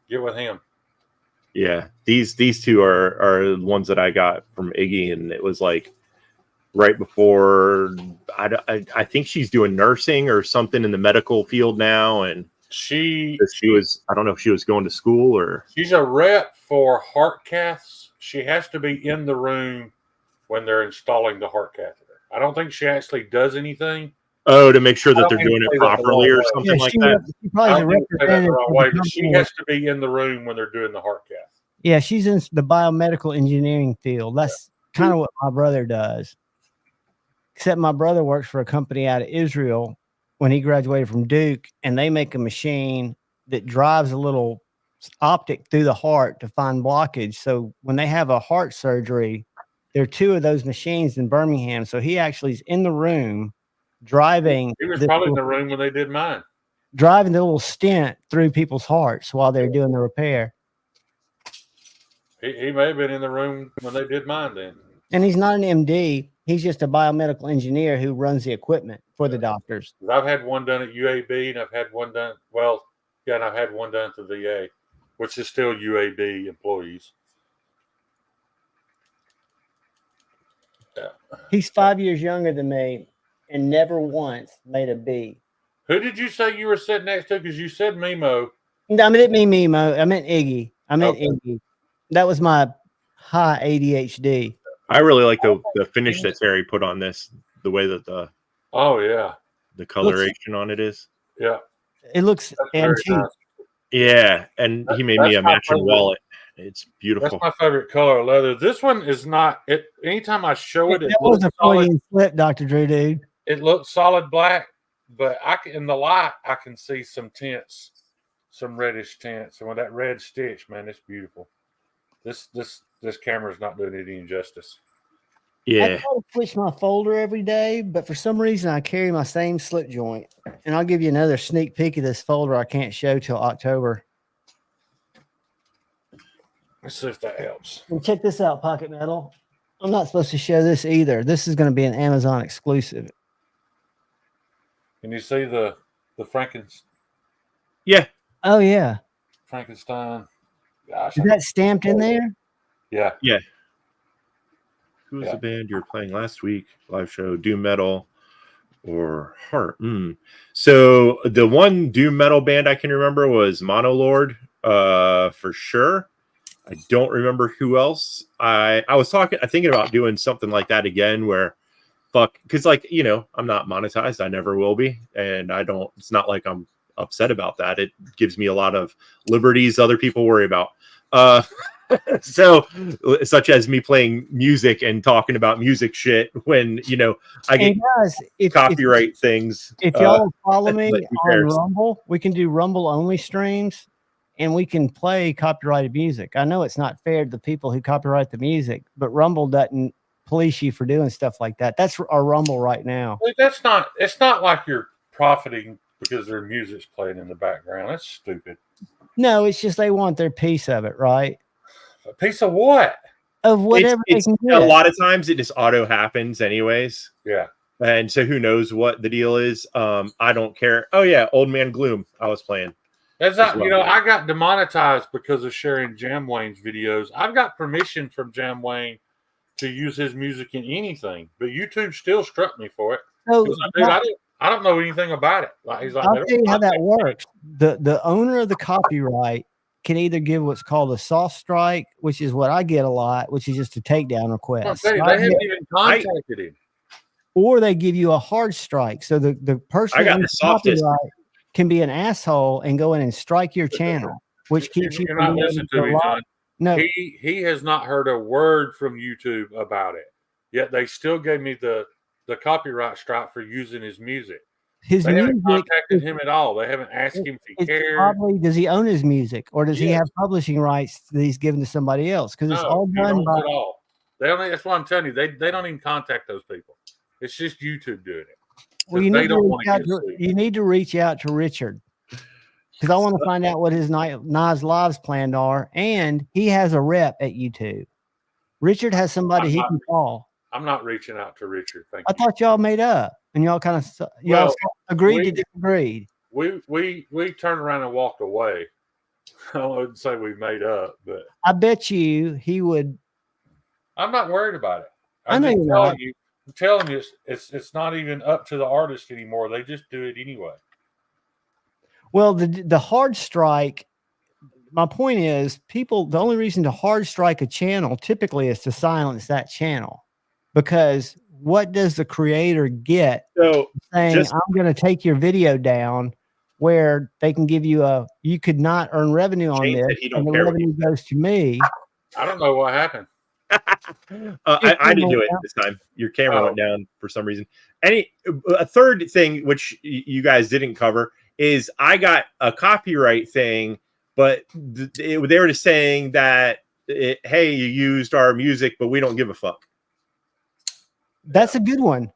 get with him. Yeah, these two are the ones that I got from Iggy, and it was like right before I think she's doing nursing or something in the medical field now, and she was, I don't know if she was going to school or she's a rep for heart caths. She has to be in the room when they're installing the heart catheter. I don't think she actually does anything. Oh, to make sure that they're doing it properly or something like that. She probably the wrong way, but she has to be in the room when they're doing the heart cath. Yeah, she's in the biomedical engineering field. That's kind of what my brother does. Except my brother works for a company out of Israel when he graduated from Duke, and they make a machine that drives a little optic through the heart to find blockage. So when they have a heart surgery, there are two of those machines in Birmingham. So he actually is in the room driving. He was probably in the room when they did mine. Driving the little stent through people's hearts while they're doing the repair. He may have been in the room when they did mine then. And he's not an MD. He's just a biomedical engineer who runs the equipment for the doctors. I've had one done at UAB, and I've had one done, and I've had one done at the VA, which is still UAB employees. Yeah. He's 5 years younger than me and never once made a B. Who did you say you were sitting next to? Because you said Mimo. No, I didn't mean Mimo. I meant Iggy. Iggy. That was my high ADHD. I really like the finish that Terry put on this. The way that the coloration on it is. Yeah, it looks antique. Nice. Yeah, and he made me a matching wallet. It's beautiful. That's my favorite color of leather. This one is not. Anytime I show it, it was a Freudian slip, Dr. Drew, dude. It looks solid black, but in the light I can see some tints, some reddish tints, and with that red stitch, man, it's beautiful. This camera's not doing it any justice. I Yeah. try to switch my folder every day, but for some reason I carry my same slip joint. And I'll give you another sneak peek of this folder I can't show till October. Let's see if that helps. And check this out, Pocket Metal. I'm not supposed to show this either. This is going to be an Amazon exclusive. Can you see the Yeah. Oh yeah. Frankenstein? Gosh, Is that stamped in there? yeah. Who was Yeah. the band you were playing last week? Live show, doom metal or heart? So the one doom metal band I can remember was Monolord, for sure. I don't remember who else. I was thinking about doing something like that again, where because I'm not monetized. I never will be, and it's not like I'm upset about that. It gives me a lot of liberties other people worry about. So such as me playing music and talking about music shit when I get And guys, copyright things. If y'all follow me but who on cares? Rumble, we can do Rumble only streams and we can play copyrighted music. I know it's not fair to the people who copyright the music, but Rumble doesn't police you for doing stuff like that. That's our Rumble right now. It's not like you're profiting because their music's playing in the background. That's stupid. No, it's just they want their piece of it, right? A piece of what? Of whatever they can A get. lot of times it just auto happens anyways. Yeah. And so who knows what the deal is? I don't care. Oh yeah, Old Man Gloom. I was playing. That's not, well. I got demonetized because of sharing Jam Wayne's videos. I've got permission from Jam Wayne to use his music in anything, but YouTube still struck me for it. So, He was like, dude, I don't know anything about it. Like, he's like, I'll "They tell don't you how that contact me." works. The owner of the copyright can either give what's called a soft strike, which is what I get a lot, which is just a takedown I'm request. saying, So they I haven't get- even contacted him. or they give you a hard strike. So the person I got in the softest. copyright can be an asshole and go in and strike your channel, which keeps you You're from not being able listening to to me, log- John. No, He has not heard a word from YouTube about it. Yet they still gave me the copyright strike for using his music. his They haven't music. contacted him at all. They haven't asked him if he It's cared. probably, does he own his music, or does he Yes. have publishing rights that he's given to somebody else? Because it's No, all he done owns by. it all. That's what I'm telling you. They don't even contact those people. It's just YouTube doing it. Well, you They need, don't to want reach to out get to, sued. you need to reach out to Richard, because I want to find out what his Nas Lives planned are, and he has a rep at YouTube. Richard has somebody he can call. I'm not reaching out to Richard. Thank I you. thought y'all made up, and y'all kind of Well, agreed we- to disagreed. We turned around and walked away. I wouldn't say we made up, but I bet you he would. I'm not worried about it. I know just you're telling not. you. I'm telling you, it's not even up to the artist anymore. They just do it anyway. Well, the hard strike. My point is, people. The only reason to hard strike a channel typically is to silence that channel, because what does the creator get So saying, I'm going to take your video down, where they can give you you could not earn revenue on Shane this, said he don't and the care what revenue goes to me. I don't know what happened. I didn't do it this time. Your camera went down for some reason. A third thing which you guys didn't cover is I got a copyright thing, but they were just saying that hey, you used our music, but we don't give a fuck. That's a good one.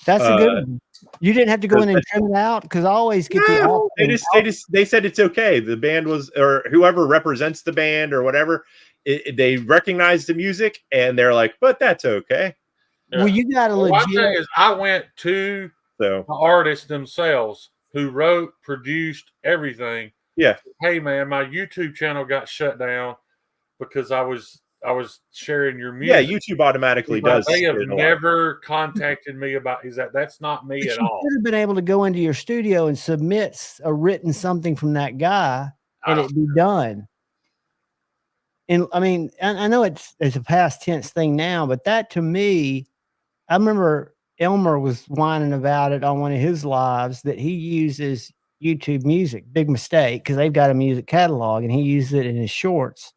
That's a good one. You didn't have to go in and trim it out, because I always get the option. They said it's okay. The band was, or whoever represents the band or whatever, they recognize the music and they're like, but that's okay. Well, you got to Well, one thing legit. is, I went to So the artists themselves who wrote, produced everything. Yeah. Hey man, my YouTube channel got shut down because I was sharing your music. yeah, YouTube automatically does. They have it a lot. never contacted me about. That's not me But at you all. should have been able to go into your studio and submit a written something from that guy, and it'd be done. And I mean, I know it's a past tense thing now, but that to me, I remember Elmer was whining about it on one of his lives that he uses YouTube music. Big mistake, because they've got a music catalog and he uses it in his shorts.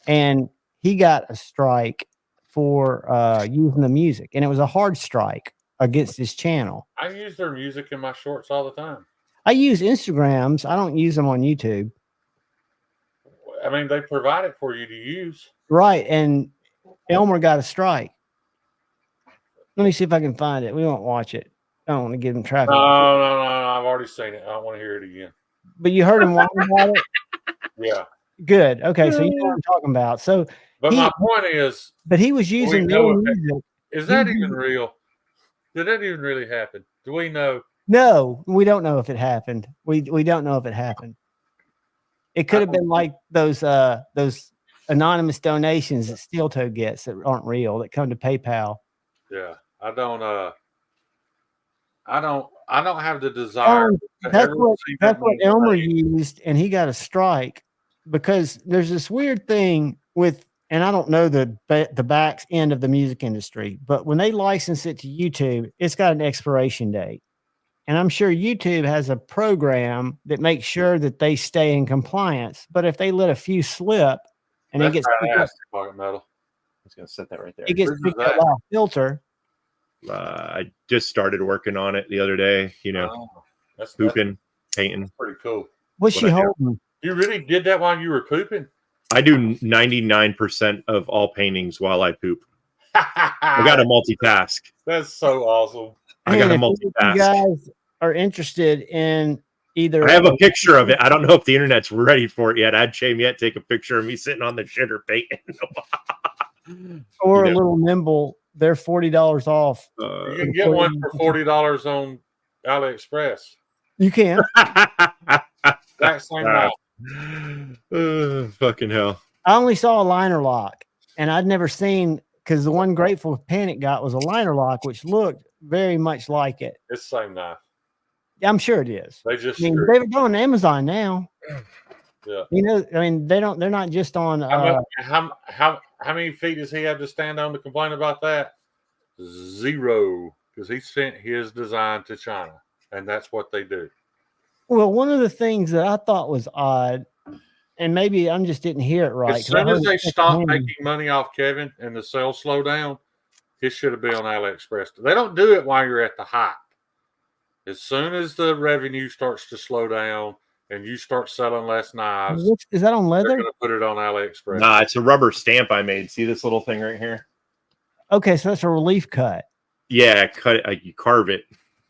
And he got a strike for using the music, and it was a hard strike. against this channel. I use their music in my shorts all the time. I use Instagrams. I don't use them on YouTube. I mean, they provide it for you to use. Right. And Elmer got a strike. Let me see if I can find it. We won't watch it. I don't want to give him traffic. No. I've already seen it. I don't want to hear it again. But you heard him whine about it? Yeah. Good. Okay. So you know what I'm talking about. So, But my point is, but he was using know real if it- music. is that even real? Did that even really happen? Do we know? No, we don't know if it happened. We don't know if it happened. It could have been like those anonymous donations that Steel Toe gets that aren't real, that come to PayPal. Yeah, I don't have the desire. That's what Elmer used, and he got a strike because there's this weird thing with, and I don't know the back end of the music industry, but when they license it to YouTube, it's got an expiration date. And I'm sure YouTube has a program that makes sure that they stay in compliance. But if they let a few slip and it gets Pocket Metal. I was gonna set that right there. it gets picked up by a filter. I just started working on it the other day. You know, That's pooping, painting. pretty cool. What's she holding? You really did that while you were pooping? I do 99% of all paintings while I poop. I got to multitask. That's so awesome. I got to And if multitask. you guys are interested in either, I have a picture of it. I don't know if the internet's ready for it yet. I'd shame yet take a picture of me sitting on the shitter painting. or You a know. little nimble, they're $40 off. You can get one for $40 on AliExpress. You can. That same night. Fucking hell. I only saw a liner lock, and I'd never seen, because the one Grateful Panic got was a liner lock, which looked very much like it. It's the same knife. I'm sure it is. They just I mean, they're going on Amazon now. Yeah. You know, I mean, they're not just on. How many feet does he have to stand on to complain about that? 0, because he sent his design to China, and that's what they do. Well, one of the things that I thought was odd, and maybe I just didn't hear it right. As soon as they stop making money off Kevin and the sales slow down, it should have been on AliExpress. They don't do it while you're at the height. As soon as the revenue starts to slow down and you start selling less knives, Is that on they're leather? going to put it on AliExpress. Nah, it's a rubber stamp I made. See this little thing right here? Okay, so that's a relief cut. Yeah, cut it, you carve it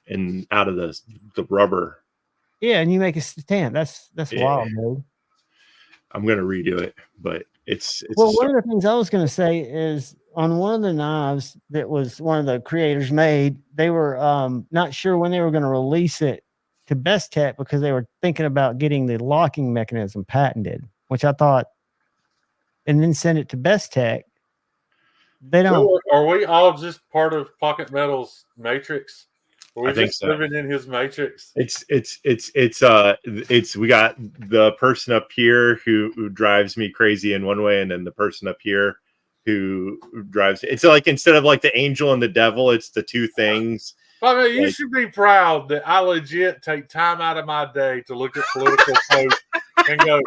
and out of the rubber. Yeah, and you make a stamp. That's Yeah. wild, dude. I'm gonna redo it, but it's Well, one of the things I was going to say is on one of the knives that was one of the creators made, they were not sure when they were going to release it to Best Tech because they were thinking about getting the locking mechanism patented, which I thought, and then send it to Best Tech. They don't. Are we all just part of Pocket Metal's matrix? Are we I think just so. living in his matrix? it's we got the person up here who drives me crazy in one way, and then the person up here who drives. It's like instead of like the angel and the devil, it's the two things. I mean, you Like- should be proud that I legit take time out of my day to look at political posts and go,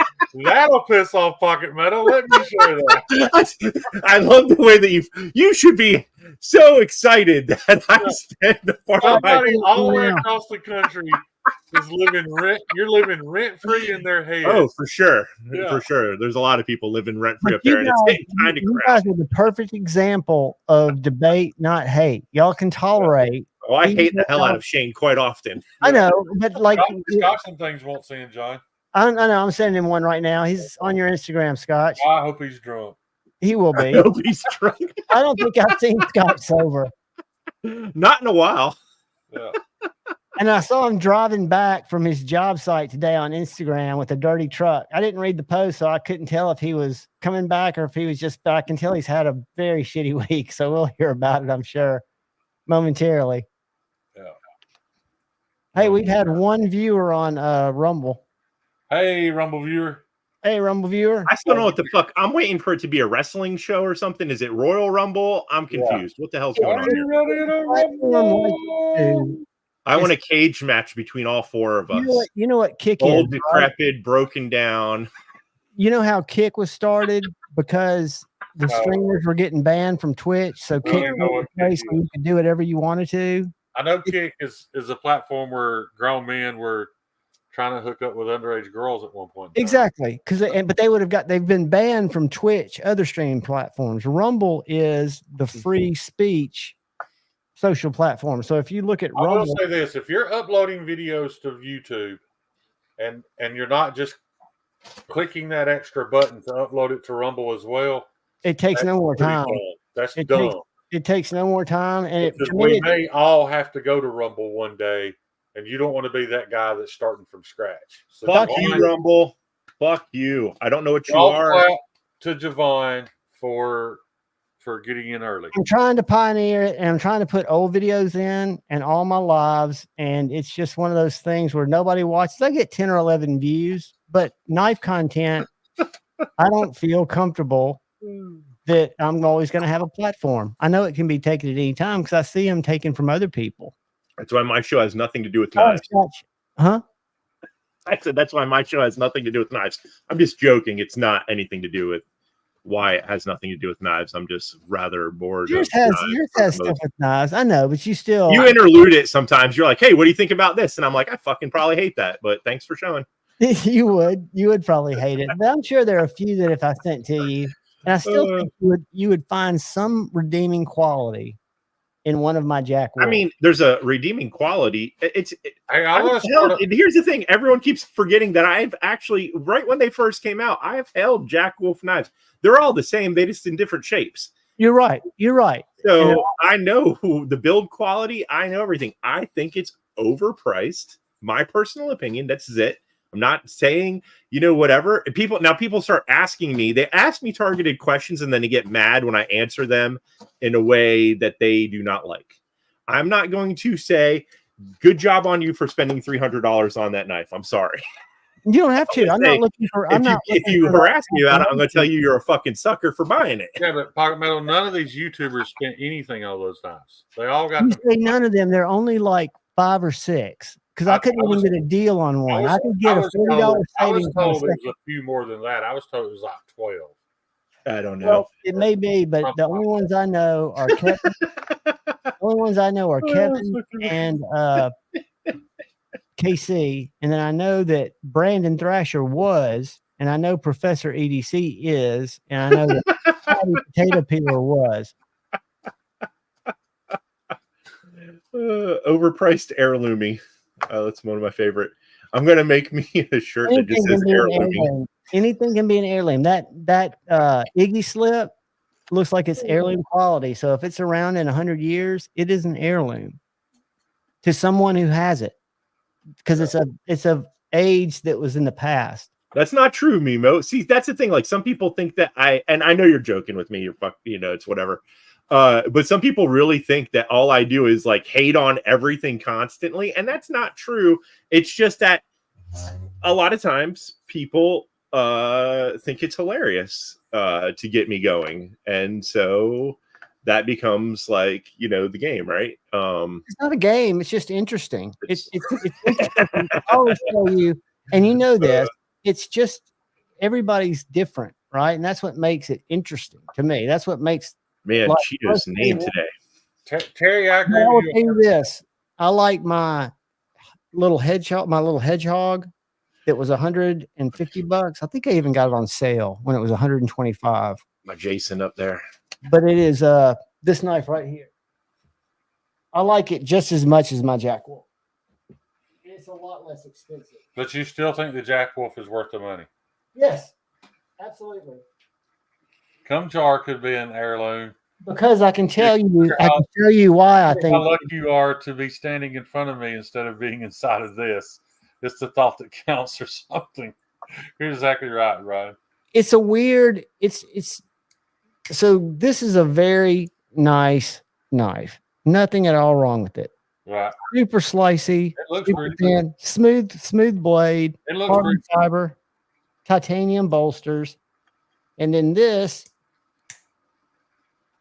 that'll piss off Pocket Metal. Let me show you that. I love the way that you should be so excited that I spend the part of my Somebody all the way across the country is you're living rent free in their head. Oh, for sure. Yeah. For sure. There's a lot of people living rent free But up there, and it's getting kind of you crowded. guys are the perfect example of debate, not hate. Y'all can tolerate. Oh, I hate the hell out of Shane quite often. I know, but like, Scotch some things won't see him, John. I know, I'm sending him one right now. He's on your Instagram, Scotch. I hope he's drunk. He will I be. hope he's drunk. I don't think I've seen Scotch sober. Not in a while. Yeah. And I saw him driving back from his job site today on Instagram with a dirty truck. I didn't read the post, so I couldn't tell if he was coming back or if he was just back until he's had a very shitty week. So we'll hear about it, I'm sure, momentarily. Yeah. Hey, we've had one viewer on Rumble. Hey, Rumble viewer. Hey, Rumble viewer. I still don't know what the fuck. I'm waiting for it to be a wrestling show or something. Is it Royal Rumble? I'm confused. What the hell's going Are on you here? ready to Platform rumble? I want a cage match between all four of us. You know what Kick Old, is, right? decrepit, broken down. You know how Kick was started? Because the streamers were getting banned from Twitch, so I don't Kick even know what was Kick so you could do whatever you wanted to. I know Kick is a platform where grown men were trying to hook up with underage girls at one point. in time. Exactly, but they've been banned from Twitch, other streaming platforms. Rumble is the free speech social platform. So if you look at I will Rumble, say this: if you're uploading videos to YouTube, and you're not just clicking that extra button to upload it to Rumble as well, it takes no more pretty time. dumb. That's It dumb. It takes no more time, and Because we may all have to go to Rumble one day, and you don't want to be that guy that's starting from scratch. So Fuck Javon, you, Rumble. Fuck you. I don't know what you y'all are. clap to Javon for getting in early. I'm trying to pioneer it, and I'm trying to put old videos in and all my lives, and it's just one of those things where nobody watches. I get 10 or 11 views, but knife content, I don't feel comfortable that I'm always going to have a platform. I know it can be taken at any time because I see them taken from other people. That's why my show has nothing to do with knives. Huh? I said that's why my show has nothing to do with knives. I'm just joking. It's not anything to do with why it has nothing to do with knives. I'm just rather bored. Yours has stuff with knives. I know, but you interlude it sometimes. You're like, hey, what do you think about this? And I'm like, I fucking probably hate that, but thanks for showing. you would probably hate it, but I'm sure there are a few that if I sent to you, and I still think you would find some redeeming quality in one of my Jack Wolf. I mean, there's a redeeming quality. Here's the thing. Everyone keeps forgetting that I've actually, right when they first came out, I have held Jack Wolf knives. They're all the same. They just in different shapes. You're right. So I know the build quality. I know everything. I think it's overpriced. My personal opinion. That's it. I'm not saying, whatever. People start asking me. They ask me targeted questions and then they get mad when I answer them in a way that they do not like. I'm not going to say, good job on you for spending $300 on that knife. I'm sorry. You don't have to. I'm not looking for. If you harass me about it, I'm going to tell you you're a fucking sucker for buying it. Yeah, but Pocket Metal, none of these YouTubers spent anything on those knives. They all got. You say none of them. They're only like 5 or 6 because I couldn't even get a deal on one. I could get a $40 savings. I was told it was a few more than that. I was told it was like 12. I don't know. Well, it may be, but the only ones I know are Kevin. The only ones I know are Kevin and KC, and then I know that Brandon Thrasher was, and I know Professor EDC is, and I know that Potato Peeler was. Overpriced heirloomy. That's one of my favorite. I'm gonna make me a shirt that just says heirloom. Anything can be an heirloom. That Iggy slip looks like it's heirloom quality. So if it's around in 100 years, it is an heirloom to someone who has it because it's a age that was in the past. That's not true, Mimo. See, that's the thing. Like some people think that I know you're joking with me. It's whatever. But some people really think that all I do is like hate on everything constantly. And that's not true. It's just that a lot of times people think it's hilarious to get me going. And so that becomes like, the game, right? It's not a game. It's just interesting. It's interesting. I always tell you, and you know this, it's just everybody's different, right? And that's what makes it interesting to me. That's what makes Cheeto's name today. Terry, I agree. I will tell you this. I like my little hedgehog that was $150. I think I even got it on sale when it was $125. My Jason up there. But it is this knife right here. I like it just as much as my Jack Wolf. It's a lot less expensive. But you still think the Jack Wolf is worth the money? Yes, absolutely. Come jar could be an heirloom. Because I can tell you why I think how lucky you are to be standing in front of me instead of being inside of this. It's the thought that counts or something. You're exactly right, Ryan. It's a weird. It's so this is a very nice knife. Nothing at all wrong with it. Right. Super slicey. It looks super pretty thin, smooth blade. It looks carbon pretty fiber, titanium bolsters, and then this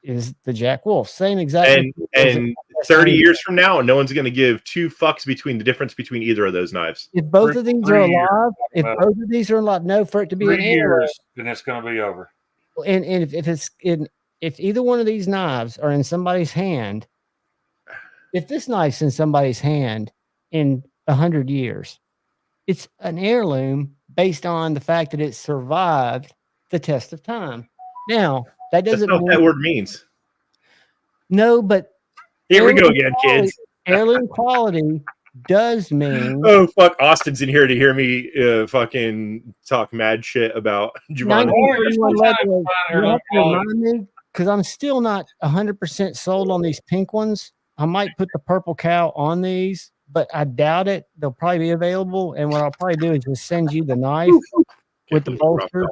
is the Jack Wolf. Same exact. And 30 years from now, no one's going to give 2 fucks between the difference between either of those knives. If both of these are alive, no, for it to be an heirloom. Then it's going to be over. And if either one of these knives are in somebody's hand, if this knife's in somebody's hand in 100 years, it's an heirloom based on the fact that it survived the test of time. Now, that That's doesn't not what that mean word means. no, but Here we go heirloom again, quality- kids. Heirloom quality does mean Oh fuck! Austin's in here to hear me fucking talk mad shit about Juwan. 1931 leather. You heirloom have to quality. remind me because I'm still not 100% sold on these pink ones. I might put the purple cow on these, but I doubt it. They'll probably be available. And what I'll probably do is just send you the knife with the bolster.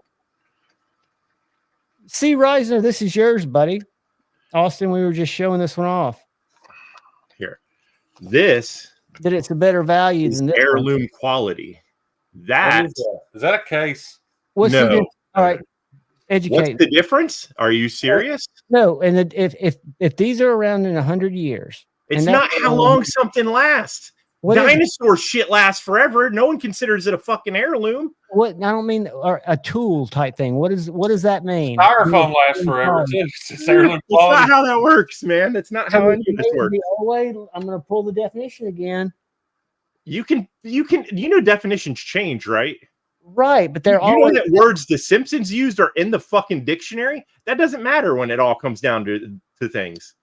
See, Reisner, this is yours, buddy. Austin, we were just showing this one off. Here, this That it's a better value is than this one. heirloom quality. That Is that a case? What's the no. difference? All right, What's educate. the difference? Are you serious? No, and if these are around in 100 years, It's and not that's- how long something lasts. What is it? Dinosaur shit lasts forever. No one considers it a fucking heirloom. What I don't mean a tool type thing. What does that mean? Styrofoam lasts forever too. It's heirloom That's quality. not how that works, man. That's not how any of this works. I'm going to pull the definition again. You know definitions change, right? Right, but they're You know always that words the Simpsons used are in the fucking dictionary? That doesn't matter when it all comes down to things.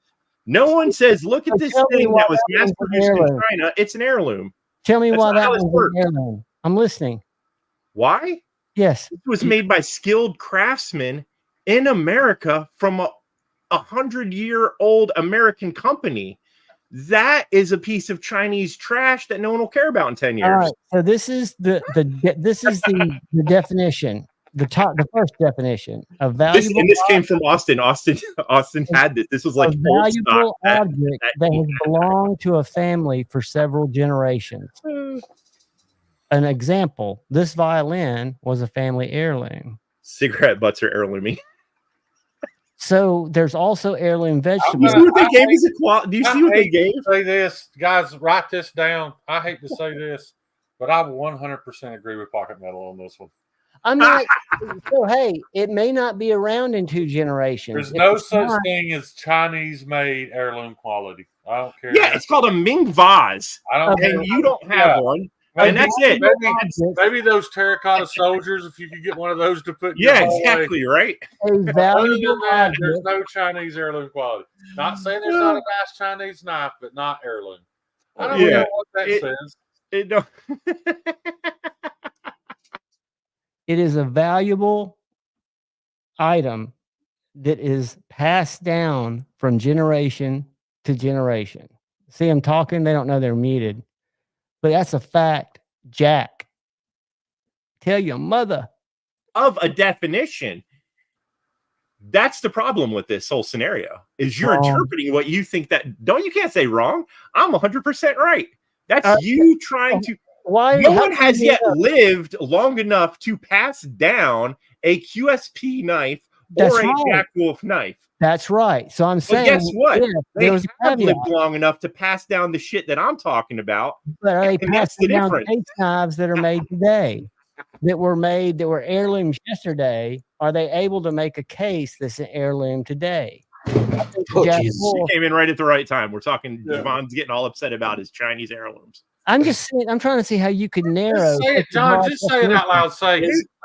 No one says, look at So this tell me thing why that was that mass one's an produced in heirloom. China. It's an heirloom. Tell me That's why not that how this one's works. an heirloom. I'm listening. Why? Yes. It was made by skilled craftsmen in America from a 100-year-old American company. That is a piece of Chinese trash that no one will care about in 10 years. All right. So this is the definition. The first definition of valuable. This came from Austin. Austin had this. This was like a old stock. valuable object that has belonged to a family for several generations. An example: this violin was a family heirloom. Cigarette butts are heirloomy. So there's also heirloom You vegetables. see what they gave as a quality? Do you see what they gave? Say this, guys. Write this down. I hate to say this, but I 100% agree with Pocket Metal on this one. I'm not. So hey, it may not be around in 2 generations. There's If no it's such not, thing as Chinese-made heirloom quality. I don't care. Yeah, it's called a Ming vase, I don't care. and you don't have one. Maybe, And that's it. Maybe those terracotta soldiers, if you could get one of those to put in Yeah, your hallway. exactly, right? a Other valuable than that, there's object. no Chinese heirloom quality. Not saying there's not a nice Chinese knife, but not heirloom. I don't Yeah, know what that it- says. It don't. It is a valuable item that is passed down from generation to generation. See, I'm talking. They don't know they're muted, but that's a fact. Jack, tell your mother. Of a definition. That's the problem with this whole scenario. Is you're Wrong. interpreting what you think that you can't say wrong. I'm 100% right. That's you trying to. Why? No how one can has you yet know? lived long enough to pass down a QSP knife That's or a right. Jack Wolf knife. That's right. So I'm But saying, guess what? yeah, They there was a have caveat, lived long enough to pass down the shit that I'm talking about. but are they and that's the passing down difference. case knives that are made today, that were heirlooms yesterday? Are they able to make a case that's an heirloom today? I think Oh, Jack Jesus. Wolf- Came in right at the right time. We're talking. Yeah. Javon's getting all upset about his Chinese heirlooms. I'm just saying. I'm trying to see how you could narrow. Just say it, such a John. broad Just say it out loud. Say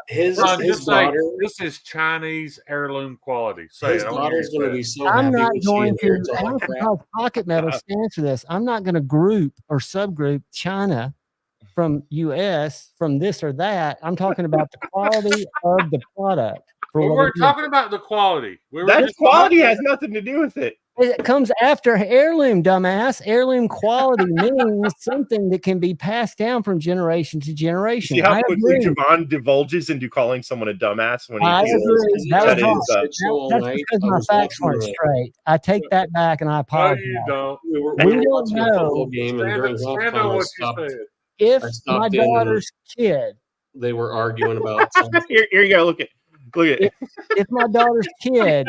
His John, his just say daughter, this is Chinese heirloom quality. Say his it. I wanna hear daughter's you going to say be it. so I'm happy not when she going to. inherits all I that don't crap. know how Pocket Metal stands for this. I'm not going to group or subgroup China from U.S. from this or that. I'm talking about the quality of the product. For We what weren't it is. talking about the quality. We were That just quality talking- has nothing to do with it. It comes after heirloom, dumbass. Heirloom quality means something that can be passed down from generation to generation. See how I quickly agree. Javon divulges into calling someone a dumbass when he I is. agree. That That was wrong. is, That's because my facts weren't straight. I take that back and I No, apologize. you don't. We were We don't watching a football know. game, and Stand, during halftime, stand on I what you stopped. said. If I my stopped in and- daughter's kid, They were arguing about something. Here you go. Look at it. if my daughter's kid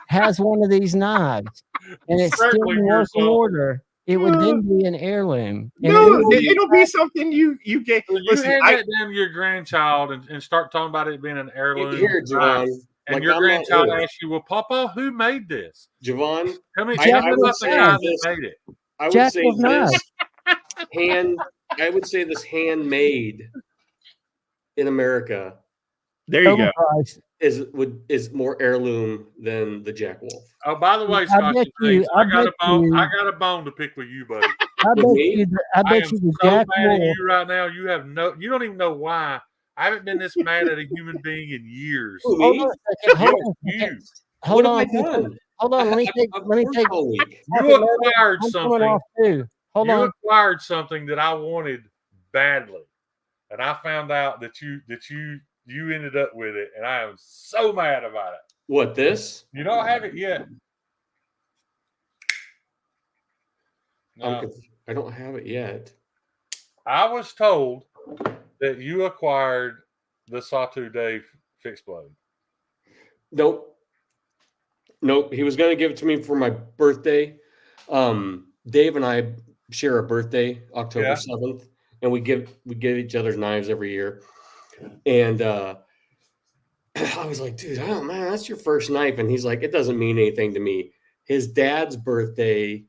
has one of these knives and it's still Circling in working yourself. order, it would then be an heirloom. And No, it- it'll be something you get. When you Listen, hand I, that down to your grandchild and start talking about it being an heirloom, Here, John, And Like, your I'm not grandchild old. asks you, well, Papa, who made this? Javon, Tell me I about would the say guy that this. made it. I would Jack say was nice. this I would say this handmade in America There you go. Overpriced. is more heirloom than the Jack Wolf. Oh, by the way, I Scotch bet and you- Things, I I got bet a bone. you- I got a bone to pick with you, buddy. I With bet me? you. I I bet am you the so Jack mad at Wolf. you right now. You have no. You don't even know why. I haven't been this mad at a human being in years. Who, Hold me? on a second. Hold Yes, on. a second. you. Hold What on. have I done? Hold on. Let me take. I've Let me worked take. all week. You acquired I'm coming something. off too. Hold You on. acquired something that I wanted badly, and I found out that you ended up with it, and I am so mad about it. What, this? You don't have it yet. No. I don't have it yet. I was told that you acquired the Sawtooth Dave fixed blade. Nope. He was going to give it to me for my birthday. Dave and I share a birthday, October Yeah. 7th, and we give each other's knives every year. And I was like, dude, oh man, that's your first knife. And he's like, it doesn't mean anything to me. His dad's birthday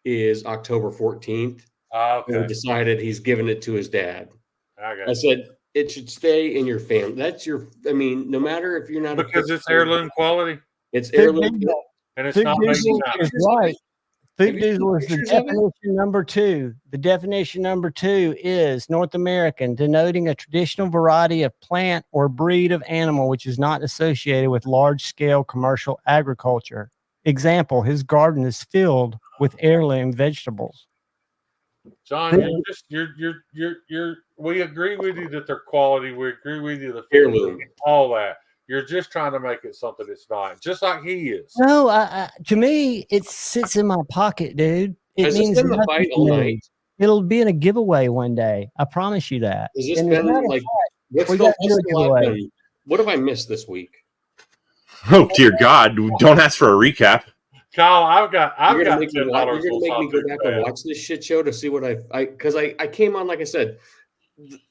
is October 14th. And we Okay. decided he's giving it to his dad. I got I it. said, it should stay in your family. That's no matter if you're not Because it's heirloom quality It's Food heirloom. Diesel- and it's Food not made in Diesel China. is right. Have Food you Diesel seen is the pictures of it? definition number 2. The definition number 2 is North American, denoting a traditional variety of plant or breed of animal which is not associated with large-scale commercial agriculture. Example: his garden is filled with heirloom vegetables. John, we agree with you that they're quality. We agree with you the Heirloom. all that. You're just trying to make it something it's not, just like he is. No, to me, it sits in my pocket, dude. It Has this means been the nothing fight to all me. night? It'll be in a giveaway one day. I promise you that. Has this And as a been matter of like fact, we got to do a giveaway. what have I missed this week? Oh dear God! Don't ask for a recap. Kyle, I've got You're gonna make me, $10 you're gonna on make me go Sawtooth back Dave. and watch this shit show to see what because I came on, like I said,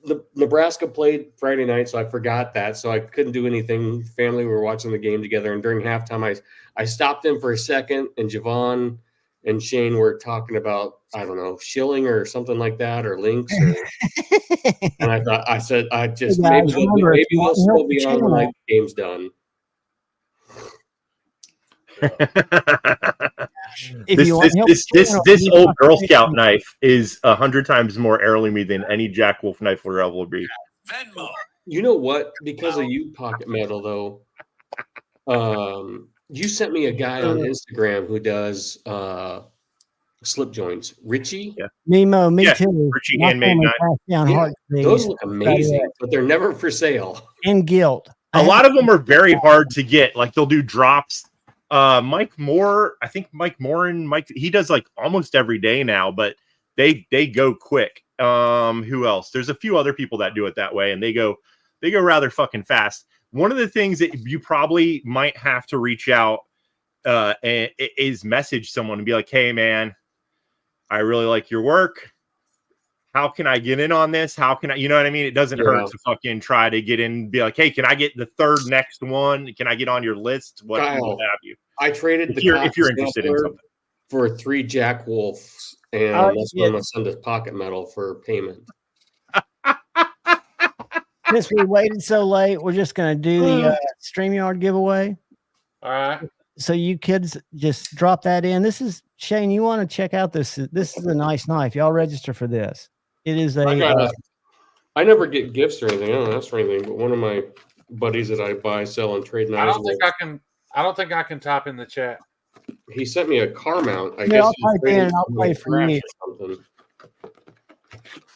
the Nebraska played Friday night, so I forgot that, so I couldn't do anything. Family were watching the game together, and during halftime, I stopped in for a second, and Javon and Shane were talking about, I don't know, shilling or something like that, or links, or, and I said I just Hey guys, maybe remember, if you they'll want to still help be the on channel- when the game's done. If this you want to help this the this channel, this you old have Girl to- Scout knife is 100 times more heirloomy than any Jack Wolf knife will ever be. Venmo. You know what? Because of you, Pocket Metal, though, you sent me a guy on Instagram who does slip joints. Richie, Yeah. Nemo, me Yeah, too. Richie My Handmade family knife. passed down Yeah, heart those disease look amazing, but they're never for sale. and guilt. A lot of them are very hard to get. Like they'll do drops. Mike Moore, I think Mike Moore and Mike, he does like almost every day now, but they go quick. Who else? There's a few other people that do it that way, and they go rather fucking fast. One of the things that you probably might have to reach out is message someone and be like, hey man, I really like your work. How can I get in on this? How can I, you know what I mean? It doesn't hurt to fucking try to get in and be like, hey, can I get the third next one? Can I get on your list? What Kyle, have you? I traded If you're interested in something. for 3 Jack Wolves, and Oh, that's yeah. when I send a Pocket Metal for payment. Since we waited so late, we're just going to do the StreamYard giveaway. All right. So you kids just drop that in. This is Shane. You want to check out this? This is a nice knife. Y'all register for this. It is I never get gifts or anything. I don't ask for anything, but one of my buddies that I buy, sell, and trade I knives don't think I don't think I can type in the chat. he sent me a car mount. I Yeah, guess I'll he's type in trading and I'll for play my for crash you. or something.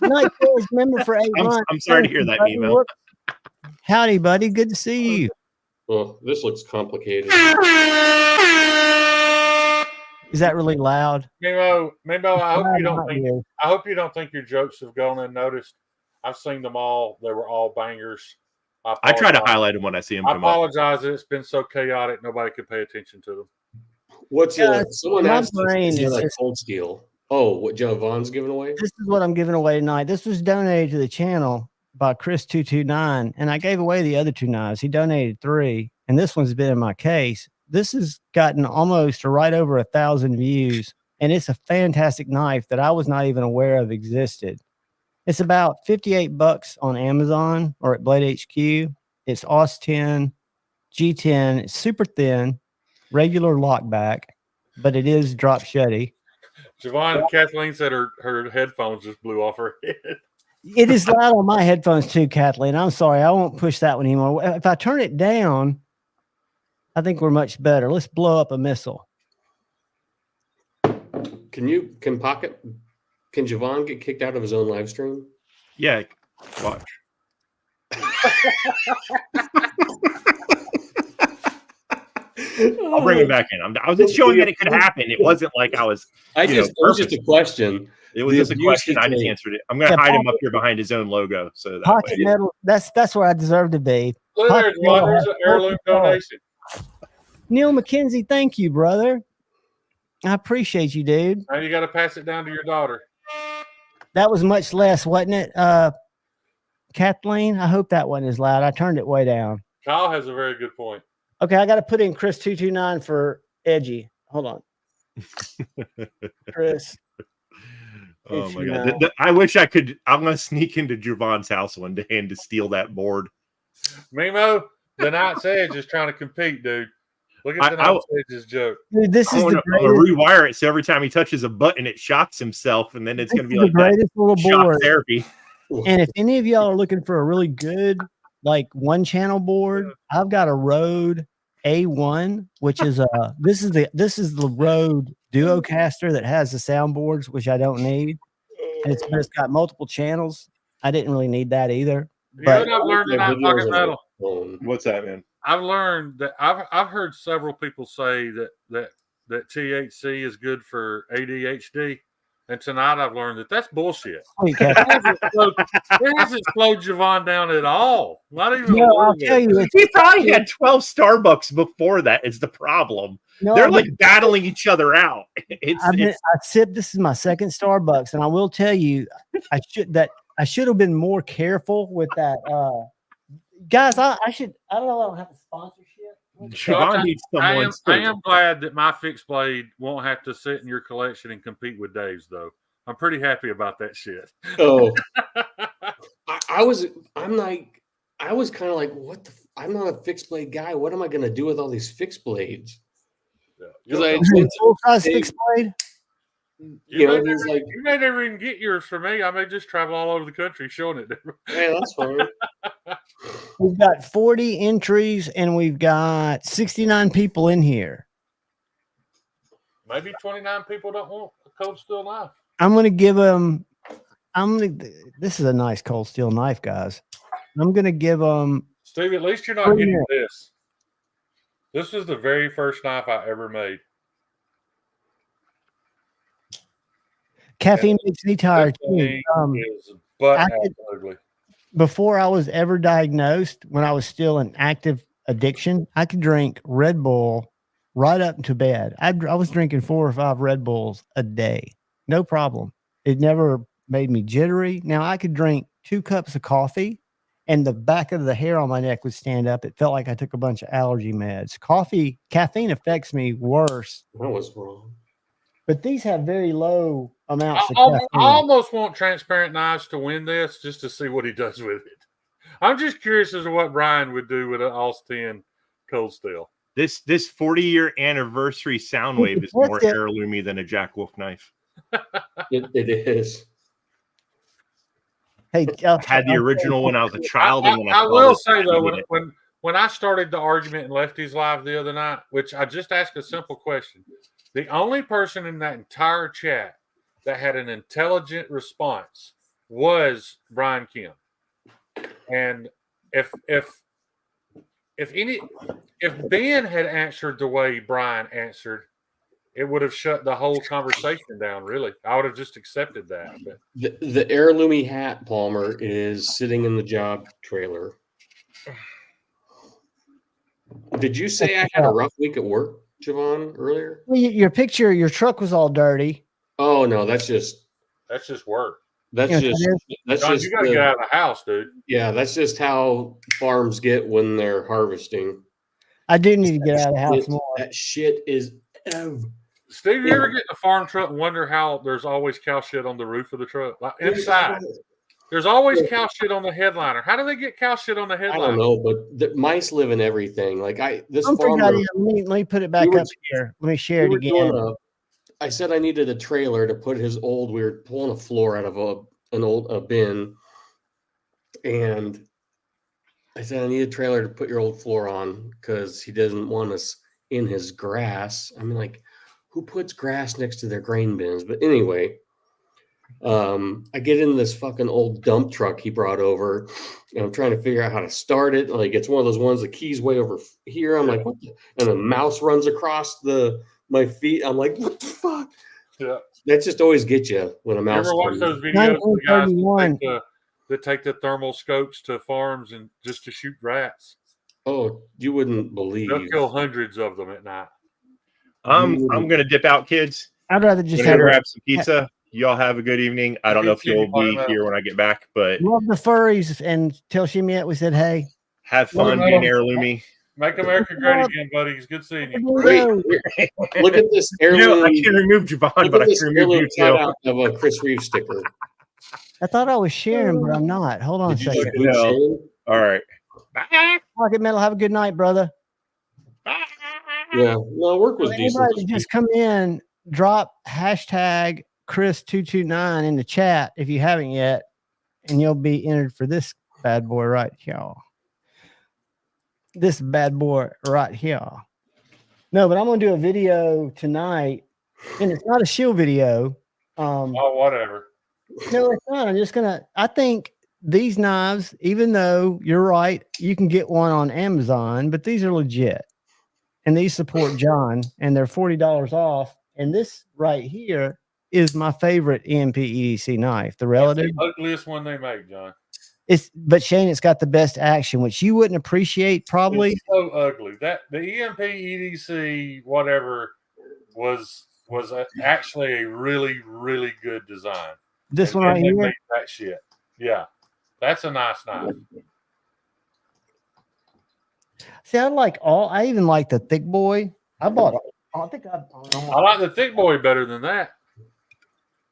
Night Boys member for 8 months. I'm sorry to hear that, Buddy, Nemo. howdy, buddy. Good to see you. Well, this looks complicated. Is that really loud? Mimo, I hope you don't Not think really. I hope you don't think your jokes have gone unnoticed. I've seen them all. They were all bangers. I try to highlight them when I see them I come up. apologize that it's been so chaotic. Nobody could pay attention to them. What's someone my asked brain is is like just- cold steel. Oh, what Javon's giving away? This is what I'm giving away tonight. This was donated to the channel by Chris229, and I gave away the other 2 knives. He donated 3, and this one's been in my case. This has gotten almost right over 1,000 views, and it's a fantastic knife that I was not even aware of existed. It's about $58 on Amazon or at Blade HQ. It's AUS 10, G10. It's super thin, regular lockback, but it is drop shutty. Javon, Kathleen said her headphones just blew off her head. It is loud on my headphones too, Kathleen. I'm sorry. I won't push that one anymore. If I turn it down, I think we're much better. Let's blow up a missile. Can Javon get kicked out of his own live stream? Yeah, watch. I'll bring him back in. I was just showing that it could happen. It wasn't like I was. It was just a question. It was just a question. I just answered it. I'm going to hide him up here behind his own logo. So that Pocket way. metal. That's where I deserve to be. Look, there's one. There's an heirloom donation. Neil McKenzie, thank you, brother. I appreciate you, dude. Now you got to pass it down to your daughter. That was much less, wasn't it? Kathleen, I hope that wasn't as loud. I turned it way down. Kyle has a very good point. Okay, I got to put in Chris 229 for edgy. Hold on. Chris. Oh my God. I wish I could. I'm going to sneak into Javon's house one day and to steal that board. Mimo, the Knight's Edge is trying to compete, dude. Look at the Knight's Edge's joke. Dude, this is the greatest. Rewire it so every time he touches a button, it shocks himself, and then it's going to be like the greatest little board. Therapy. And if any of y'all are looking for a really good, like one channel board, I've got a Rode A1, which is this is the Rode Duocaster that has the soundboards, which I don't need, and it's got multiple channels. I didn't really need that either. But I've learned about Pocket Metal. What's that, man? I've learned that I've heard several people say that THC is good for ADHD. And tonight I've learned that that's bullshit. It hasn't slowed Javon down at all. Not even. No, I'll tell you, he probably had 12 Starbucks before that. Is the problem? No, they're like battling each other out. I sipped. This is my second Starbucks, and I will tell you, I should have been more careful with that. Guys, I don't know. I don't have a sponsorship. I am glad that my fixed blade won't have to sit in your collection and compete with Dave's, though. I'm pretty happy about that shit. Oh, I was kind of like, what? I'm not a fixed blade guy. What am I going to do with all these fixed blades? Because full size fixed blade. You may never even get yours from me. I may just travel all over the country showing it. Yeah, that's fine. We've got 40 entries and we've got 69 people in here. Maybe 29 people don't want a cold steel knife. I'm going to give them. This is a nice cold steel knife, guys. I'm going to give them. Steve, at least you're not getting this. This was the very first knife I ever made. Caffeine makes me tired too. Ugly. Before I was ever diagnosed, when I was still in active addiction, I could drink Red Bull right up to bed. I was drinking 4 or 5 Red Bulls a day. No problem. It never made me jittery. Now I could drink 2 cups of coffee and the back of the hair on my neck would stand up. It felt like I took a bunch of allergy meds. Caffeine affects me worse. That was wrong. But these have very low amounts of caffeine. I almost want Transparent Knives to win this just to see what he does with it. I'm just curious as to what Brian would do with an AUS 10 cold steel. This 40-year anniversary Soundwave is more heirloomy than a Jack Wolf knife. It is. Hey, I had the original when I was a child. I will say though, when I started the argument in Lefty's Live the other night, which I just asked a simple question. The only person in that entire chat that had an intelligent response was Brian Kim. And if Ben had answered the way Brian answered, it would have shut the whole conversation down, really. I would have just accepted that. But the heirloomy hat, Palmer, is sitting in the job trailer. Did you say I had a rough week at work, Javon, earlier? Well, your picture, your truck was all dirty. Oh no, that's just work. That's John, just you gotta get out of the house, dude. Yeah, that's just how farms get when they're harvesting. I do need to get out of the house more. That shit is Steve, you ever get in a farm truck and wonder how there's always cow shit on the roof of the truck? Like inside. There's always cow shit on the headliner. How do they get cow shit on the headliner? I don't know, but the mice live in everything. Like this I'm farmer. let me put it back up here. Let me share it again. I said I needed a trailer to put his old. We were pulling a floor out of an old bin, and I said I need a trailer to put your old floor on because he doesn't want us in his grass. I mean, like, who puts grass next to their grain bins? But anyway. I get in this fucking old dump truck he brought over, and I'm trying to figure out how to start it. Like it's one of those ones, the key's way over here. I'm like, what the? And the mouse runs across my feet. I'm like, what the fuck? Yeah, that just always gets you when a mouse. You ever watch those videos of the guys that take the thermal scopes to farms and just to shoot rats? Oh, you wouldn't believe. They'll kill hundreds of them at night. I'm gonna dip out, kids. I'd rather just grab some pizza. Y'all have a good evening. I don't know if you'll be here when I get back, but love the furries and tell Shimiette we said hey. Have fun being heirloomy. Make America great again, buddy. It's good seeing you. Look at this heirloom. I can remove Javon, but I can remove you too. Of a Chris Reeves sticker. I thought I was sharing, but I'm not. Hold on a second. All right. Pocket Metal, have a good night, brother. Yeah, well, work was decent. Just come in, drop hashtag Chris229 in the chat if you haven't yet, and you'll be entered for this bad boy right here. This bad boy right here. No, but I'm gonna do a video tonight, and it's not a shield video. Oh, whatever. No, it's not. I'm just gonna. I think these knives, even though you're right, you can get one on Amazon, but these are legit, and these support John, and they're $40 off. And this right here is my favorite EMP EDC knife, the relative. That's the ugliest one they make, John. But Shane, it's got the best action, which you wouldn't appreciate probably. It's so ugly. That the EMP EDC whatever was actually a really, really good design. This one right here, made that shit. Yeah, that's a nice knife. See, I even like the thick boy. I bought it. I like the thick boy better than that.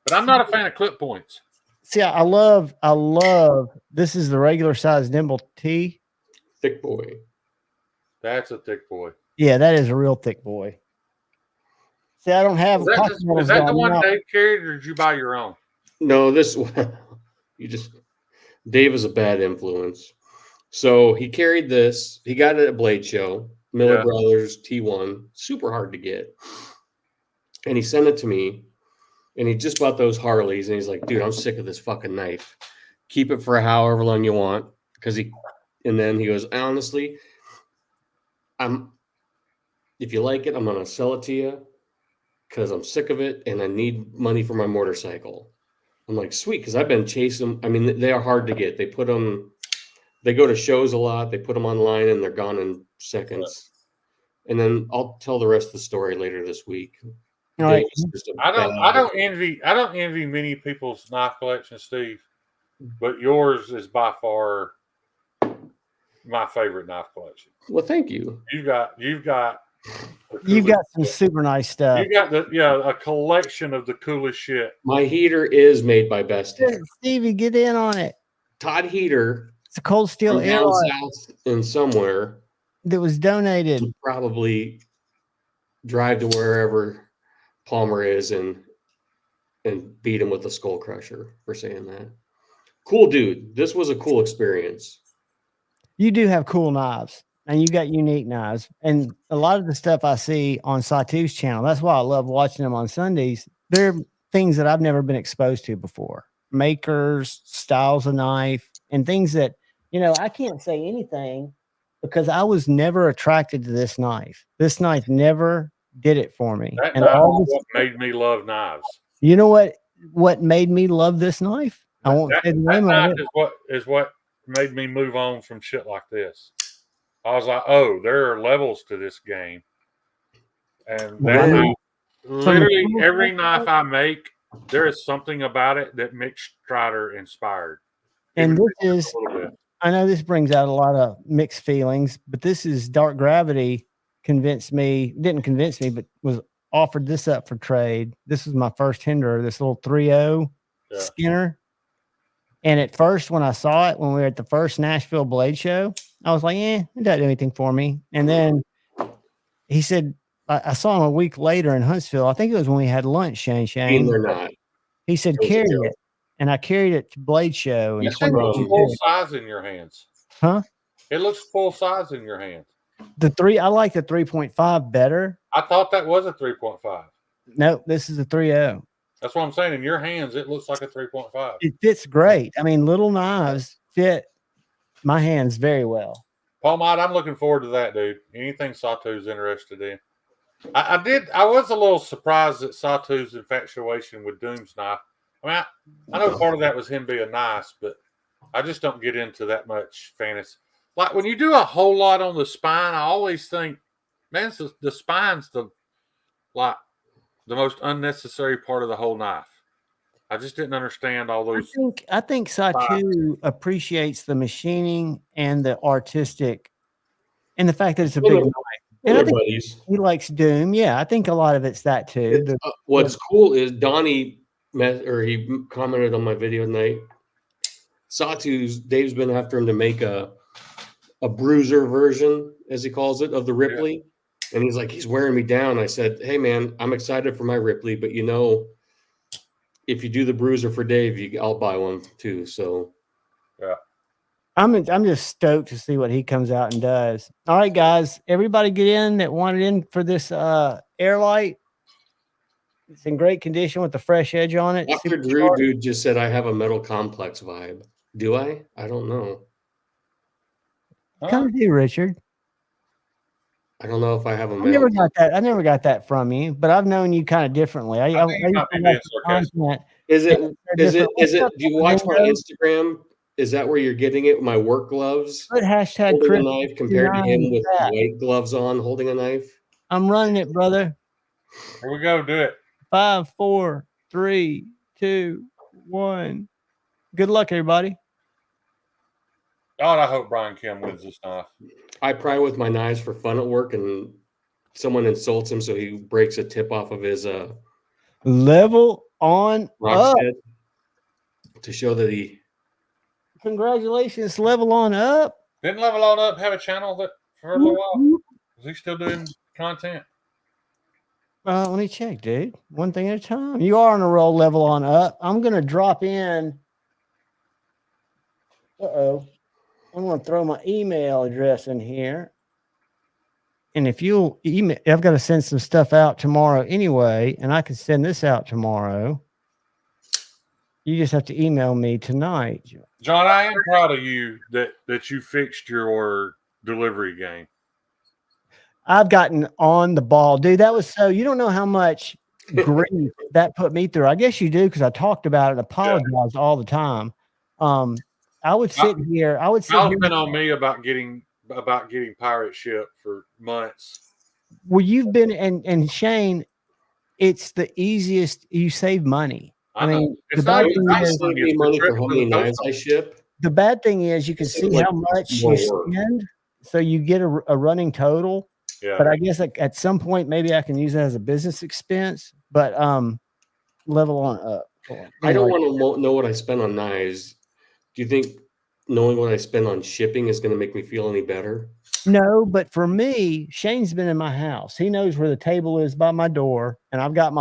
But I'm not a fan of clip points. See, I love this is the regular size nimble T. Thick boy. That's a thick boy. Yeah, that is a real thick boy. See, I don't have is that the one Dave carried, or did you buy your own? No, this one Dave is a bad influence. So he carried this. He got it at Blade Show, Miller Brothers T1, super hard to get. And he sent it to me. And he just bought those Harleys, and he's like, dude, I'm sick of this fucking knife. Keep it for however long you want. And then he goes, honestly, if you like it, I'm going to sell it to you because I'm sick of it and I need money for my motorcycle. I'm like, sweet, because I've been chasing them. I mean, they are hard to get. They go to shows a lot. They put them online and they're gone in seconds. And then I'll tell the rest of the story later this week. All right. I don't envy many people's knife collection, Steve, but yours is by far my favorite knife collection. Well, thank you. You've got some super nice stuff. You got a collection of the coolest shit. My heater is made by Best. Stevie, get in on it. Todd Heater. It's a cold steel down south in somewhere that was donated. Probably drive to wherever Palmer is and beat him with the skull crusher for saying that. Cool dude. This was a cool experience. You do have cool knives, and you got unique knives. And a lot of the stuff I see on Satu's channel, that's why I love watching them on Sundays. They're things that I've never been exposed to before. Makers, styles of knife, and things that, I can't say anything because I was never attracted to this knife. This knife never did it for me. That knife is what made me love knives. You know what made me love this knife? I won't say the name of it. Is what made me move on from shit like this. I was like, oh, there are levels to this game. And literally every knife I make, there is something about it that Mick Strider inspired. And this is, I know this brings out a lot of mixed feelings, but this is Dark Gravity didn't convince me, but was offered this up for trade. This was my first tender, this little 3.0 Skinner. And at first, when I saw it, when we were at the first Nashville Blade Show, I was like, it doesn't do anything for me. And then he said, I saw him a week later in Huntsville. I think it was when we had lunch, Shane. They're not. He said, carry it. And I carried it to Blade Show. It looks full size in your hands. Huh? It looks full size in your hands. I like the 3.5 better. I thought that was a 3.5. No, this is a 3.0. That's what I'm saying. In your hands, it looks like a 3.5. It fits great. I mean, little knives fit my hands very well. Paul Mott, I'm looking forward to that, dude. Anything Sawtooth's interested in. I was a little surprised at Sawtooth's infatuation with Doom's knife. I mean, I know part of that was him being nice, but I just don't get into that much fantasy. Like when you do a whole lot on the spine, I always think, man, the spine's the most unnecessary part of the whole knife. I just didn't understand all those. I think Sawtooth appreciates the machining and the artistic, and the fact that it's a big knife. And I think he likes Doom. Yeah, I think a lot of it's that too. What's cool is Donnie he commented on my video tonight. Dave's been after him to make a bruiser version, as he calls it, of the Ripley. Yeah. And he's like, he's wearing me down. I said, hey man, I'm excited for my Ripley, but if you do the bruiser for Dave, I'll buy one too. So yeah. I'm just stoked to see what he comes out and does. All right, guys, everybody get in that wanted in for this Airlight. It's in great condition with the fresh edge on it. Dr. Drew dude just said I have a Metal Complex vibe. Do I? I don't know. Come to you, Richard. I don't know if I have a I never got that from you, but I've known you kind of differently. Is it? Do you watch my Instagram? Is that where you're getting it? My work gloves. Put hashtag holding a knife compared to him with white gloves on holding a knife. I'm running it, brother. Here we go. Do it. 5, 4, 3, 2, 1. Good luck, everybody. God, I hope Brian Kim wins this knife. I pry with my knives for fun at work, and someone insults him, so he breaks a tip off of his level on up to show that he. Congratulations, level on up. Didn't Level on Up have a channel that for a little while? Is he still doing content? Let me check, dude. One thing at a time. You are on a roll, level on up. I'm gonna drop in. I'm gonna throw my email address in here. And if you'll email, I've got to send some stuff out tomorrow anyway, and I can send this out tomorrow. You just have to email me tonight. John, I am proud of you that you fixed your delivery game. I've gotten on the ball, dude. That was you don't know how much grief that put me through. I guess you do, because I talked about it and apologized all the time. I would sit here. Y'all been on me about getting pirate ship for months. Well, you've been and Shane, it's the easiest. You save money. I mean, the bad thing is money for how many knives I ship. The bad thing is you can see how much you spend, so you get a running total. Yeah. But I guess at some point maybe I can use that as a business expense. But level on up. I don't want to know what I spend on knives. Do you think knowing what I spend on shipping is going to make me feel any better? No, but for me, Shane's been in my house. He knows where the table is by my door, and I've got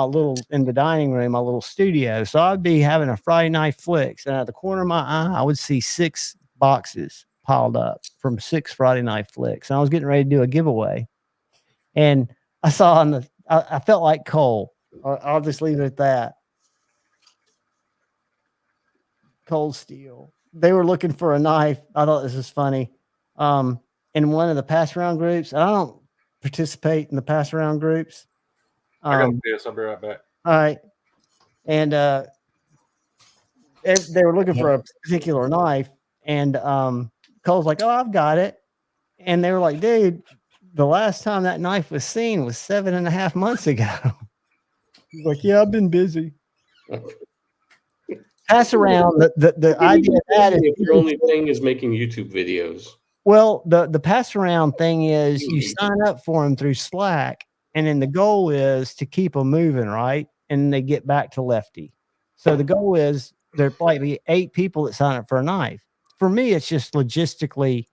in the dining room, my little studio. So I'd be having a Friday night flicks, and at the corner of my eye, I would see 6 boxes piled up from 6 Friday night flicks. And I was getting ready to do a giveaway, and I saw I felt like Cole. I'll just leave it at that. Cold Steel. They were looking for a knife. I thought this was funny. In one of the pass around groups, and I don't participate in the pass around groups. I got this. I'll be right back. All right. And they were looking for a particular knife, and Cole's like, "Oh, I've got it." And they were like, "Dude, the last time that knife was seen was 7.5 months ago." He's like, "Yeah, I've been busy." pass around the idea of that is if your only thing is making YouTube videos. well, the pass around thing is you sign up for them through Slack, and then the goal is to keep them moving, right? And they get back to lefty. So the goal is there might be 8 people that sign up for a knife. For me, it's just logistically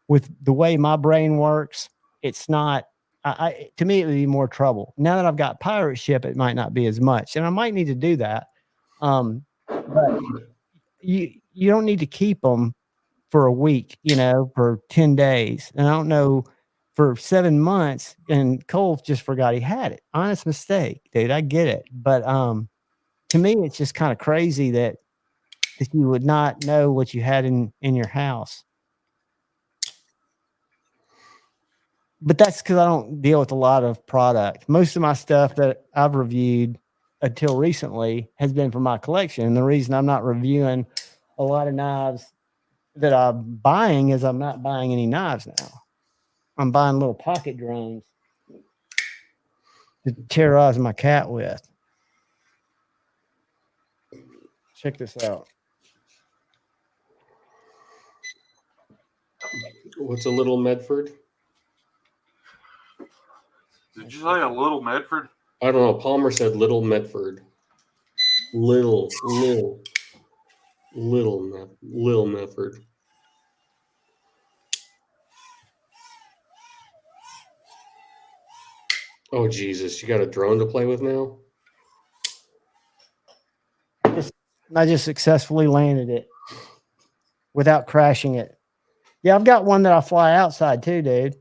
with the way my brain works. It's not. To me, it would be more trouble. Now that I've got pirate ship, it might not be as much, and I might need to do that. But you don't need to keep them for a week, for 10 days. And I don't know, for 7 months, and Cole just forgot he had it. Honest mistake, dude. I get it. But to me, it's just kind of crazy that you would not know what you had in your house. But that's because I don't deal with a lot of product. Most of my stuff that I've reviewed until recently has been from my collection. And the reason I'm not reviewing a lot of knives that I'm buying is I'm not buying any knives now. I'm buying little pocket drones to terrorize my cat with. Check this out. What's a little Medford? Did you say a little Medford? I don't know. Palmer said little Medford. Little Medford. Oh Jesus! You got a drone to play with now? I just successfully landed it without crashing it. Yeah, I've got one that I fly outside too, dude.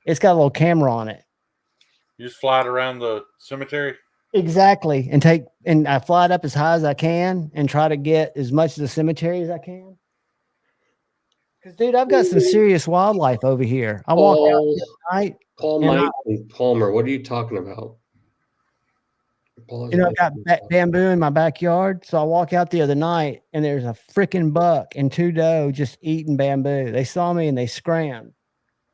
It's got a little camera on it. You just fly it around the cemetery? Exactly. And I fly it up as high as I can and try to get as much of the cemetery as I can. Because, dude, I've got some serious wildlife over here. I walk out at night. Paul Mike and Palmer, what are you talking about? I've got bamboo in my backyard. So I walk out the other night and there's a freaking buck and 2 doe just eating bamboo. They saw me and they scrammed.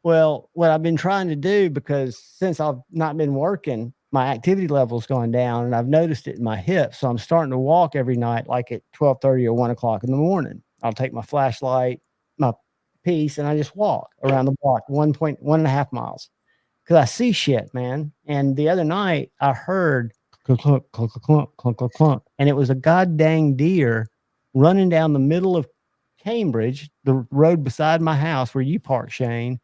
Well, what I've been trying to do, because since I've not been working, my activity level's gone down and I've noticed it in my hips. So I'm starting to walk every night, like at 12:30 or 1 o'clock in the morning. I'll take my flashlight, my piece, and I just walk around the block 1.5 miles. Cause I see shit, man. And the other night I heard clunk, clunk, clunk, clunk, clunk, clunk, clunk, and it was a goddamn deer running down the middle of Cambridge, the road beside my house where you park, Shane.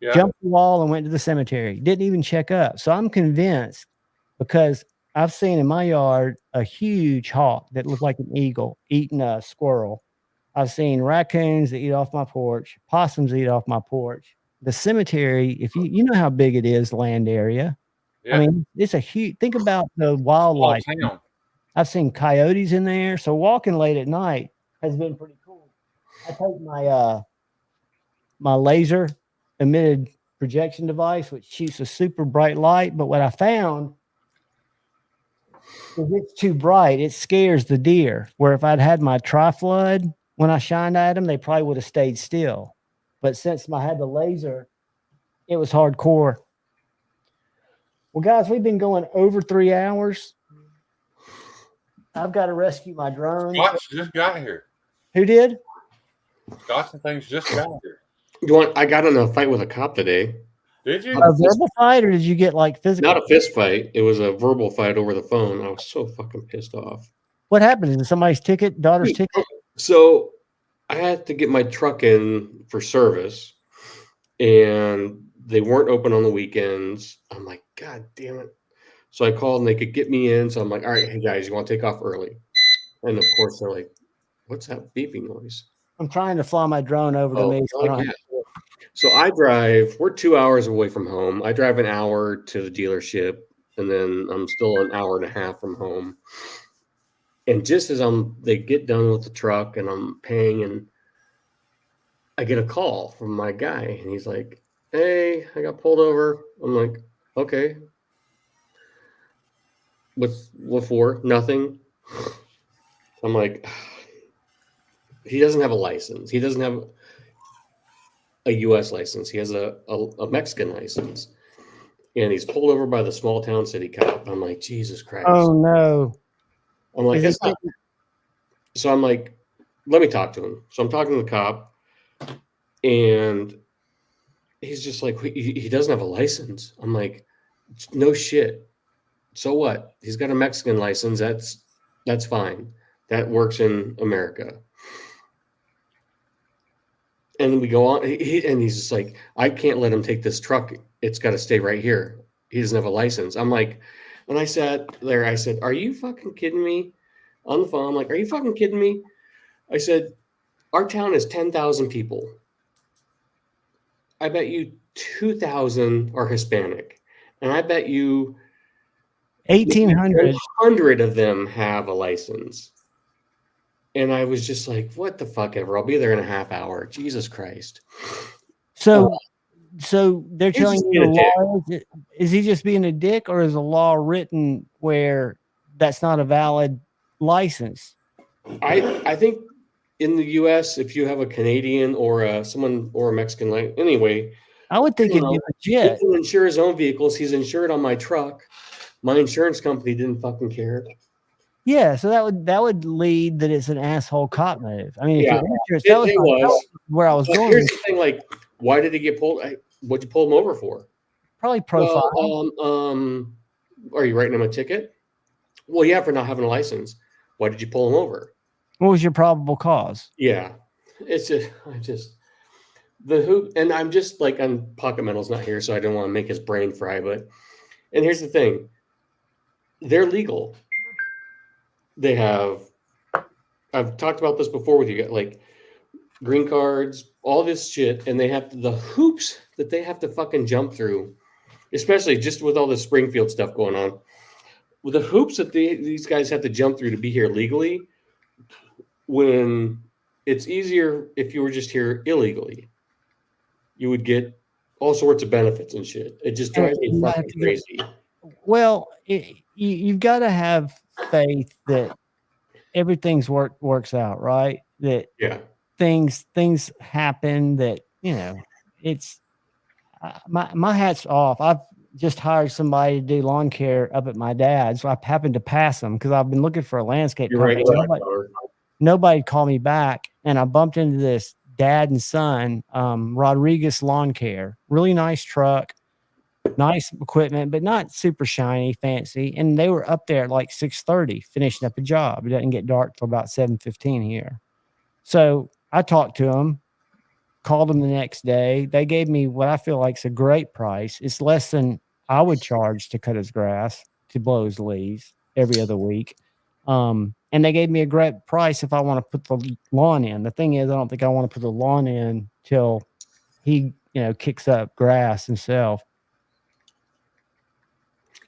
Yeah. Jumped the wall and went to the cemetery. Didn't even check up. So I'm convinced, because I've seen in my yard a huge hawk that looked like an eagle eating a squirrel. I've seen raccoons that eat off my porch, possums eat off my porch. The cemetery, if you know how big it is, land area. Yeah. I mean, it's a huge, think about the wildlife. I've seen coyotes in there. So walking late at night has been pretty cool. I take my laser emitted projection device, which shoots a super bright light. But what I found is it's too bright. It scares the deer. Where if I'd had my tri-flood when I shined at them, they probably would have stayed still. But since I had the laser, it was hardcore. Well, guys, we've been going over 3 hours. I've got to rescue my drone. Scotch just got here. Who did? Scotch and things just got here. I got in a fight with a cop today. Did you? A verbal fight, or did you get like physical? Not a fist fight. It was a verbal fight over the phone. I was so fucking pissed off. What happened? Is it somebody's ticket, daughter's ticket? So I had to get my truck in for service, and they weren't open on the weekends. I'm like, God damn it. So I called and they could get me in. So I'm like, all right, hey guys, you want to take off early? And of course they're like, what's that beeping noise? I'm trying to fly my drone over to me. So I drive, we're 2 hours away from home. I drive an hour to the dealership, and then I'm still an hour and a half from home. And just as they get done with the truck and I'm paying, and I get a call from my guy, and he's like, hey, I got pulled over. I'm like, okay. What for? Nothing. I'm like, he doesn't have a license. He doesn't have a U.S. license. He has a Mexican license. And he's pulled over by the small town city cop. I'm like, Jesus Christ. Oh, no. I'm like, So I'm like, let me talk to him. So I'm talking to the cop, and he's just like, he doesn't have a license. I'm like, no shit. So what? He's got a Mexican license. That's fine. That works in America. And then we go on, and he's just like, I can't let him take this truck. It's got to stay right here. He doesn't have a license. I'm like, when I sat there, I said, are you fucking kidding me? On the phone, I'm like, are you fucking kidding me? I said, our town is 10,000 people. I bet you 2,000 are Hispanic. And I bet you 1,800. 100 of them have a license. And I was just like, what the fuck ever. I'll be there in a half hour. Jesus Christ. So they're He's telling just you the being a law is he just being a dick, or is the law written where that's not a valid license? I think in the U.S., if you have a Canadian or someone or a Mexican, like anyway, I would think it'd be he legit. can insure his own vehicles. He's insured on my truck. My insurance company didn't fucking care. Yeah, so that would lead that it's an asshole cop move. I mean, Yeah, if your insurance, it that was was. where I was But going. here's the thing: like, why did he get pulled? What'd you pull him over for? Probably profile. Well, are you writing him a ticket? Well, yeah, for not having a license. Why did you pull him over? What was your probable cause? Yeah, it's just the hoop, and I'm just like, Pocket Metal's not here, so I don't want to make his brain fry. But, and here's the thing: they're legal. They have. I've talked about this before with you guys, like green cards, all this shit, and they have the hoops that they have to fucking jump through, especially just with all the Springfield stuff going on. With the hoops that these guys have to jump through to be here legally, when it's easier if you were just here illegally, you would get all sorts of benefits and shit. It just drives me fucking crazy. Well, you've got to have faith that everything's works out, right? That Yeah. things happen. That it's my hat's off. I've just hired somebody to do lawn care up at my dad's. So I happened to pass them because I've been looking for a landscape You're right. company. Nobody called me back, and I bumped into this dad and son, Rodriguez Lawn Care. Really nice truck, nice equipment, but not super shiny, fancy. And they were up there at like 6:30 finishing up a job. It doesn't get dark till about 7:15 here. So I talked to them, called them the next day. They gave me what I feel like is a great price. It's less than I would charge to cut his grass, to blow his leaves every other week. And they gave me a great price if I want to put the lawn in. The thing is, I don't think I want to put the lawn in till he, kicks up grass himself.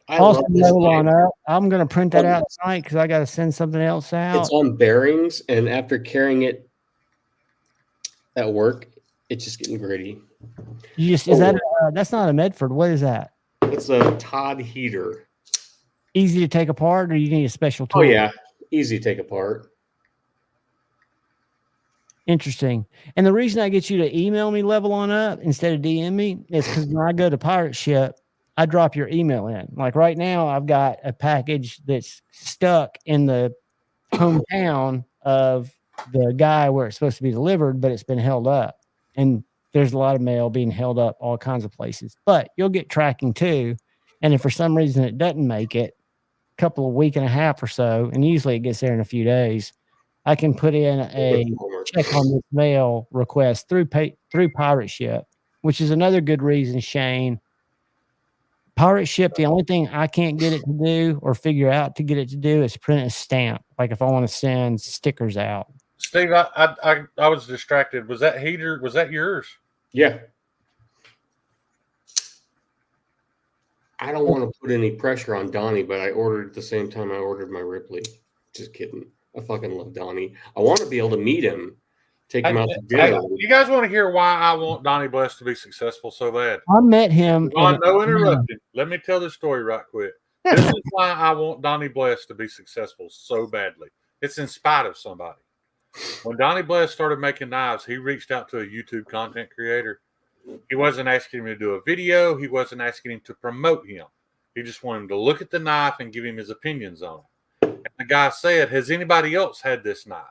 Also, on up. I'm going to print that out tonight because I got to send something else out. It's on bearings, and after carrying it at work, it's just getting gritty. That's not a Medford. What is that? It's a Todd heater. Easy to take apart, or you need a special tool? Oh yeah, easy to take apart. Interesting. And the reason I get you to email me Level On Up instead of DM me is because when I go to Pirate Ship, I drop your email in. Like right now, I've got a package that's stuck in the hometown of the guy where it's supposed to be delivered, but it's been held up. And there's a lot of mail being held up all kinds of places. But you'll get tracking too. And if for some reason it doesn't make it, a couple of week and a half or so, and usually it gets there in a few days, I can put in a check on this mail request through Pirate Ship, which is another good reason, Shane. Pirate Ship, the only thing I can't get it to do or figure out to get it to do is print a stamp. Like if I want to send stickers out. Steve, I was distracted. Was that heater? Was that yours? Yeah. I don't want to put any pressure on Donnie, but I ordered at the same time I ordered my Ripley. Just kidding. I fucking love Donnie. I want to be able to meet him, take him out to dinner. You guys want to hear why I want Donnie Bless to be successful so bad? I met him. No interrupting. Let me tell the story right quick. This is why I want Donnie Bless to be successful so badly. It's in spite of somebody. When Donnie Bless started making knives, he reached out to a YouTube content creator. He wasn't asking him to do a video. He wasn't asking him to promote him. He just wanted him to look at the knife and give him his opinions on it. And The guy said, "Has anybody else had this knife?"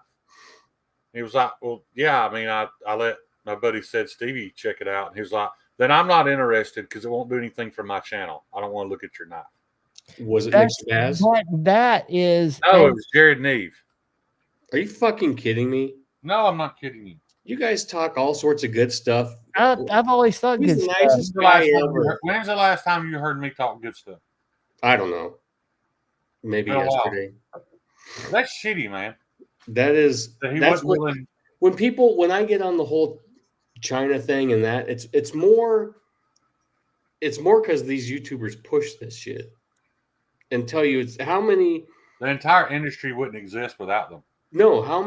He was like, "Well, yeah. I mean, I let my buddy said Stevie check it out." And he was like, "Then I'm not interested because it won't do anything for my channel. I don't want to look at your knife." Was it Nick That's, Spaz? that is. No, it was Jared Neve. Are you fucking kidding me? No, I'm not kidding you. You guys talk all sorts of good stuff. I've always thought He's good the stuff. nicest guy ever. When's the last time you heard me talk good stuff? I don't know. Maybe Been a while. yesterday. That's shitty, man. That's wasn't what, willing. when I get on the whole China thing and that it's more because these YouTubers push this shit and tell you it's how many. The entire industry wouldn't exist without them. No, how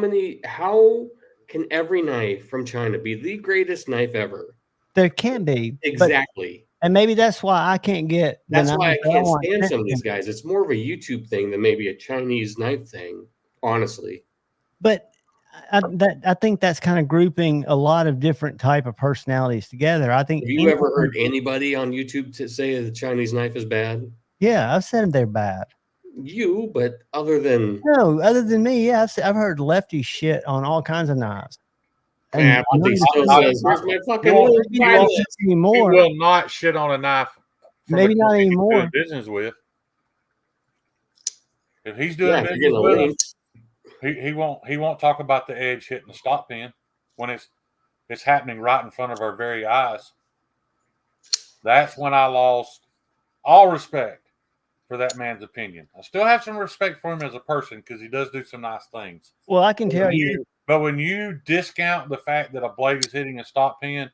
can every knife from China be the greatest knife ever? There can be. Exactly. And maybe that's why I can't get. That's why I can't stand some of these guys. It's more of a YouTube thing than maybe a Chinese knife thing, honestly. But I think that's kind of grouping a lot of different type of personalities together. I think. Have you ever heard anybody on YouTube to say the Chinese knife is bad? Yeah, I've said they're bad. But other than me, yeah, I've heard lefty shit on all kinds of knives. Yeah, but they still says, "Where's my fucking little pilot?" Anymore. He will not shit on a knife. Maybe not anymore. Business with. If he's doing Yeah, business with him, he won't talk about the edge hitting the stop pin when it's happening right in front of our very eyes. That's when I lost all respect for that man's opinion. I still have some respect for him as a person because he does do some nice things. Well, I can tell you. But when you discount the fact that a blade is hitting a stop pin,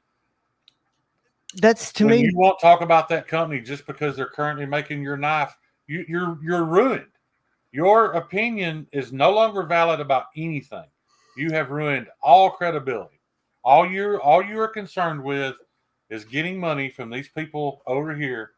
that's to me. You won't talk about that company just because they're currently making your knife. You're ruined. Your opinion is no longer valid about anything. You have ruined all credibility. All you are concerned with is getting money from these people over here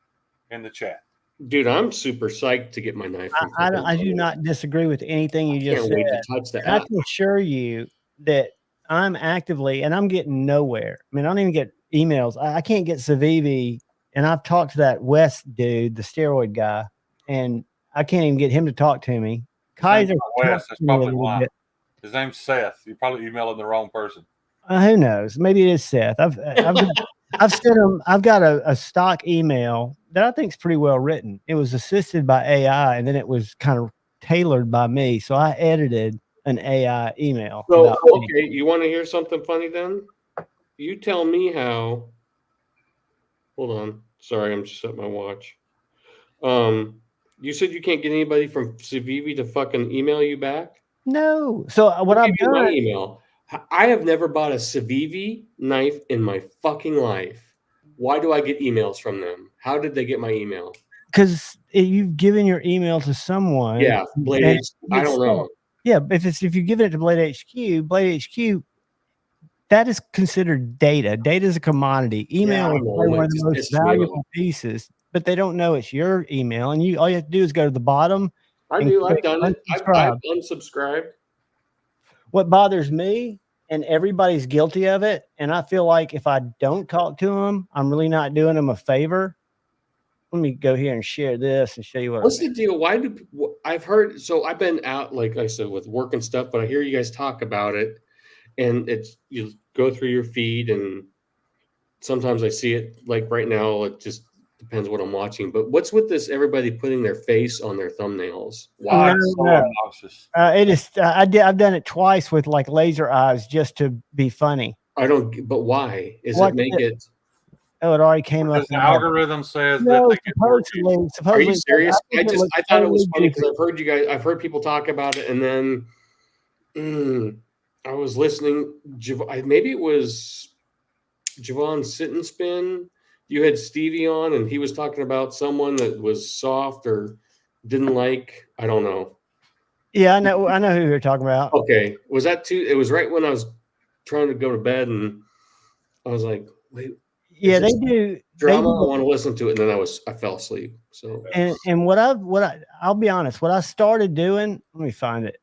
in the chat. Dude, I'm super psyched to get my knife. I do not disagree with anything you just said. Wait to touch that. I can assure you that I'm actively, and I'm getting nowhere. I mean, I don't even get emails. I can't get Civivi, and I've talked to that West dude, the steroid guy, and I can't even get him to talk to me. Kaiser, West, that's probably why. His name's Seth. You're probably emailing the wrong person. Who knows? Maybe it is Seth. I've sent him. I've got a stock email that I think is pretty well written. It was assisted by AI, and then it was kind of tailored by me. So I edited an AI email. So okay, you want to hear something funny then? You tell me how. Hold on. Sorry, I'm just at my watch. You said you can't get anybody from Civivi to fucking email you back? No. So what I've done. My email. I have never bought a Civivi knife in my fucking life. Why do I get emails from them? How did they get my email? Because you've given your email to someone. Yeah, Blade. I don't know. Yeah, if you give it to Blade HQ, that is considered data. Data is a commodity. Email is one of the most valuable pieces, but they don't know it's your email, and all you have to do is go to the bottom. I've done it. I've unsubscribed. What bothers me, and everybody's guilty of it, and I feel like if I don't talk to them, I'm really not doing them a favor. Let me go here and share this and show you what's the deal. Why do I've heard? So I've been out, like I said, with work and stuff, but I hear you guys talk about it, and you go through your feed, and sometimes I see it. Like right now, it just depends what I'm watching. But what's with this? Everybody putting their face on their thumbnails. Why? It is. I've done it twice with like laser eyes just to be funny. I don't. But why? It make it? Oh, it already came up. The algorithm says no, that. Supposedly, are you serious? I thought it was funny because I've heard people talk about it, and then I was listening. Maybe it was Javon Sit and Spin. You had Stevie on, and he was talking about someone that was soft or didn't like. I don't know. Yeah, I know who you're talking about. Okay, was that too? It was right when I was trying to go to bed, and I was like, "Wait." Yeah, they do drama. I want to listen to it, and then I fell asleep. So and I'll be honest. What I started doing. Let me find it.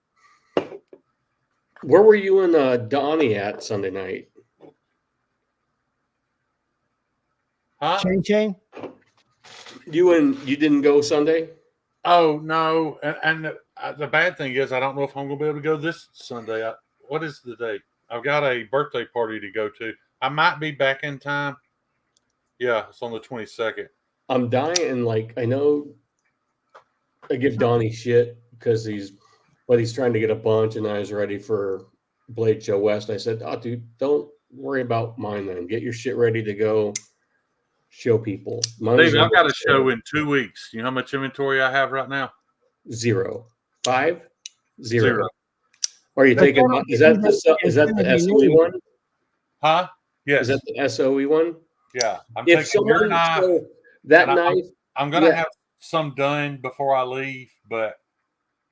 Where were you and Donnie at Sunday night? Huh? Chain. You didn't go Sunday? Oh no, and The bad thing is I don't know if I'm going to be able to go this Sunday. What is the date? I've got a birthday party to go to. I might be back in time. Yeah, it's on the 22nd. I'm dying. Like, I know I give Donnie shit because he's trying to get a bunch, and I was ready for Blade Show West. I said, "Oh, dude, don't worry about mine. Then get your shit ready to go. Show people." Dave, I've got a show in 2 weeks. You know how much inventory I have right now? 0. 5 0. 0. Are you taking? Is that the SOE one? Huh? Yes. Is that the SOE one? Yeah. I'm If taking your someone knife. so that knife, I'm gonna have some done before I leave, but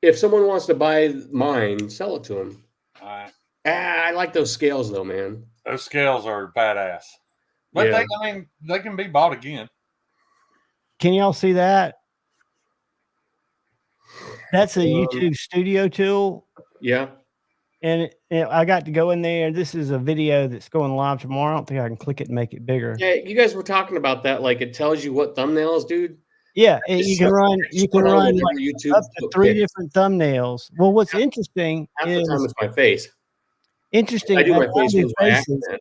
if someone wants to buy mine, sell it to them. all right. I like those scales though, man. Those scales are badass. But Yeah. they can be bought again. Can y'all see that? That's a YouTube studio tool. Yeah. And I got to go in there. This is a video that's going live tomorrow. I don't think I can click it and make it bigger. Yeah, you guys were talking about that. Like, it tells you what thumbnails, dude. Yeah, you can run like YouTube up to 3 different thumbnails. Well, what's interesting half is the time it's my face. interesting. I do my I face do with my faces, accent.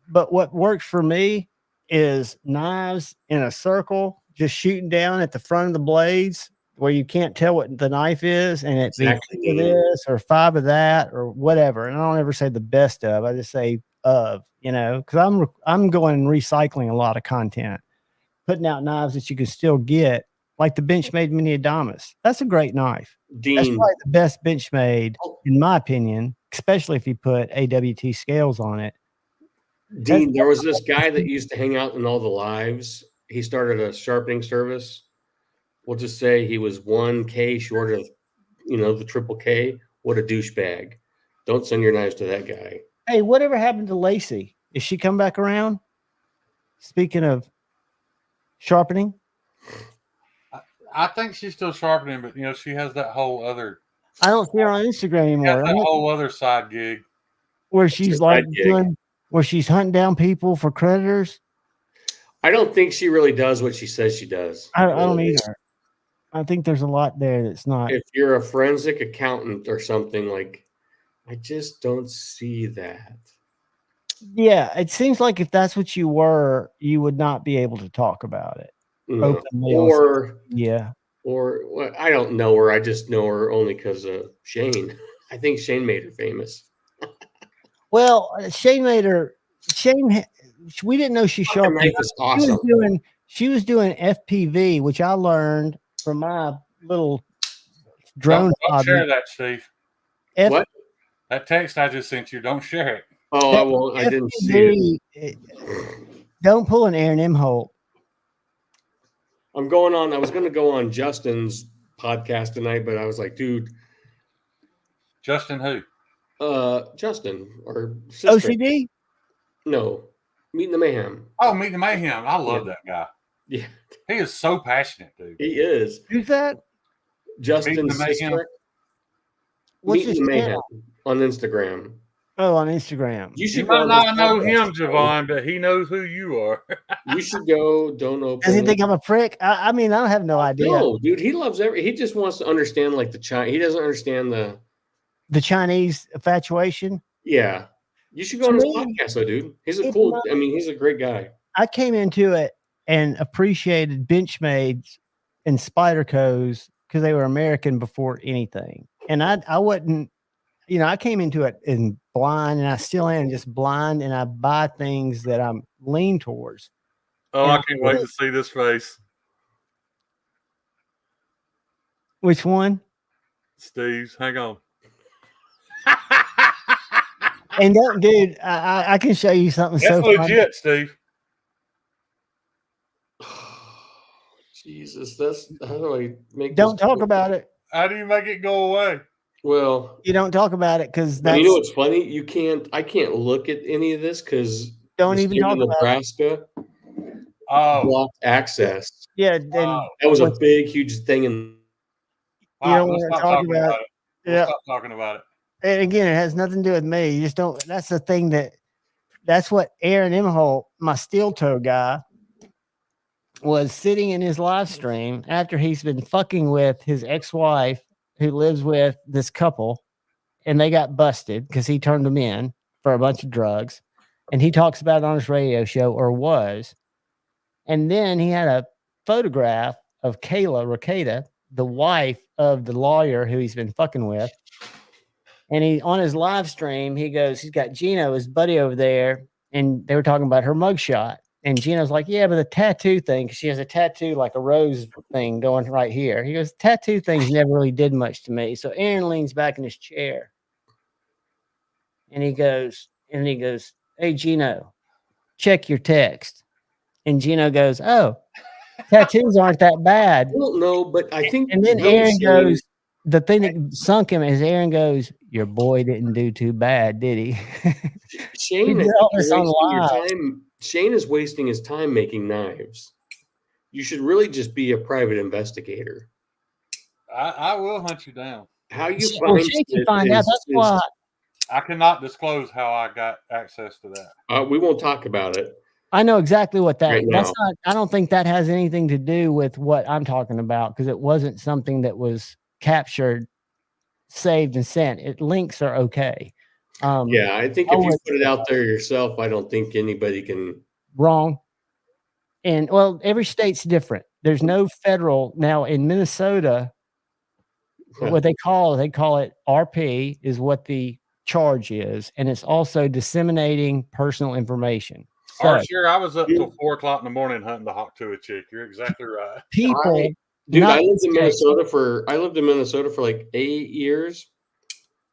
but what works for me is knives in a circle, just shooting down at the front of the blades where you can't tell what the knife is, and it be 2 of this or 5 of that or whatever. And I don't ever say the best of, I just say of, because I'm going and recycling a lot of content, putting out knives that you can still get, like the Benchmade Mini Adamas. That's a great knife. Dean. That's probably the best Benchmade, in my opinion, especially if you put AWT scales on it. Dean, there was this guy that used to hang out in all the lives. He started a sharpening service. We'll just say he was 1K short of, the triple K. What a douchebag. Don't send your knives to that guy. Hey, whatever happened to Lacey? Is she come back around? Speaking of sharpening. I think she's still sharpening, but she has that whole other. I don't see her on Instagram anymore. That whole other side gig where she's where she's hunting down people for creditors. I don't think she really does what she says she does. I don't either. I think there's a lot there that's not. If you're a forensic accountant or something, like, I just don't see that. Yeah, it seems like if that's what you were, you would not be able to talk about it openly. Or I don't know her. I just know her only because of Shane. I think Shane made her famous. Well, Shane made her. We didn't know she sharpened. Awesome. She was doing FPV, which I learned from my little drone. Don't share that, Steve. What? That text I just sent you, don't share it. Oh, I won't. I didn't see it. Don't pull an Aaron M. Holt. I was going to go on Justin's podcast tonight, but I was like, dude. Justin who? Justin or sister. OCD? No. Meeting the Mayhem. Oh, Meeting the Mayhem. I love that guy. Yeah. He is so passionate, dude. He is. Who's that? Justin's sister. What's his Mayhem on Instagram. Oh, on Instagram. You might not know him, Javon, but he knows who you are. You should go. Don't open. Does he think I'm a prick? I mean, I don't have no idea. No, dude. He loves he just wants to understand like he doesn't understand the Chinese infatuation. Yeah. You should go on his podcast, though, dude. He's a great guy. I came into it and appreciated Benchmades and Spyderco's because they were American before anything. And I wasn't, I came into it in blind, and I still am just blind, and I buy things that I'm lean towards. Oh, I can't wait to see this face. Which one? Steve's. Hang on. And that dude, I can show you something. That's so legit, Steve. Jesus, how do I make? Don't talk about it. How do you make it go away? Well, you don't talk about it because you know what's funny? I can't look at any of this because don't even talk about Nebraska. Blocked access. Yeah, that was a big, huge thing. You don't want to talk about it. Yeah, stop talking about it. And again, it has nothing to do with me. You just don't. That's the thing that's what Aaron Imholt, my steel toe guy, was sitting in his live stream after he's been fucking with his ex-wife, who lives with this couple, and they got busted because he turned them in for a bunch of drugs. And he talks about it on his radio show, or was. And then he had a photograph of Kayla Rakeda, the wife of the lawyer who he's been fucking with. And he, on his live stream, he goes, he's got Gino, his buddy over there, and they were talking about her mugshot. And Gino's like, yeah, but the tattoo thing, because she has a tattoo like a rose thing going right here. He goes, tattoo things never really did much to me. So Aaron leans back in his chair, and he goes, hey, Gino, check your text. And Gino goes, oh, tattoos aren't that bad. I don't know, but I think. And then really Aaron Shane- goes, the thing that sunk him is Aaron goes, your boy didn't do too bad, did he? Shane, did I think all you're this on wasting your live. time. Shane is wasting his time making knives. You should really just be a private investigator. I will hunt you down. How you Well, find Shane can it find out. is- That's is- why. I cannot disclose how I got access to that. we won't talk about it. I know exactly what that. Right That's now. not. I don't think that has anything to do with what I'm talking about, because it wasn't something that was captured, saved, and sent. Links are okay. Yeah, I think I if you would- put it out there yourself, I don't think anybody can. Wrong. And well, every state's different. There's no federal now in Minnesota. What they call it RP is what the charge is, and it's also disseminating personal information. So Archer, I was up till 4 o'clock in the morning hunting the hawk to a chick. You're exactly right. people, Dude, not I lived in this Minnesota for like 8 years.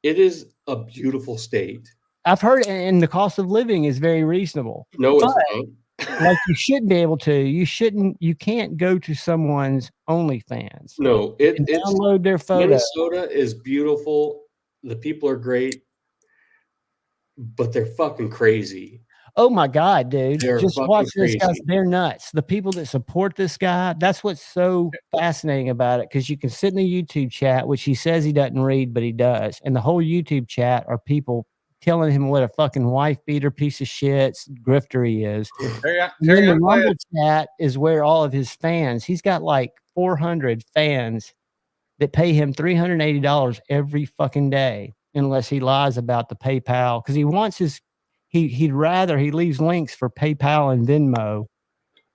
It is a beautiful state. I've heard, and the cost of living is very reasonable. No, it's But- not. Like you shouldn't be able to. You can't go to someone's OnlyFans. No, And it's download their photo. Minnesota is beautiful. The people are great, but they're fucking crazy. Oh my God, dude. They're Just fucking watch this guy. crazy. They're nuts. The people that support this guy, that's what's so fascinating about it. Because you can sit in the YouTube chat, which he says he doesn't read, but he does. And the whole YouTube chat are people telling him what a fucking wife beater piece of shit grifter he is. Terry, And then Terry, the I'm glad- Rumble chat is where all of his fans, he's got like 400 fans that pay him $380 every fucking day, unless he lies about the PayPal. Because he wants his, he'd rather he leaves links for PayPal and Venmo,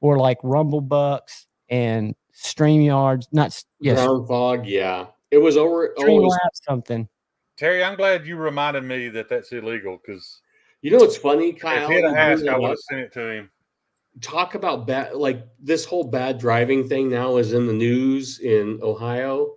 or like Rumble Bucks and StreamYards, not yes, Ground fog, yeah. It was over. Streamlabs something. Terry, I'm glad you reminded me that that's illegal, because You know what's funny, if Kyle? he had You bring asked, I that would up. have sent it to him. Talk about bad, like this whole bad driving thing now is in the news in Ohio.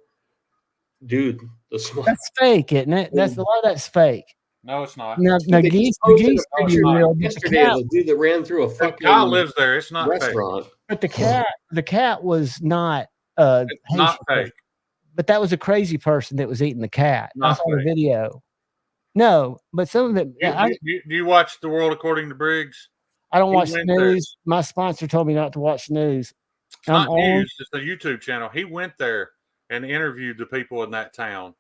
Dude, the small. That's fake, isn't it? That's a lot of that's fake. No, it's not. Now, They just geese posted a could be picture real, but the yesterday cat, of the dude that ran through a If fucking Kyle lives there. It's not fake. restaurant. but the cat was not It's not Haitian. fake. But that was a crazy person that was eating the cat. I Not saw the fake. video. No, but some of it, Do you watch The World According to Briggs? I don't he watch went there. news. My sponsor told me not to watch news. It's not on. news. It's a YouTube channel. He went there and interviewed the people in that town,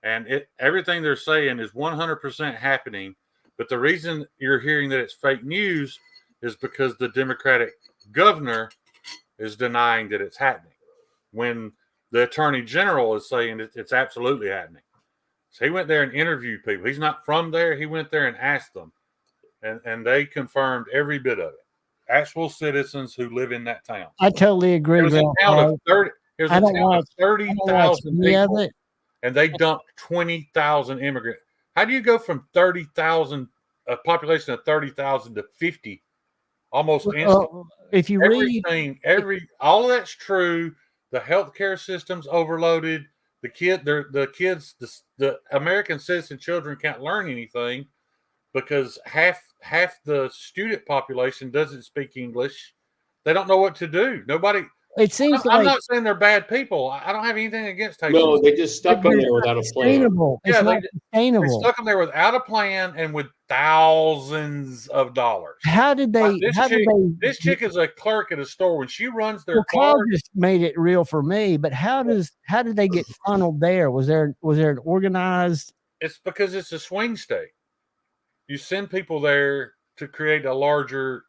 and everything they're saying is 100% happening. But the reason you're hearing that it's fake news is because the Democratic governor is denying that it's happening, when the Attorney General is saying it's absolutely happening. So he went there and interviewed people. He's not from there. He went there and asked them, and they confirmed every bit of it. Actual citizens who live in that town. I totally agree It was with a town of 30. It was I a don't town watch- of 30,000 any of people, it. and they dumped 20,000 immigrants. How do you go from 30,000, a population of 30,000, to 50 almost instantly? If you read, Everything, all of that's true. The healthcare system's overloaded. The American citizen children can't learn anything because half the student population doesn't speak English. They don't know what to do. Nobody. it seems I'm like not saying they're bad people. I don't have anything against Haitians. No, they just stuck on there without a plan. sustainable. It's Yeah, not they sustainable. stuck them there without a plan and with thousands of dollars. How did they? This How did chick- they? This chick is a clerk at a store. When she runs their Well, Carl car, just made it real for me. But how did they get funneled there? Was there an organized? it's because it's a swing state. You send people there to create a larger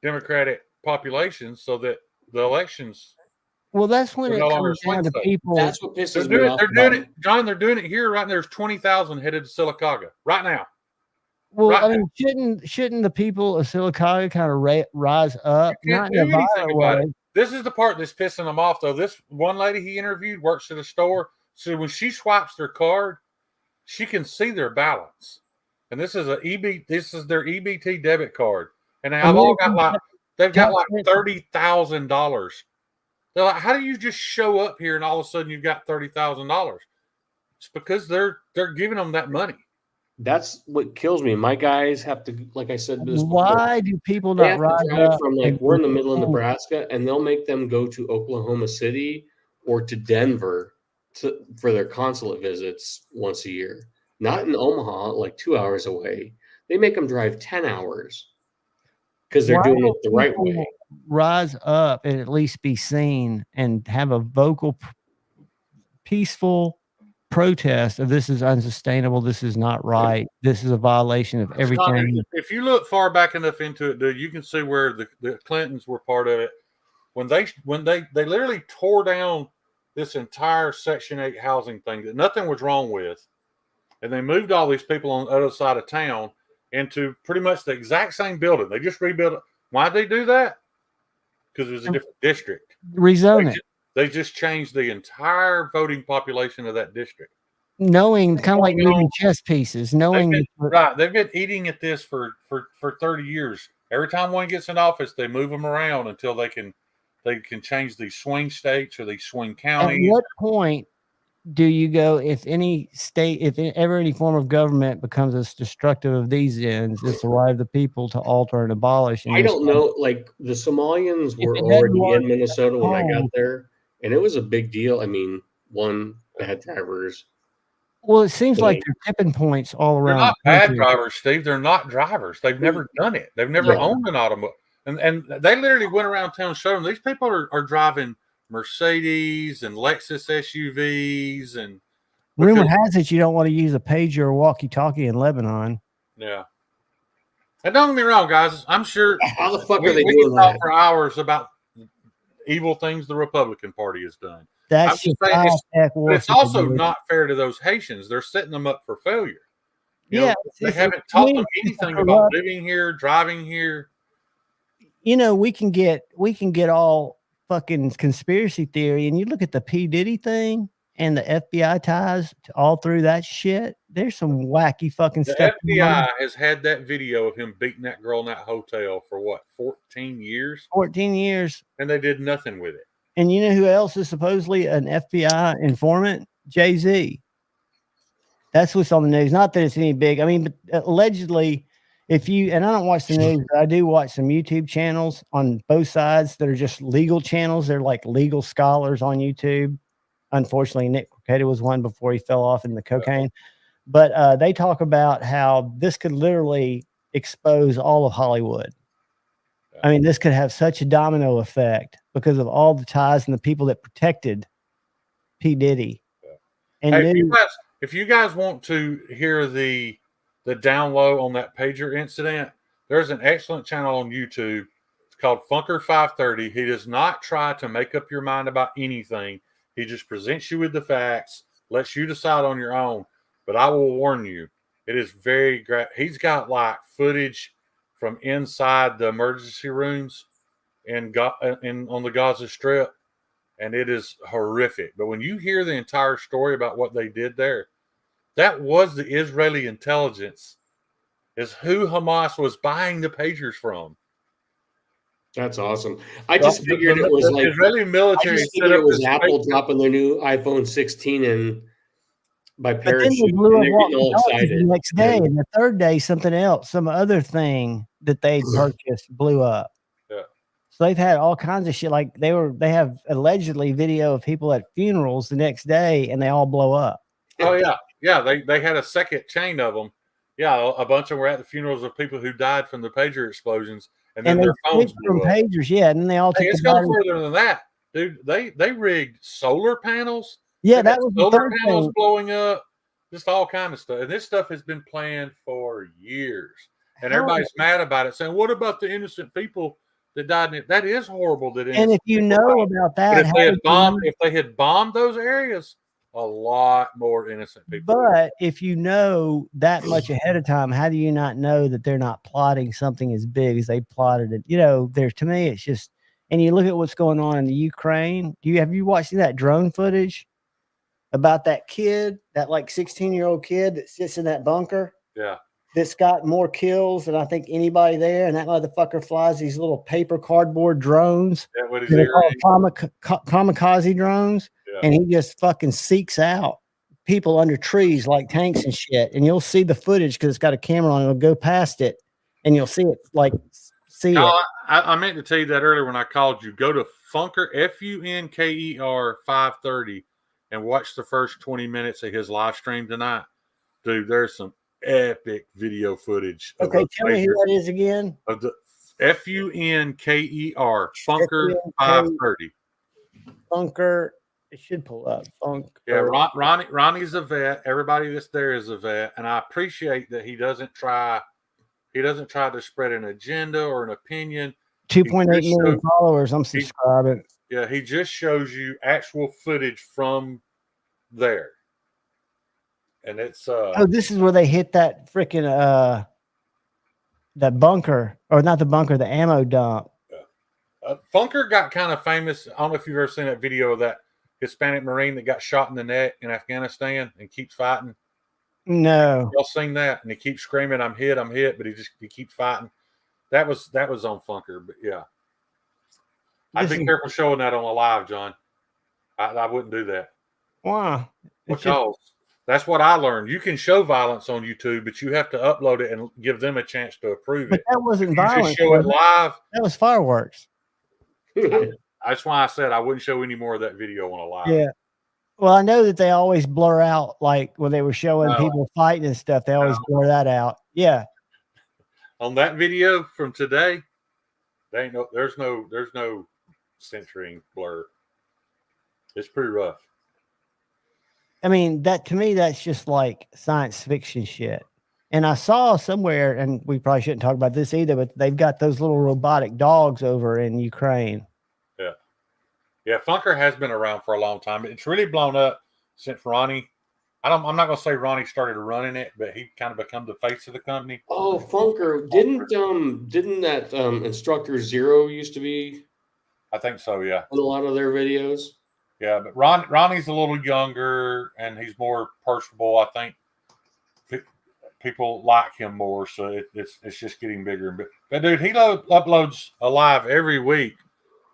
Democratic population so that the elections Well, that's when They're it no longer comes down to swing states. people. That's what pisses They're me off. doing it, John. They're doing it here right now. There's 20,000 headed to Sylacauga right now. Well, Right I mean, shouldn't the people of Sylacauga kind of rise up, You not can't in a do anything violent about way? it. This is the part that's pissing them off, though. This one lady he interviewed works at a store, so when she swipes their card, she can see their balance. And this is their EBT debit card, and they've all got like $30,000. They're like, how do you just show up here and all of a sudden you've got $30,000? It's because they're giving them that money. That's what kills me. My guys have to, like I said this before, Why do people they not have to rise drive up? from we're in the middle of Nebraska, and they'll make them go to Oklahoma City or to Denver for their consulate visits once a year. Not in Omaha, like 2 hours away. They make them drive 10 hours because they're doing it the right way. Rise up and at least be seen and have a vocal, peaceful protest of this is unsustainable, this is not right, this is a violation of everything. If you look far back enough into it, dude, you can see where the Clintons were part of it. When they literally tore down this entire Section 8 housing thing that nothing was wrong with, and they moved all these people on the other side of town into pretty much the exact same building. They just rebuilt it. Why'd they do that? Because it was a different district. Rezone it. They just changed the entire voting population of that district. Knowing, kind of like moving chess pieces, knowing. They've been eating at this for 30 years. Every time one gets in office, they move them around until they can change these swing states or these swing counties. At what point do you go, if any state, if ever any form of government becomes as destructive of these ends, it's the right of the people to alter and abolish? I don't know. Like the Somalians were already in Minnesota when I got there, and it was a big deal. I mean, bad drivers. Well, it seems like they're tipping points all around. They're not bad drivers, Steve. They're not drivers. They've never done it. They've never owned an automobile. And they literally went around town showing these people are driving Mercedes and Lexus SUVs. And rumor has it you don't want to use a pager or walkie-talkie in Lebanon. Yeah. And don't get me wrong, guys. I'm sure. How the fuck are they doing that? Talk for hours about evil things the Republican Party has done. That's it's also not fair to those Haitians. They're setting them up for failure. You know, they haven't taught them anything about living here, driving here. You know, we can get all fucking conspiracy theory, and you look at the P. Diddy thing and the FBI ties to all through that shit. There's some wacky fucking stuff. The FBI has had that video of him beating that girl in that hotel for what, 14 years? 14 years. And they did nothing with it. And you know who else is supposedly an FBI informant? Jay-Z. That's what's on the news. Not that it's any big. I mean, but allegedly, and I don't watch the news, but I do watch some YouTube channels on both sides that are just legal channels. They're like legal scholars on YouTube. Unfortunately, Nick Crockett was one before he fell off in the cocaine. But they talk about how this could literally expose all of Hollywood. I mean, this could have such a domino effect because of all the ties and the people that protected P. Diddy. And hey, if you guys want to hear the down low on that pager incident, there's an excellent channel on YouTube. It's called Funker 530. He does not try to make up your mind about anything. He just presents you with the facts, lets you decide on your own. But I will warn you, it is very he's got like footage from inside the emergency rooms on the Gaza Strip, and it is horrific. But when you hear the entire story about what they did there, that was the Israeli intelligence, is who Hamas was buying the pagers from. That's awesome. I just figured it was like Israeli military. I just figured it was Apple dropping their new iPhone 16 and by parachute. Then they blew up the next day, and the third day, something else, some other thing that they purchased blew up. Yeah. So they've had all kinds of shit. Like they have allegedly video of people at funerals the next day, and they all blow up. Oh yeah, yeah. They had a second chain of them. Yeah, a bunch of them were at the funerals of people who died from the pager explosions, and then their phones blew up. Pagers, yeah, and then they all. It's gone further than that, dude. They rigged solar panels. Yeah, that was solar panels blowing up. Just all kind of stuff, and this stuff has been planned for years. And everybody's mad about it, saying, "What about the innocent people that died. That is horrible. That And innocent if you people know died. about But that, if how they had would you know? bombed, if they had bombed those areas, a lot more innocent people. But if you know that much ahead of time, how do you not know that they're not plotting something as big as they plotted it? You know, there's to me, it's just, and you look at what's going on in the Ukraine. Have you watched that drone footage about that kid, that like 16-year-old kid that sits in that bunker? Yeah. That's got more kills than I think anybody there, and that motherfucker flies these little paper cardboard drones. Yeah, what is They're called it? kamikaze drones, Yeah. and he just fucking seeks out people under trees like tanks and shit. And you'll see the footage because it's got a camera on it. It'll go past it, and you'll see it No, it. I meant to tell you that earlier when I called you. Go to Funker FUNKER 530 and watch the first 20 minutes of his live stream tonight, dude. There's some epic video footage. Okay, tell me who that is again. Of the FUNKER Funker 530. Funker. It should pull up. Funker. Yeah, Ronnie's a vet. Everybody that's there is a vet, and I appreciate that he doesn't try to spread an agenda or an opinion. 2.8 million followers. I'm subscribing. Yeah, he just shows you actual footage from there. And it's oh, this is where they hit that freaking that bunker, or not the bunker, the ammo dump. Funker got kind of famous. I don't know if you've ever seen that video of that Hispanic Marine that got shot in the neck in Afghanistan and keeps fighting. No, y'all seen that? And he keeps screaming, "I'm hit, I'm hit," but he keeps fighting. That was on Funker, but yeah, I'd be careful showing that on a live, John. I wouldn't do that. Why? Because that's what I learned. You can show violence on YouTube, but you have to upload it and give them a chance to approve it. But that wasn't violence. You just show it live. That was fireworks. That's why I said I wouldn't show any more of that video on a live. Yeah. Well, I know that they always blur out, like when they were showing people fighting and stuff, they always blur that out. Yeah. On that video from today, there's no censoring blur. It's pretty rough. I mean, that to me, that's just like science fiction shit. And I saw somewhere, and we probably shouldn't talk about this either, but they've got those little robotic dogs over in Ukraine. Yeah. Yeah, Funker has been around for a long time. It's really blown up since Ronnie. I'm not going to say Ronnie started running it, but he kind of become the face of the company. Oh, Funker. Didn't that Instructor Zero used to be? I think so, yeah. In a lot of their videos. Yeah, but Ronnie's a little younger and he's more personable. I think people like him more, so it's just getting bigger. But dude, he uploads a live every week,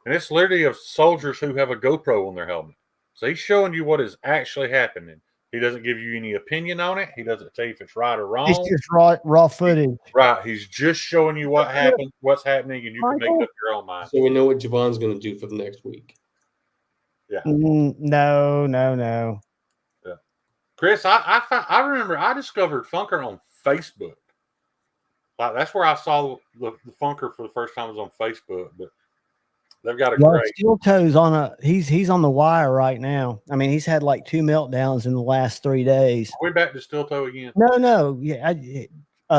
and it's literally of soldiers who have a GoPro on their helmet. So he's showing you what is actually happening. He doesn't give you any opinion on it. He doesn't tell you if it's right or wrong. It's just raw footage. Right. He's just showing you what happened, what's happening, and you can make up your own mind. So we know what Javon's going to do for the next week. Yeah. No. Yeah. Chris, I remember I discovered Funker on Facebook. Like that's where I saw the Funker for the first time was on Facebook, but they've got a great Steel Toe's on he's on the wire right now. I mean, he's had like 2 meltdowns in the last 3 days. Are we back to Steel Toe again? No. Yeah.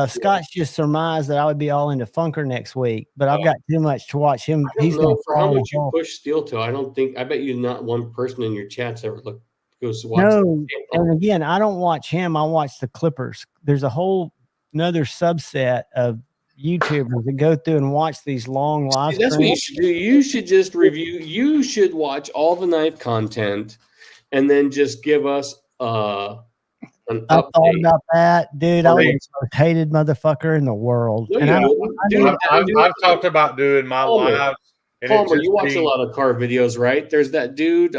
Scott's just surmised that I would be all into Funker next week, but I've got too much to watch him. He's going to for how much you push Steel Toe. I bet you not one person in your chats ever goes to watch. No, and again, I don't watch him. I watch the Clippers. There's a whole another subset of YouTubers that go through and watch these long live streams. That's what you should do. You should just review. You should watch all the knife content, and then just give us an I update. thought about that, dude. I was the most hated motherfucker in the world. No, and I've talked about doing my lives. Palmer, you watch a lot of car videos, right? There's that dude,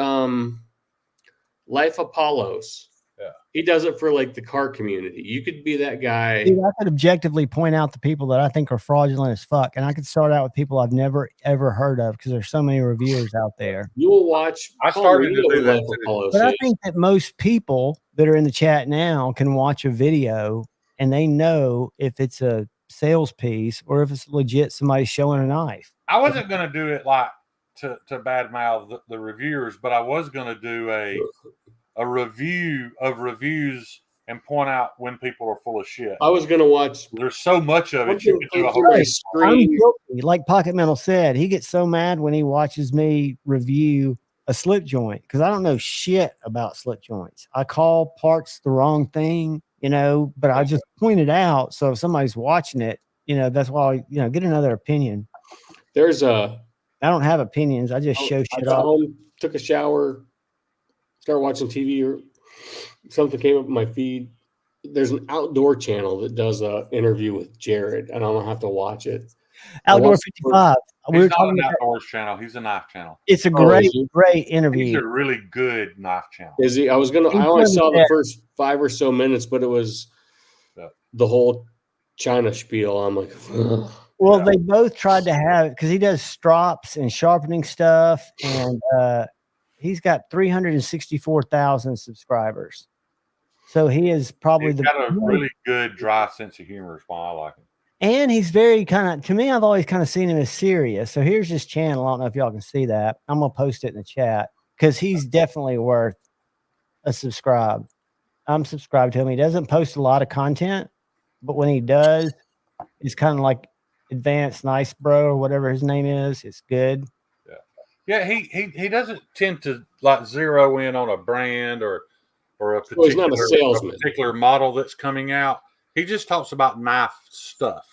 Life Apollos. Yeah. He does it for like the car community. You could be that guy. Dude, I could objectively point out the people that I think are fraudulent as fuck, and I could start out with people I've never ever heard of because there's so many reviewers out there. You will watch. I started to do that, but I think that most people that are in the chat now can watch a video and they know if it's a sales piece or if it's legit somebody showing a knife. I wasn't going to do it like to badmouth the reviewers, but I was going to do a review of reviews and point out when people are full of shit. I was gonna watch. There's so much of One it. You thing could do a came whole through my I'm screen. guilty. Like Pocket Metal said, he gets so mad when he watches me review a slip joint because I don't know shit about slip joints. I call parts the wrong thing, but I just point it out. So if somebody's watching it, that's why, get another opinion. There's a. I don't have opinions. I just show I shit got off. home, took a shower, started watching TV, or something came up in my feed. There's an outdoor channel that does a interview with Jared, and I don't have to watch it. Outdoor watched- 55. We He's were not talking an about, outdoors channel. He's a knife channel. it's a Oh, great, is he? great He's interview. a really good knife channel. Is he? I was gonna. I He's only really saw the good. first 5 or so minutes, but it was Yeah. the whole China spiel. I'm like, ugh. Well, Yeah. they both tried to have it because he does strops and sharpening stuff, and he's got 364,000 subscribers. So he is probably He's got a really good dry sense of humor. Is why I like him. and he's very to me, I've always kind of seen him as serious. So here's his channel. I don't know if y'all can see that. I'm going to post it in the chat because he's definitely worth a subscribe. I'm subscribed to him. He doesn't post a lot of content, but when he does, it's kind of like Advanced Nice Bro or whatever his name is. It's good. Yeah, he doesn't tend to like zero in on a brand or a Well, he's not a particular, salesman. particular model that's coming out. He just talks about knife stuff.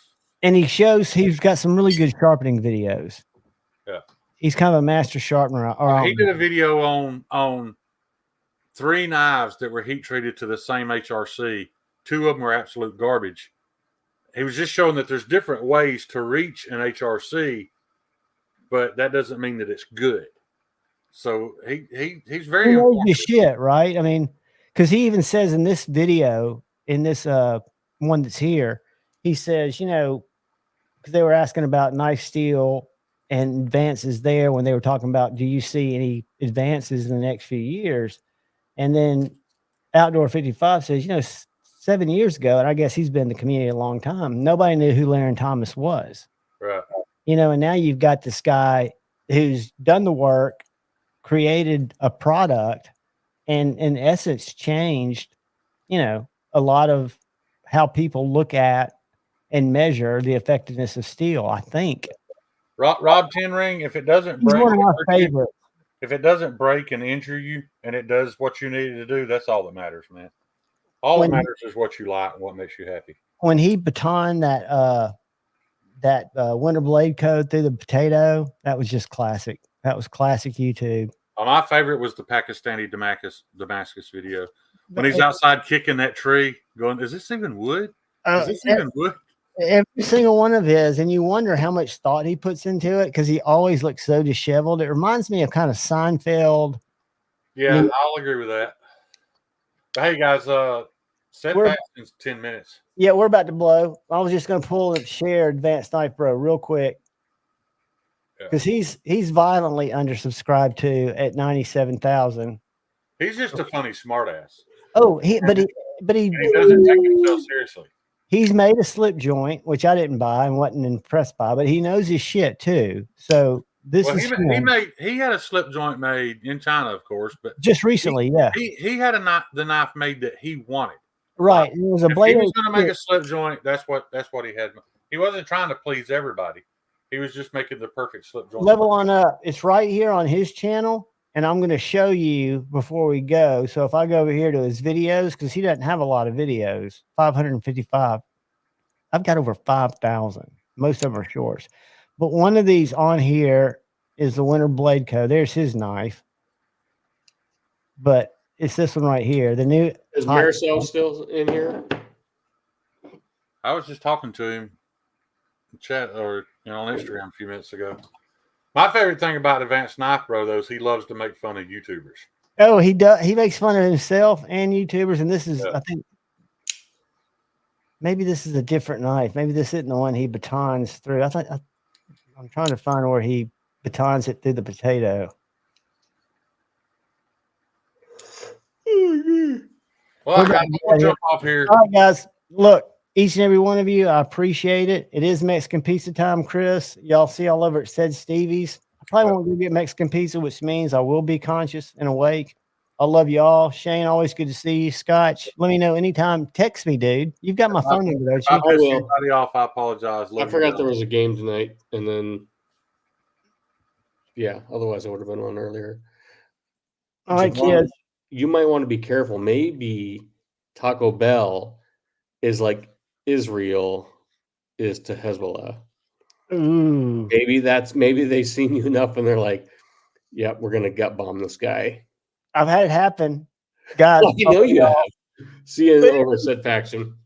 And he shows he's got some really good sharpening videos. Yeah. He's kind of a master sharpener. He did a video on 3 knives that were heat treated to the same HRC. 2 of them were absolute garbage. He was just showing that there's different ways to reach an HRC, but that doesn't mean that it's good. So he's very He knows important. his shit, right? I mean, because he even says in this video, in this one that's here, he says, because they were asking about knife steel and advances there when they were talking about, do you see any advances in the next few years? And then Outdoor 55 says, 7 years ago, and I guess he's been in the community a long time, nobody knew who Laren Thomas was. Right. And now you've got this guy who's done the work, created a product, and in essence changed, a lot of how people look at and measure the effectiveness of steel, I think. Rob Tenring, if it doesn't He's break, one of my favorites. if it doesn't break and injure you, and it does what you need it to do, that's all that matters, man. All that matters is what you like and what makes you happy. When he batoned that winter blade code through the potato, that was just classic. That was classic YouTube. My favorite was the Pakistani Damascus video. When he's outside kicking that tree, going, is this even wood? Is this even wood? Every single one of his, and you wonder how much thought he puts into it because he always looks so disheveled. It reminds me of kind of Seinfeld. Yeah, I'll agree with that. Hey guys, set fast in 10 minutes. Yeah, we're about to blow. I was just going to pull and share Advanced Knife Bro real quick because he's violently undersubscribed to at 97,000. He's just a funny smartass. Oh, but he doesn't take himself seriously. He's made a slip joint, which I didn't buy and wasn't impressed by, but he knows his shit too. So he had a slip joint made in China, of course, but just recently, he had the knife made that he wanted. Right, it was a blade. If he was going to make a slip joint, that's what he had. He wasn't trying to please everybody. He was just making the perfect slip joint. Level on up. It's right here on his channel, and I'm going to show you before we go. So if I go over here to his videos, because he doesn't have a lot of videos, 555. I've got over 5,000. Most of them are shorts. But one of these on here is the Winter Blade Co. There's his knife. But it's this one right here. The new Is Marisol still in here? I was just talking to him in chat or on Instagram a few minutes ago. My favorite thing about Advanced Knife Bro, though, is he loves to make fun of YouTubers. Oh, he does. He makes fun of himself and YouTubers. And this is, I think, maybe this is a different knife. Maybe this isn't the one he batons through. I'm trying to find where he batons it through the potato. Well, I got more jump off here. All right, guys. Look, each and every one of you, I appreciate it. It is Mexican pizza time, Chris. Y'all see all over it said Stevie's. I probably won't go get Mexican pizza, which means I will be conscious and awake. I love you all. Shane, always good to see you. Scotch, let me know anytime. Text me, dude. You've got my phone number, don't If I you? pissed will. anybody off, I apologize. I forgot there was a game tonight, and then yeah, otherwise I would have been on earlier. All right, Javon, kids. you might want to be careful. Maybe Taco Bell is like Israel is to Hezbollah. Ooh. Maybe they've seen you enough and they're like, "Yep, we're gonna gut bomb this guy." I've had it happen. God, You know you have. See you over said faction.